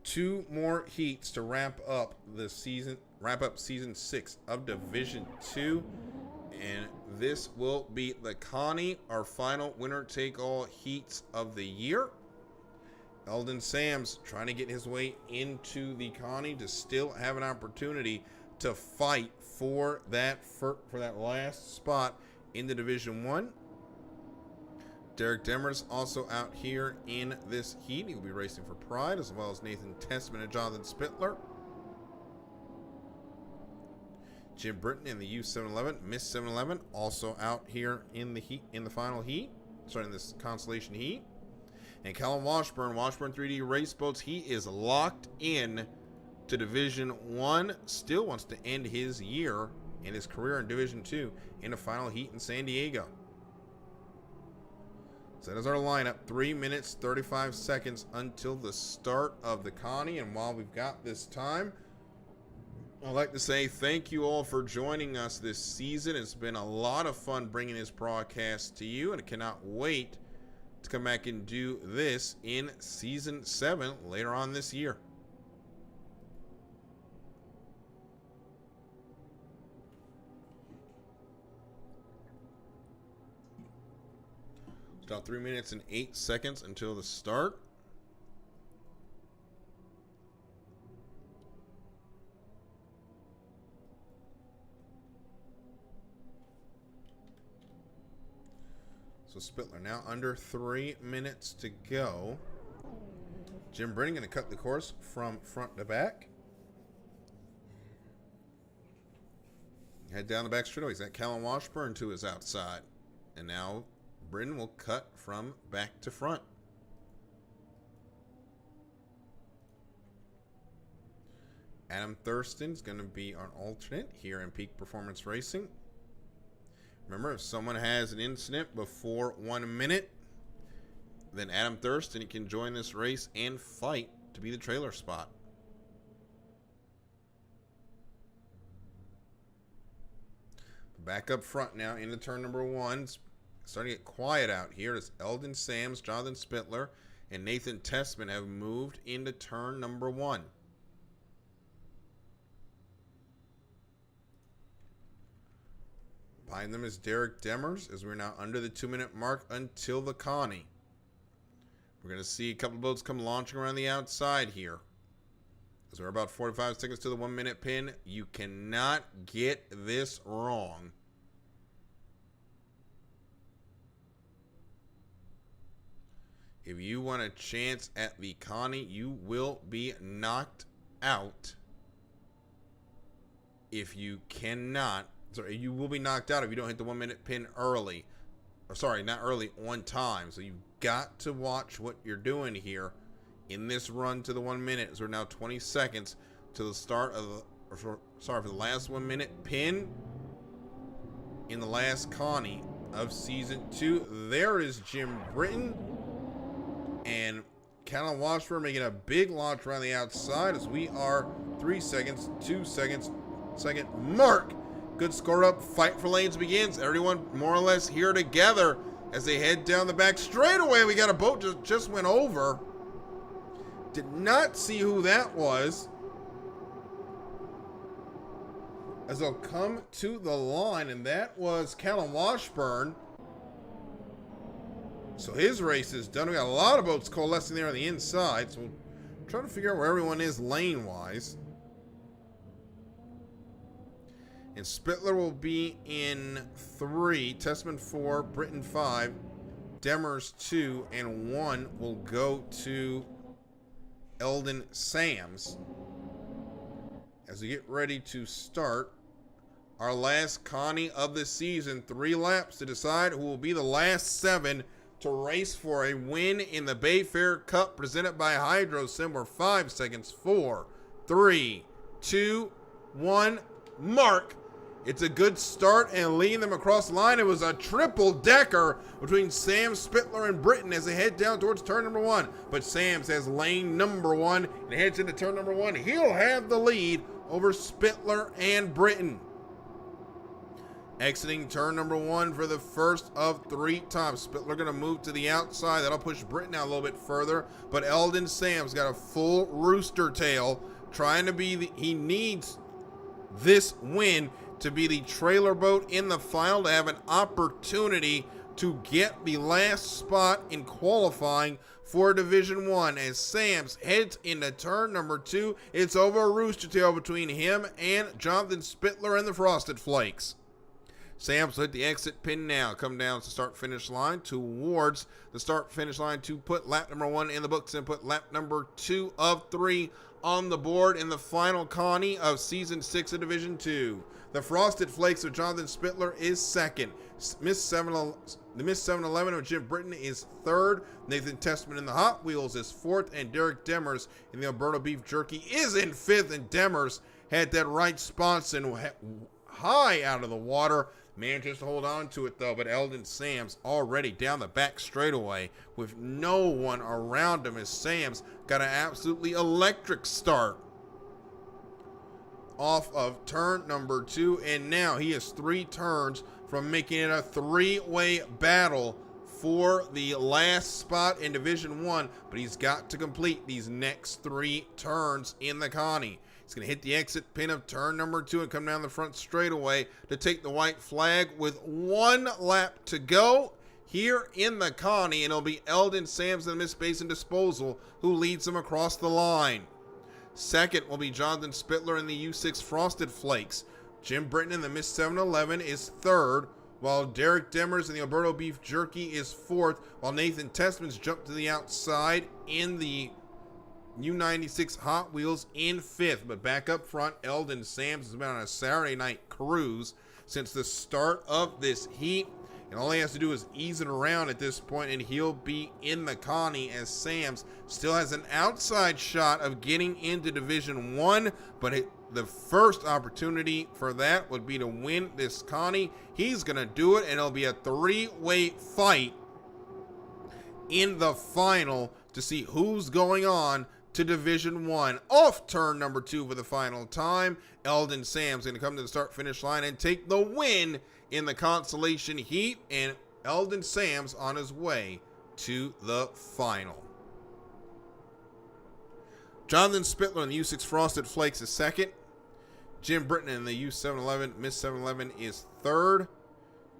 2 more heats to wrap up season 6 of Division II. And this will be the Connie, our final winner-take-all heats of the year. Eldon Sams trying to get his way into the Connie to still have an opportunity to fight for that last spot in the Division 1. Derek Demers also out here in this heat. He will be racing for Pride, as well as Nathan Tessman and Jonathan Spittler. Jim Britton in the U711, Miss 711, also out here in the heat, in the final heat, starting this Consolation heat. And Callum Washburn 3D Race Boats, he is locked in to Division 1, still wants to end his year and his career in Division 2 in a final heat in San Diego. So that is our lineup. 3 minutes, 35 seconds until the start of the Connie. And while we've got this time, I'd like to say thank you all for joining us this season. It's been a lot of fun bringing this broadcast to you, and I cannot wait to come back and do this in Season 7 later on this year. It's about 3 minutes and 8 seconds until the start. So Spittler now under 3 minutes to go. Jim Britton going to cut the course from front to back. Head down the back straightaway. He's got Callum Washburn to his outside. And now Britton will cut from back to front. Adam Thurston's going to be our alternate here in Peak Performance Racing. Remember, if someone has an incident before 1 minute, then Adam Thurston can join this race and fight to be the trailer spot. Back up front now into turn number 1. It's starting to get quiet out here as Eldon Sams, Jonathan Spittler, and Nathan Tessman have moved into turn number 1. Behind them is Derek Demers as we're now under the 2 minute mark until the Connie. We're going to see a couple of boats come launching around the outside here. As we're about 45 seconds to the 1 minute pin. You cannot get this wrong. If you want a chance at the Connie, you will be knocked out if you cannot. Sorry, you will be knocked out if you don't hit the 1 minute pin early. Or sorry, not early, on time. So you've got to watch what you're doing here in this run to the 1 minute. As we're now 20 seconds to the start of the, for the last 1 minute pin in the last Connie of Season 2. There is Jim Britton and Callum Washburn making a big launch around the outside as we are 3 seconds, 2 seconds, second mark. Good score up. Fight for lanes begins. Everyone more or less here together as they head down the back straightaway. We got a boat just went over. Did not see who that was. As they'll come to the line, and that was Callum Washburn. So his race is done. We got a lot of boats coalescing there on the inside. So we'll try to figure out where everyone is lane-wise. And Spittler will be in 3, Tessman 4, Britton 5, Demers 2, and 1 will go to Eldon Sams. As we get ready to start our last Connie of the season, 3 laps to decide who will be the last 7 to race for a win in the Bayfair Cup presented by HydroSim. We're 5 seconds, 4, 3, 2, 1, mark. It's a good start and leading them across the line. It was a triple decker between Sam, Spittler, and Britton as they head down towards turn number 1. But Sams has lane number 1 and heads into turn number 1. He'll have the lead over Spittler and Britton. Exiting turn number 1 for the first of 3 times. Spittler going to move to the outside. That'll push Britton out a little bit further. But Eldon Sam's got a full rooster tail. Trying to be he needs this win to be the trailer boat in the final to have an opportunity to get the last spot in qualifying for Division 1. As Sams heads into turn number 2, it's over a rooster tail between him and Jonathan Spittler and the Frosted Flakes. Sams hit the exit pin now. Come down to the start-finish line towards the start-finish line to put lap number 1 in the books and put lap number 2 of 3 on the board in the final Connie of Season 6 of Division 2. The Frosted Flakes of Jonathan Spittler is second. The Miss 711 of Jim Britton is third. Nathan Testman in the Hot Wheels is fourth. And Derek Demers in the Alberto Beef Jerky is in fifth. And Demers had that right Sponson high out of the water. Man, just hold on to it, though. But Eldon Sams already down the back straightaway with no one around him as Sams got an absolutely electric start off of turn number 2. And now he is 3 turns from making it a 3-way battle for the last spot in Division 1. But he's got to complete these next 3 turns in the Connie. He's going to hit the exit pin of turn number 2 and come down the front straightaway to take the white flag with 1 lap to go here in the Connie. And it'll be Eldon Sams and Miss Basin Disposal who leads him across the line. Second will be Jonathan Spittler in the U6 Frosted Flakes. Jim Britton in the Miss 711 is third, while Derek Demers in the Alberto Beef Jerky is fourth, while Nathan Testman's jumped to the outside in the U96 Hot Wheels in fifth. But back up front, Eldon Sams has been on a Saturday night cruise since the start of this heat. And all he has to do is ease it around at this point, and he'll be in the Connie as Sams still has an outside shot of getting into Division 1. But the first opportunity for that would be to win this Connie. He's going to do it, and it'll be a 3-way fight in the final to see who's going on to Division 1. Off turn number 2 for the final time. Eldon Sams going to come to the start-finish line and take the win in the Consolation heat, and Eldon Sams on his way to the final. Jonathan Spittler in the U6 Frosted Flakes is second. Jim Britton in the U711, Miss 711 is third.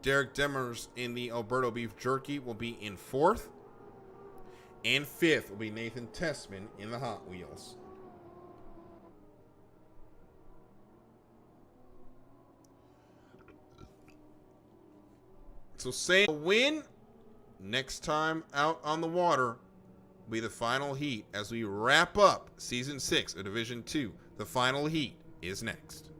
Derek Demers in the Alberto Beef Jerky will be in fourth. And fifth will be Nathan Testman in the Hot Wheels. So say a win next time out on the water will be the final heat as we wrap up Season 6 of Division 2. The final heat is next.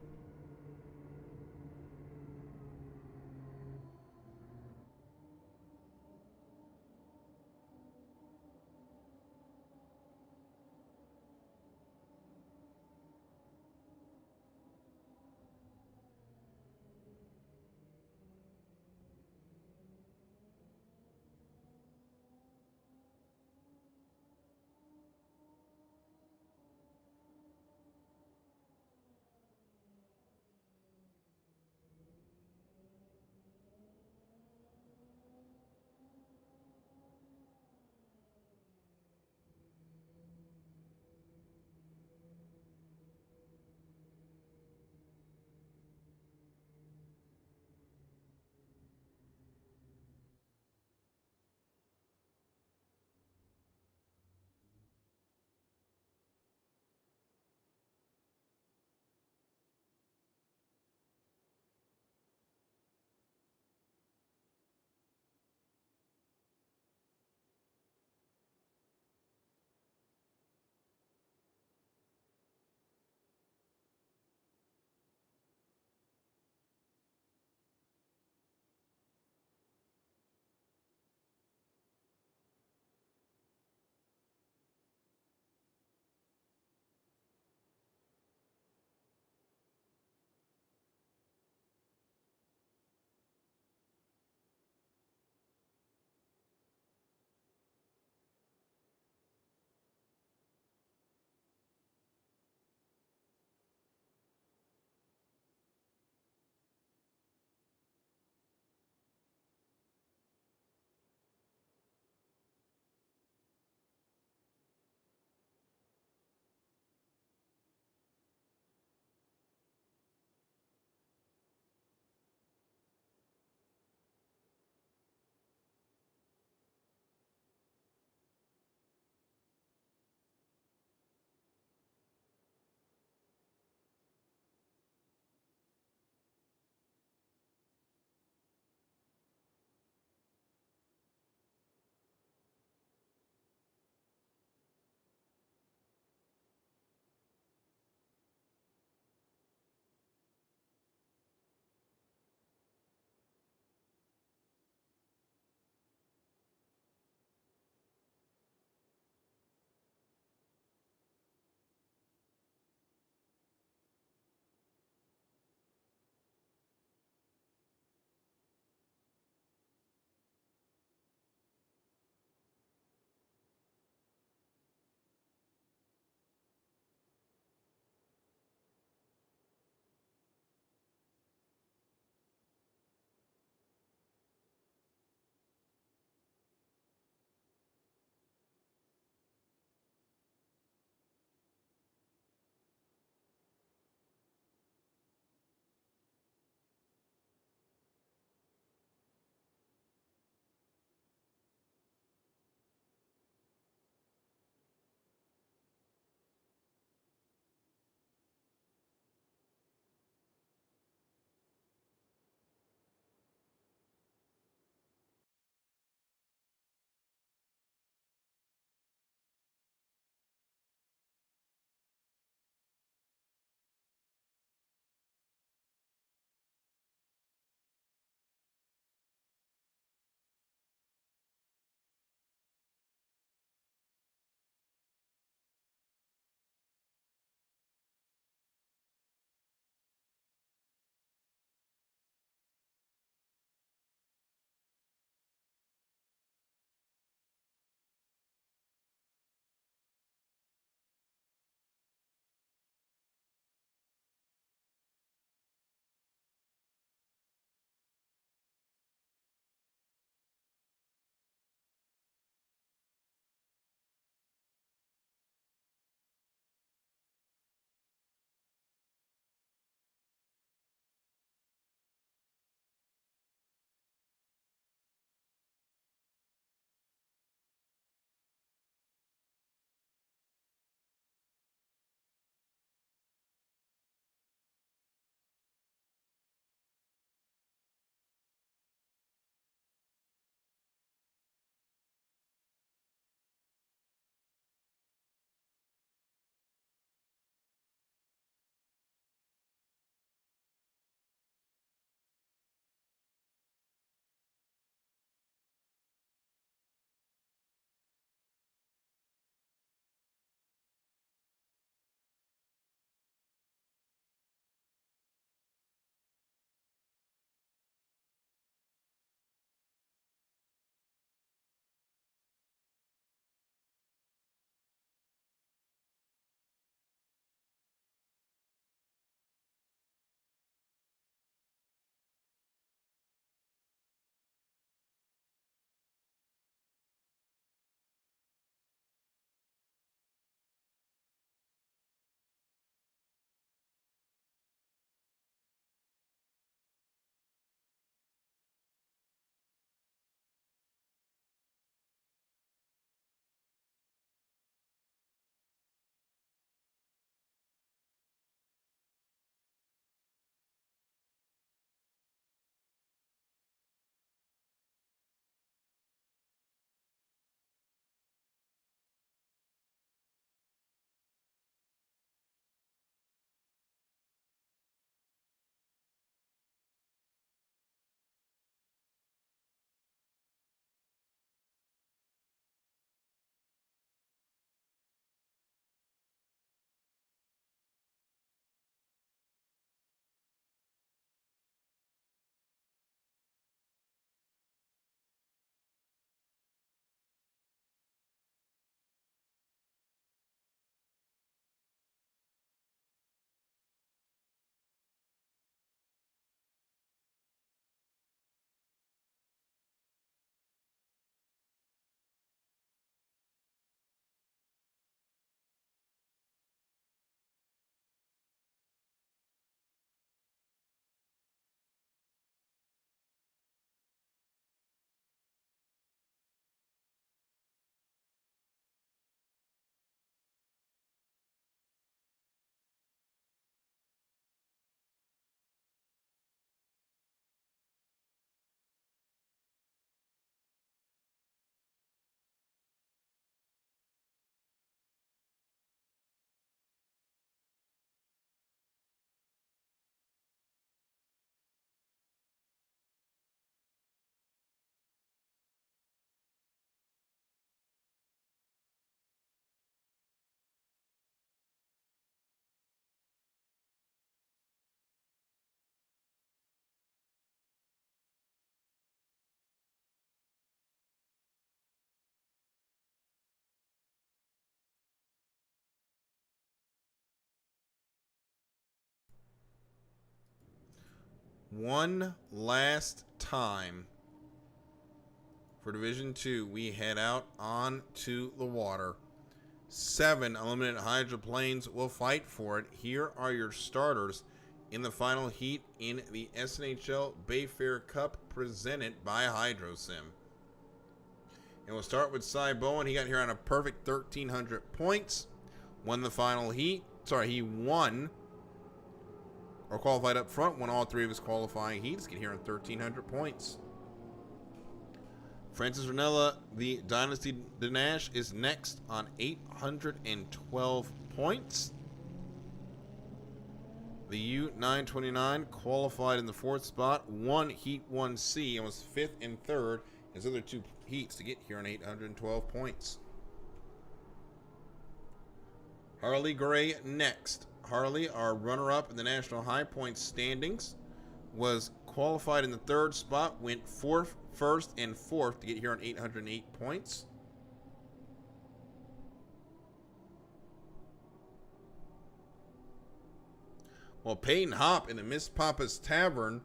one last time for Division II, we head out onto the water. 7 unlimited hydroplanes will fight for it. Here are your starters in the final heat in the SNHL Bayfair Cup presented by HydroSim. And we'll start with Cy Bowen. He got here on a perfect 1,300 points. Won the final heat. He won or qualified up front. Won all 3 of his qualifying heats. Get here on 1,300 points. Francis Ranella, the Dynasty Danash, is next on 812 points. The U929 qualified in the 4th spot, won Heat 1C, and was 5th and 3rd in his other 2 heats to get here on 812 points. Harley Gray next. Harley, our runner-up in the National High Points standings, was qualified in the 3rd spot, went 4th, 1st, and 4th to get here on 808 points. Well, Peyton Hopp in the Miss Papa's Tavern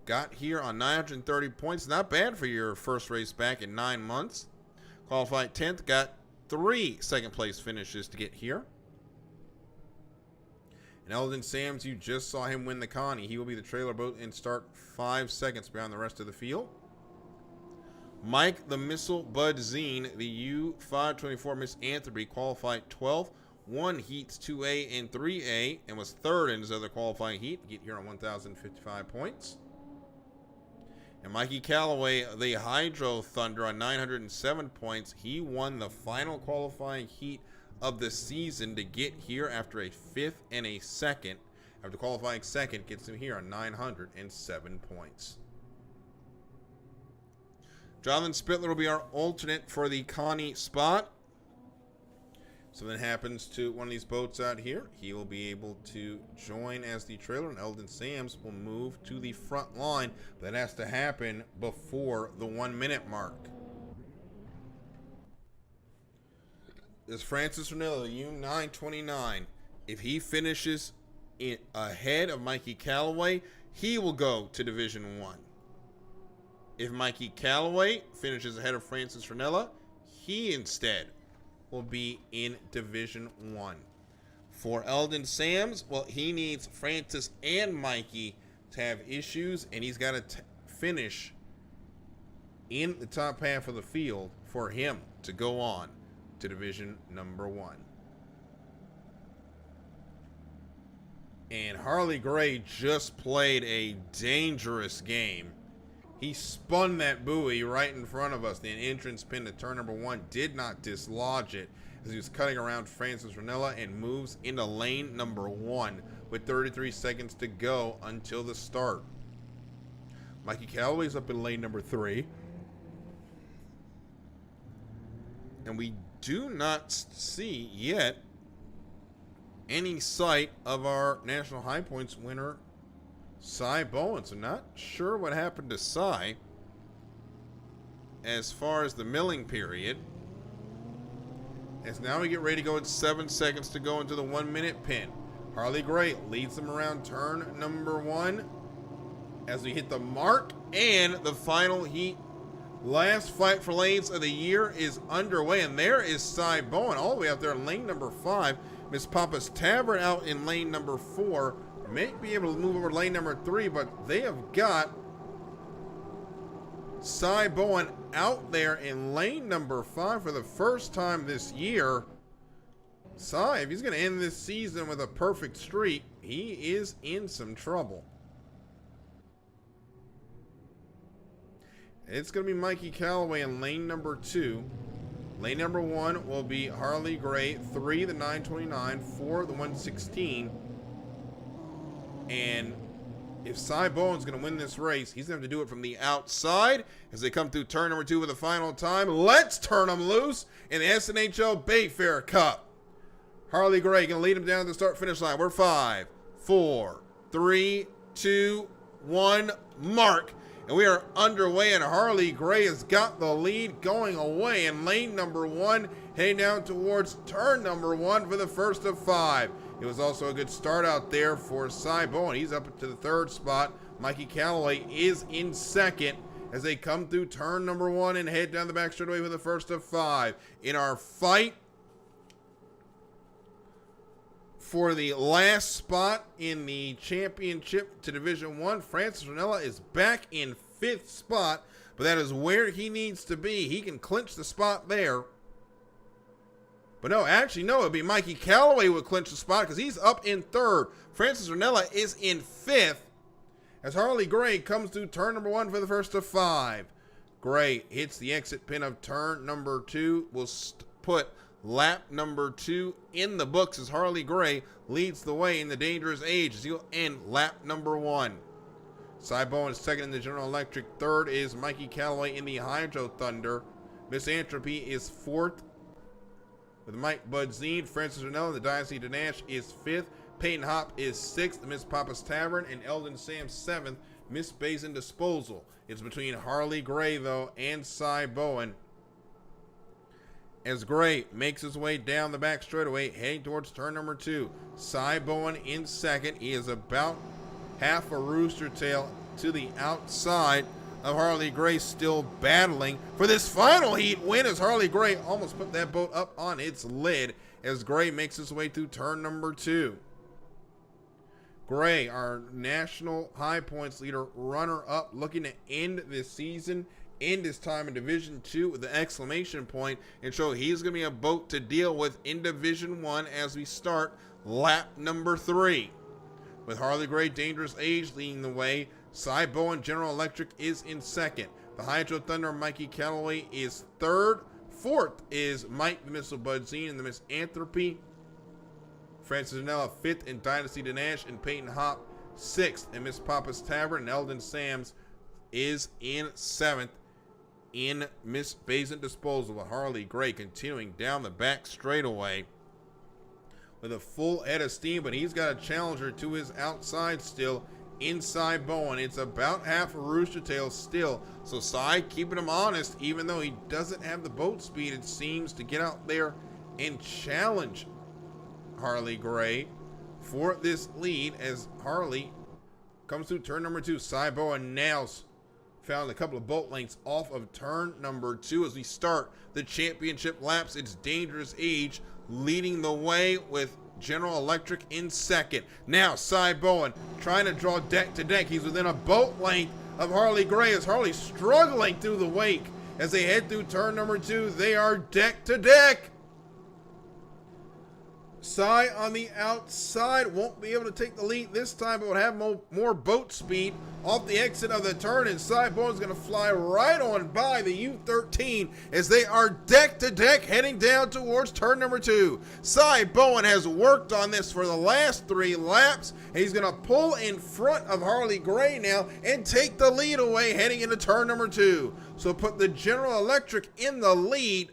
got here on 930 points. Not bad for your first race back in 9 months. Qualified 10th, got 3 second-place finishes to get here. And Eldon Sams, you just saw him win the Connie. He will be the trailer boat and start 5 seconds behind the rest of the field. Mike the Missile Bud Zine, the U524 Miss Anthony, qualified 12th, won heats 2A and 3A, and was 3rd in his other qualifying heat to get here on 1,055 points. And Mikey Callaway, the Hydro Thunder, on 907 points. He won the final qualifying heat of the season to get here after a 5th and a 2nd. After qualifying 2nd, gets him here on 907 points. Jonathan Spittler will be our alternate for the Connie spot. Something happens to one of these boats out here, he will be able to join as the trailer, and Eldon Sams will move to the front line. That has to happen before the 1 minute mark. This Francis Ranella, U929. If he finishes ahead of Mikey Callaway, he will go to Division 1. If Mikey Callaway finishes ahead of Francis Ranella, he instead will be in Division 1. For Eldon Sams, well, he needs Francis and Mikey to have issues, and he's got to finish in the top half of the field for him to go on to Division number 1. And Harley Gray just played a dangerous game. He spun that buoy right in front of us. The entrance pin to turn number 1 did not dislodge it as he was cutting around Francis Ranella and moves into lane number 1 with 33 seconds to go until the start. Mikey Callaway's up in lane number 3. And we do not see yet any sight of our National High Points winner, Cy Bowen. So not sure what happened to Cy as far as the milling period. As now we get ready to go at 7 seconds to go into the 1 minute pin. Harley Gray leads them around turn number 1 as we hit the mark, and the final heat, last fight for lanes of the year, is underway. And there is Cy Bowen all the way out there in lane number 5. Miss Papa's Tavern out in lane number 4. May be able to move over lane number 3, but they have got Cy Bowen out there in lane number 5 for the first time this year. Cy, if he's going to end this season with a perfect streak, he is in some trouble. It's going to be Mikey Callaway in lane number 2. Lane number 1 will be Harley Gray, 3 the 929, 4 the 116. And if Cy Bowen's going to win this race, he's going to have to do it from the outside as they come through turn number 2 for the final time. Let's turn them loose in the SNHL Bayfair Cup. Harley Gray going to lead him down to the start-finish line. We're 5, 4, 3, 2, 1, mark. And we are underway, and Harley Gray has got the lead going away in lane number 1, heading down towards turn number 1 for the first of 5. It was also a good start out there for Cy Bowen. He's up to the 3rd spot, Mikey Callaway is in second as they come through turn number 1 and head down the back straightaway for the first of 5. In our fight for the last spot in the championship to Division I, Francis Ranella is back in 5th spot, but that is where he needs to be. He can clinch the spot there. But no, actually, no, it would be Mikey Callaway who would clinch the spot because he's up in 3rd. Francis Ranella is in 5th as Harley Gray comes through turn number 1 for the first of 5. Gray hits the exit pin of turn number 2. Will put lap number 2 in the books as Harley Gray leads the way in the Dangerous Age as he'll end lap number 1. Cy Bowen is second in the General Electric. Third is Mikey Callaway in the Hydro Thunder. Miss Entropy is 4th with Mike Budzine. Francis Ranella in the Dynasty Danash is 5th. Peyton Hop is 6th. Miss Papa's Tavern and Eldon Sam 7th. Miss Basin Disposal. It's between Harley Gray, though, and Cy Bowen. As Gray makes his way down the back straightaway, heading towards turn number 2. Cy Bowen in second. He is about half a rooster tail to the outside of Harley Gray, still battling for this final heat win as Harley Gray almost put that boat up on its lid as Gray makes his way through turn number 2. Gray, our national high points leader, runner-up, looking to end this season, end his time in Division II with the exclamation point, and show he's going to be a boat to deal with in Division I as we start lap number 3. With Harley Gray, Dangerous Age leading the way, Cy Bowen, General Electric is in second. The Hydro Thunder, Mikey Callaway is 3rd. 4th is Mike the Missile Budzine and the Miss Anthropy. Francis Ranella 5th in Dynasty Danash, and Peyton Hop 6th. And Miss Papa's Tavern and Eldon Sam's is in 7th in Miss Basin Disposal. With Harley Gray continuing down the back straightaway with a full head of steam, but he's got a challenger to his outside still in Cy Bowen. It's about half a rooster tail still, so Cy keeping him honest, even though he doesn't have the boat speed, it seems, to get out there and challenge Harley Gray for this lead as Harley comes through turn number 2. Cy Bowen now found a couple of boat lengths off of turn number 2 as we start the championship laps. It's Dangerous Age leading the way with General Electric in second. Now Cy Bowen trying to draw deck to deck. He's within a boat length of Harley Gray as Harley struggling through the wake as they head through turn number 2. They are deck to deck. Cy on the outside won't be able to take the lead this time, but will have more boat speed off the exit of the turn, and Cy Bowen's going to fly right on by the U-13 as they are deck to deck heading down towards turn number 2. Cy Bowen has worked on this for the last 3 laps, and he's going to pull in front of Harley Gray now and take the lead away heading into turn number 2. So put the General Electric in the lead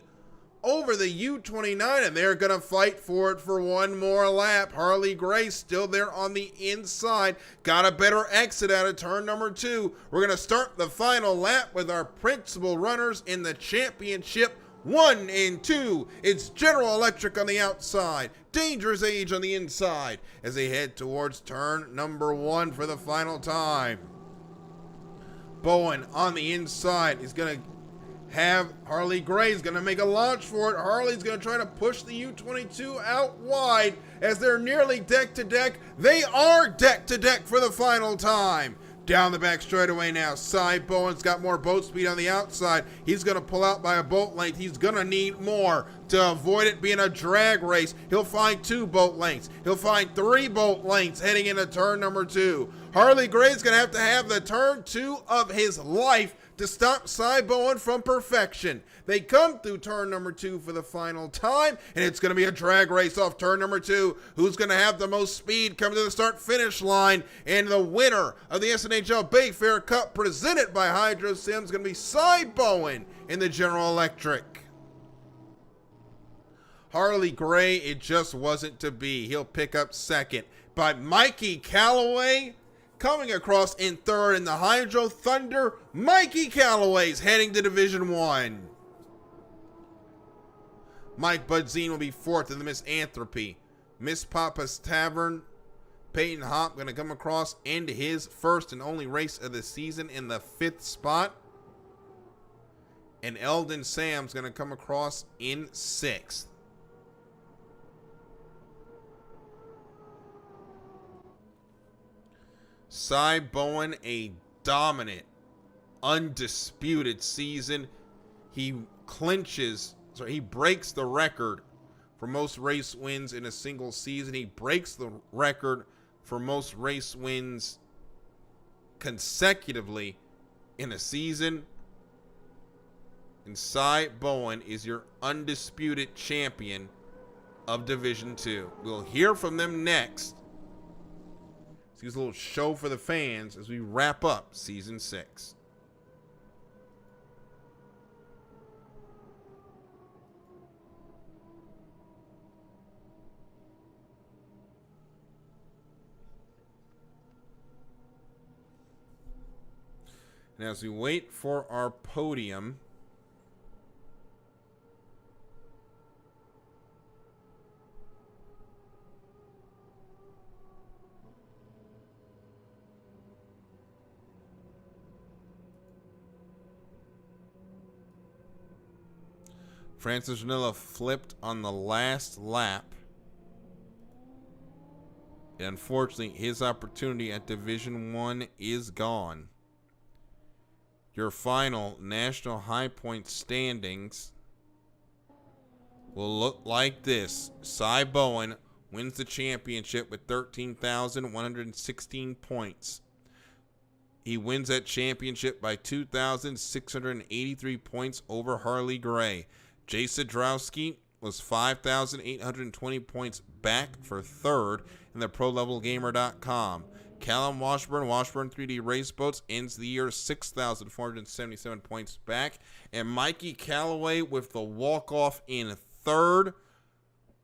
over the U-29, and they're going to fight for it for one more lap. Harley Gray still there on the inside. Got a better exit out of turn number 2. We're going to start the final lap with our principal runners in the championship 1 and 2. It's General Electric on the outside, Dangerous Age on the inside as they head towards turn number 1 for the final time. Bowen on the inside is going to have Harley Gray's going to make a launch for it. Harley's going to try to push the U-22 out wide as they're nearly deck to deck. They are deck to deck for the final time. Down the back straightaway now. Cy Bowen's got more boat speed on the outside. He's going to pull out by a boat length. He's going to need more to avoid it being a drag race. He'll find 2 boat lengths. He'll find 3 boat lengths heading into turn number 2. Harley Gray's going to have the turn 2 of his life to stop Cy Bowen from perfection. They come through turn number 2 for the final time, and it's going to be a drag race off turn number 2. Who's going to have the most speed coming to the start-finish line? And the winner of the SNHL Bayfair Cup presented by HydroSim is going to be Cy Bowen in the General Electric. Harley Gray, it just wasn't to be. He'll pick up second. But Mikey Callaway coming across in third in the Hydro Thunder. Mikey Callaway's heading to Division 1. Mike Budzine will be 4th in the Miss Anthropy. Miss Papa's Tavern Peyton Hop going to come across into his first and only race of the season in the 5th spot. And Eldon Sam's going to come across in 6th. Cy Bowen, a dominant, undisputed season. He breaks the record for most race wins in a single season. He breaks the record for most race wins consecutively in a season. And Cy Bowen is your undisputed champion of Division II. We'll hear from them next. Here's a little show for the fans as we wrap up Season 6. And as we wait for our podium, Francis Ranilla flipped on the last lap. And unfortunately, his opportunity at Division 1 is gone. Your final national high point standings will look like this. Cy Bowen wins the championship with 13,116 points. He wins that championship by 2,683 points over Harley Gray. Jay Sadrowski was 5,820 points back for 3rd in the ProLevelGamer.com. Callum Washburn 3D Race Boats, ends the year 6,477 points back. And Mikey Callaway with the walk-off in 3rd,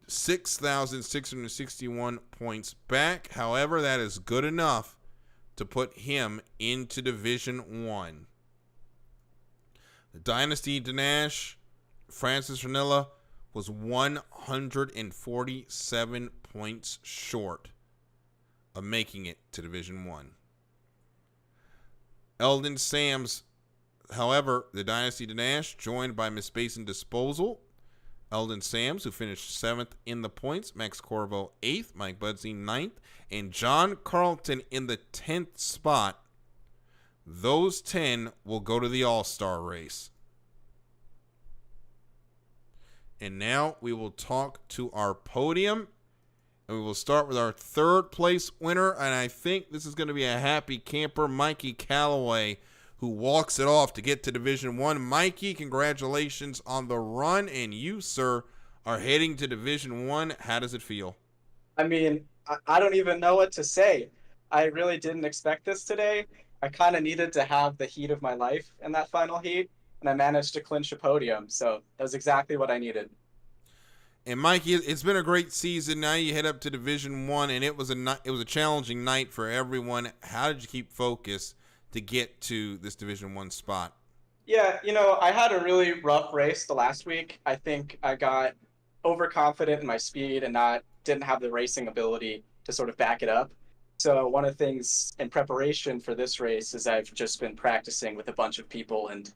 6,661 points back. However, that is good enough to put him into Division 1. The Dynasty Danash, Francis Ranilla, was 147 points short of making it to Division 1. Eldon Sams, however, the Dynasty Danash, joined by Miss Basin Disposal. Eldon Sams, who finished 7th in the points. Max Corvo 8th. Mike Budsey 9th. And John Carlton in the 10th spot. Those 10 will go to the All-Star race. And now we will talk to our podium. And we will start with our 3rd place winner. And I think this is going to be a happy camper, Mikey Callaway, who walks it off to get to Division 1. Mikey, congratulations on the run. And you, sir, are heading to Division 1. How does it feel? I mean, I don't even know what to say. I really didn't expect this today. I kind of needed to have the heat of my life in that final heat. And I managed to clinch a podium. So that was exactly what I needed. And Mikey, it's been a great season. Now you head up to Division 1, and it was a challenging night for everyone. How did you keep focus to get to this Division 1 spot? Yeah, I had a really rough race the last week. I think I got overconfident in my speed and didn't have the racing ability to sort of back it up. So one of the things in preparation for this race is I've just been practicing with a bunch of people and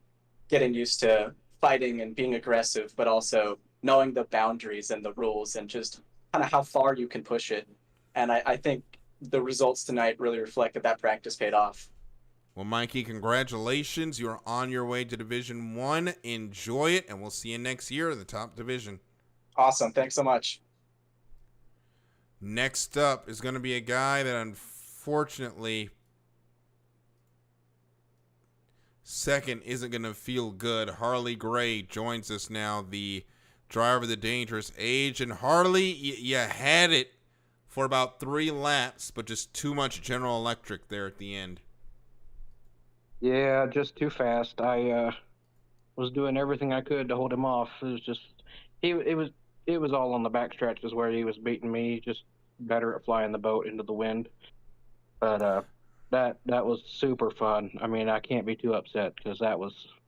getting used to fighting and being aggressive, but also knowing the boundaries and the rules and just kind of how far you can push it. And I think the results tonight really reflected that practice paid off. Well, Mikey, congratulations. You're on your way to Division 1. Enjoy it, and we'll see you next year in the top division. Awesome. Thanks so much. Next up is going to be a guy that unfortunately second isn't going to feel good. Harley Gray joins us now, the driver of the Dangerous Age. And Harley, you had it for about 3 laps, but just too much General Electric there at the end. Yeah, just too fast. I was doing everything I could to hold him off. It was just it was all on the back stretches where he was beating me, just better at flying the boat into the wind. But that was super fun. I mean, I can't be too upset because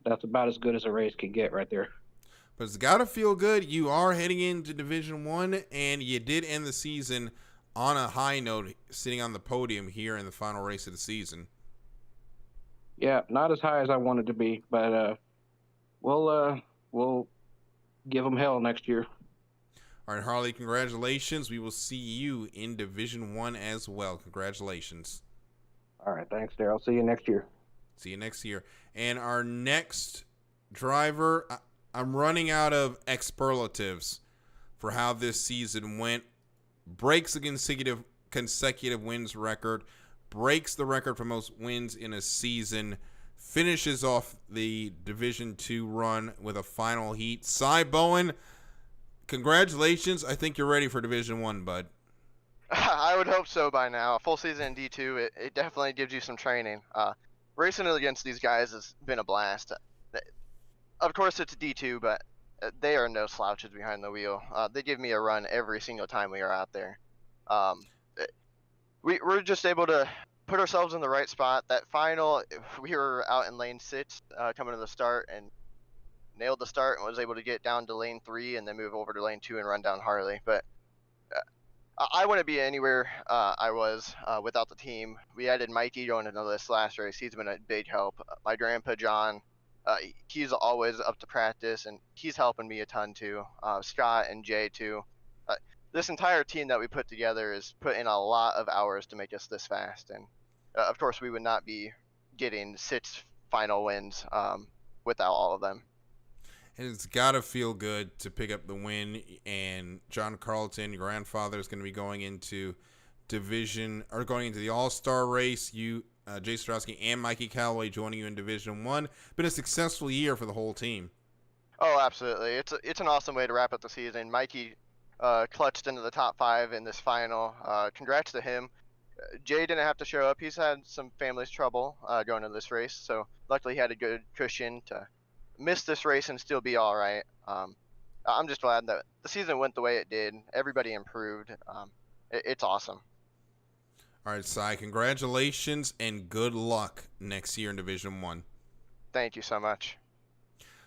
that's about as good as a race could get right there. But it's got to feel good. You are heading into Division 1, and you did end the season on a high note, sitting on the podium here in the final race of the season. Yeah, not as high as I wanted to be, but we'll give them hell next year. All right, Harley, congratulations. We will see you in Division I as well. Congratulations. All right, thanks, Daryl. See you next year. See you next year. And our next driver, I'm running out of expletives for how this season went. Breaks a consecutive wins record, breaks the record for most wins in a season, finishes off the Division II run with a final heat. Cy Bowen, congratulations. I think you're ready for Division I, bud. I would hope so by now. A full season in D2, it definitely gives you some training. Racing against these guys has been a blast. Of course, it's D2, but they are no slouches behind the wheel. They give me a run every single time we are out there. We're just able to put ourselves in the right spot. That final, we were out in lane 6 coming to the start and nailed the start and was able to get down to lane 3 and then move over to lane 2 and run down Harley. But I wouldn't be anywhere I was without the team. We added Mikey going into this last race. He's been a big help. My grandpa, John, he's always up to practice, and he's helping me a ton too. Scott and Jay too. This entire team that we put together is put in a lot of hours to make us this fast. And of course, we would not be getting 6 final wins without all of them. And it's got to feel good to pick up the win. And John Carlton, your grandfather, is going to be going into the All-Star race. You, Jay Strowski, and Mikey Calloway joining you in Division I. Been a successful year for the whole team. Oh, absolutely. It's an awesome way to wrap up the season. Mikey clutched into the top 5 in this final. Congrats to him. Jay didn't have to show up. He's had some family's trouble going into this race, so luckily he had a good cushion to miss this race and still be all right. I'm just glad that the season went the way it did. Everybody improved. It's awesome. All right, Cy, congratulations and good luck next year in Division I. Thank you so much.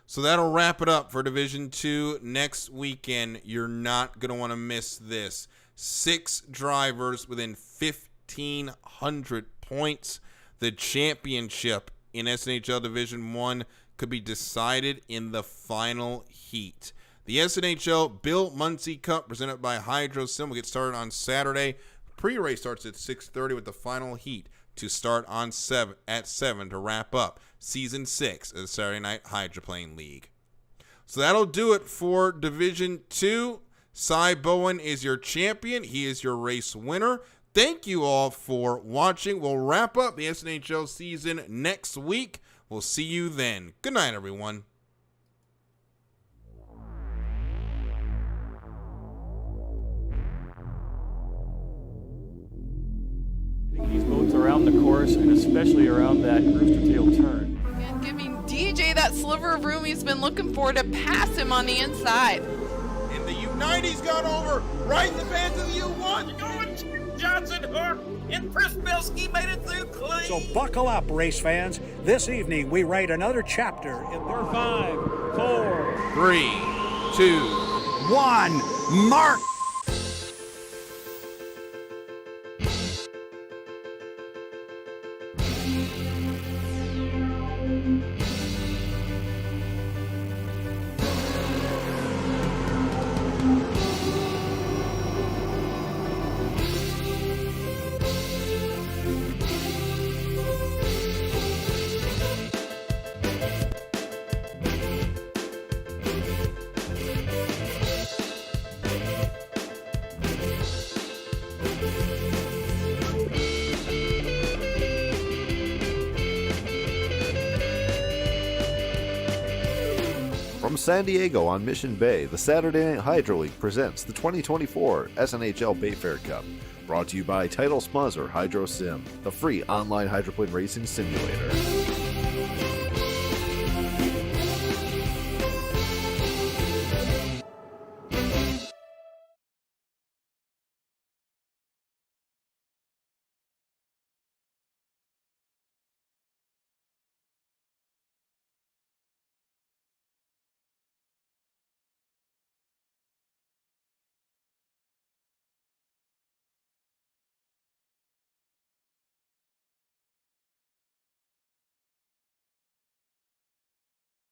So that'll wrap it up for Division II. Next weekend, you're not going to want to miss this. 6 drivers within 1,500 points. The championship in SNHL Division I could be decided in the final heat. The SNHL Bill Muncie Cup presented by HydroSim will get started on Saturday. Pre-race starts at 6:30 with the final heat to start on 7 to wrap up Season 6 of the Saturday Night Hydroplane League. So that'll do it for Division II. Cy Bowen is your champion. He is your race winner. Thank you all for watching. We'll wrap up the SNHL season next week. We'll see you then. Good night, everyone. These boats around the course and especially around that rooster tail turn. And giving DJ that sliver of room he's been looking for to pass him on the inside. And the U90's gone over right in the fans of the U1. Johnson Hook and Chris Bilski made it through clean. So buckle up, race fans. This evening we write another chapter in the 5, 4, 3, 2, 1. Mark. From San Diego on Mission Bay, the Saturday Night Hydro League presents the 2024 SNHL Bayfair Cup. Brought to you by Title Sponsor HydroSim, the free online hydroplane racing simulator.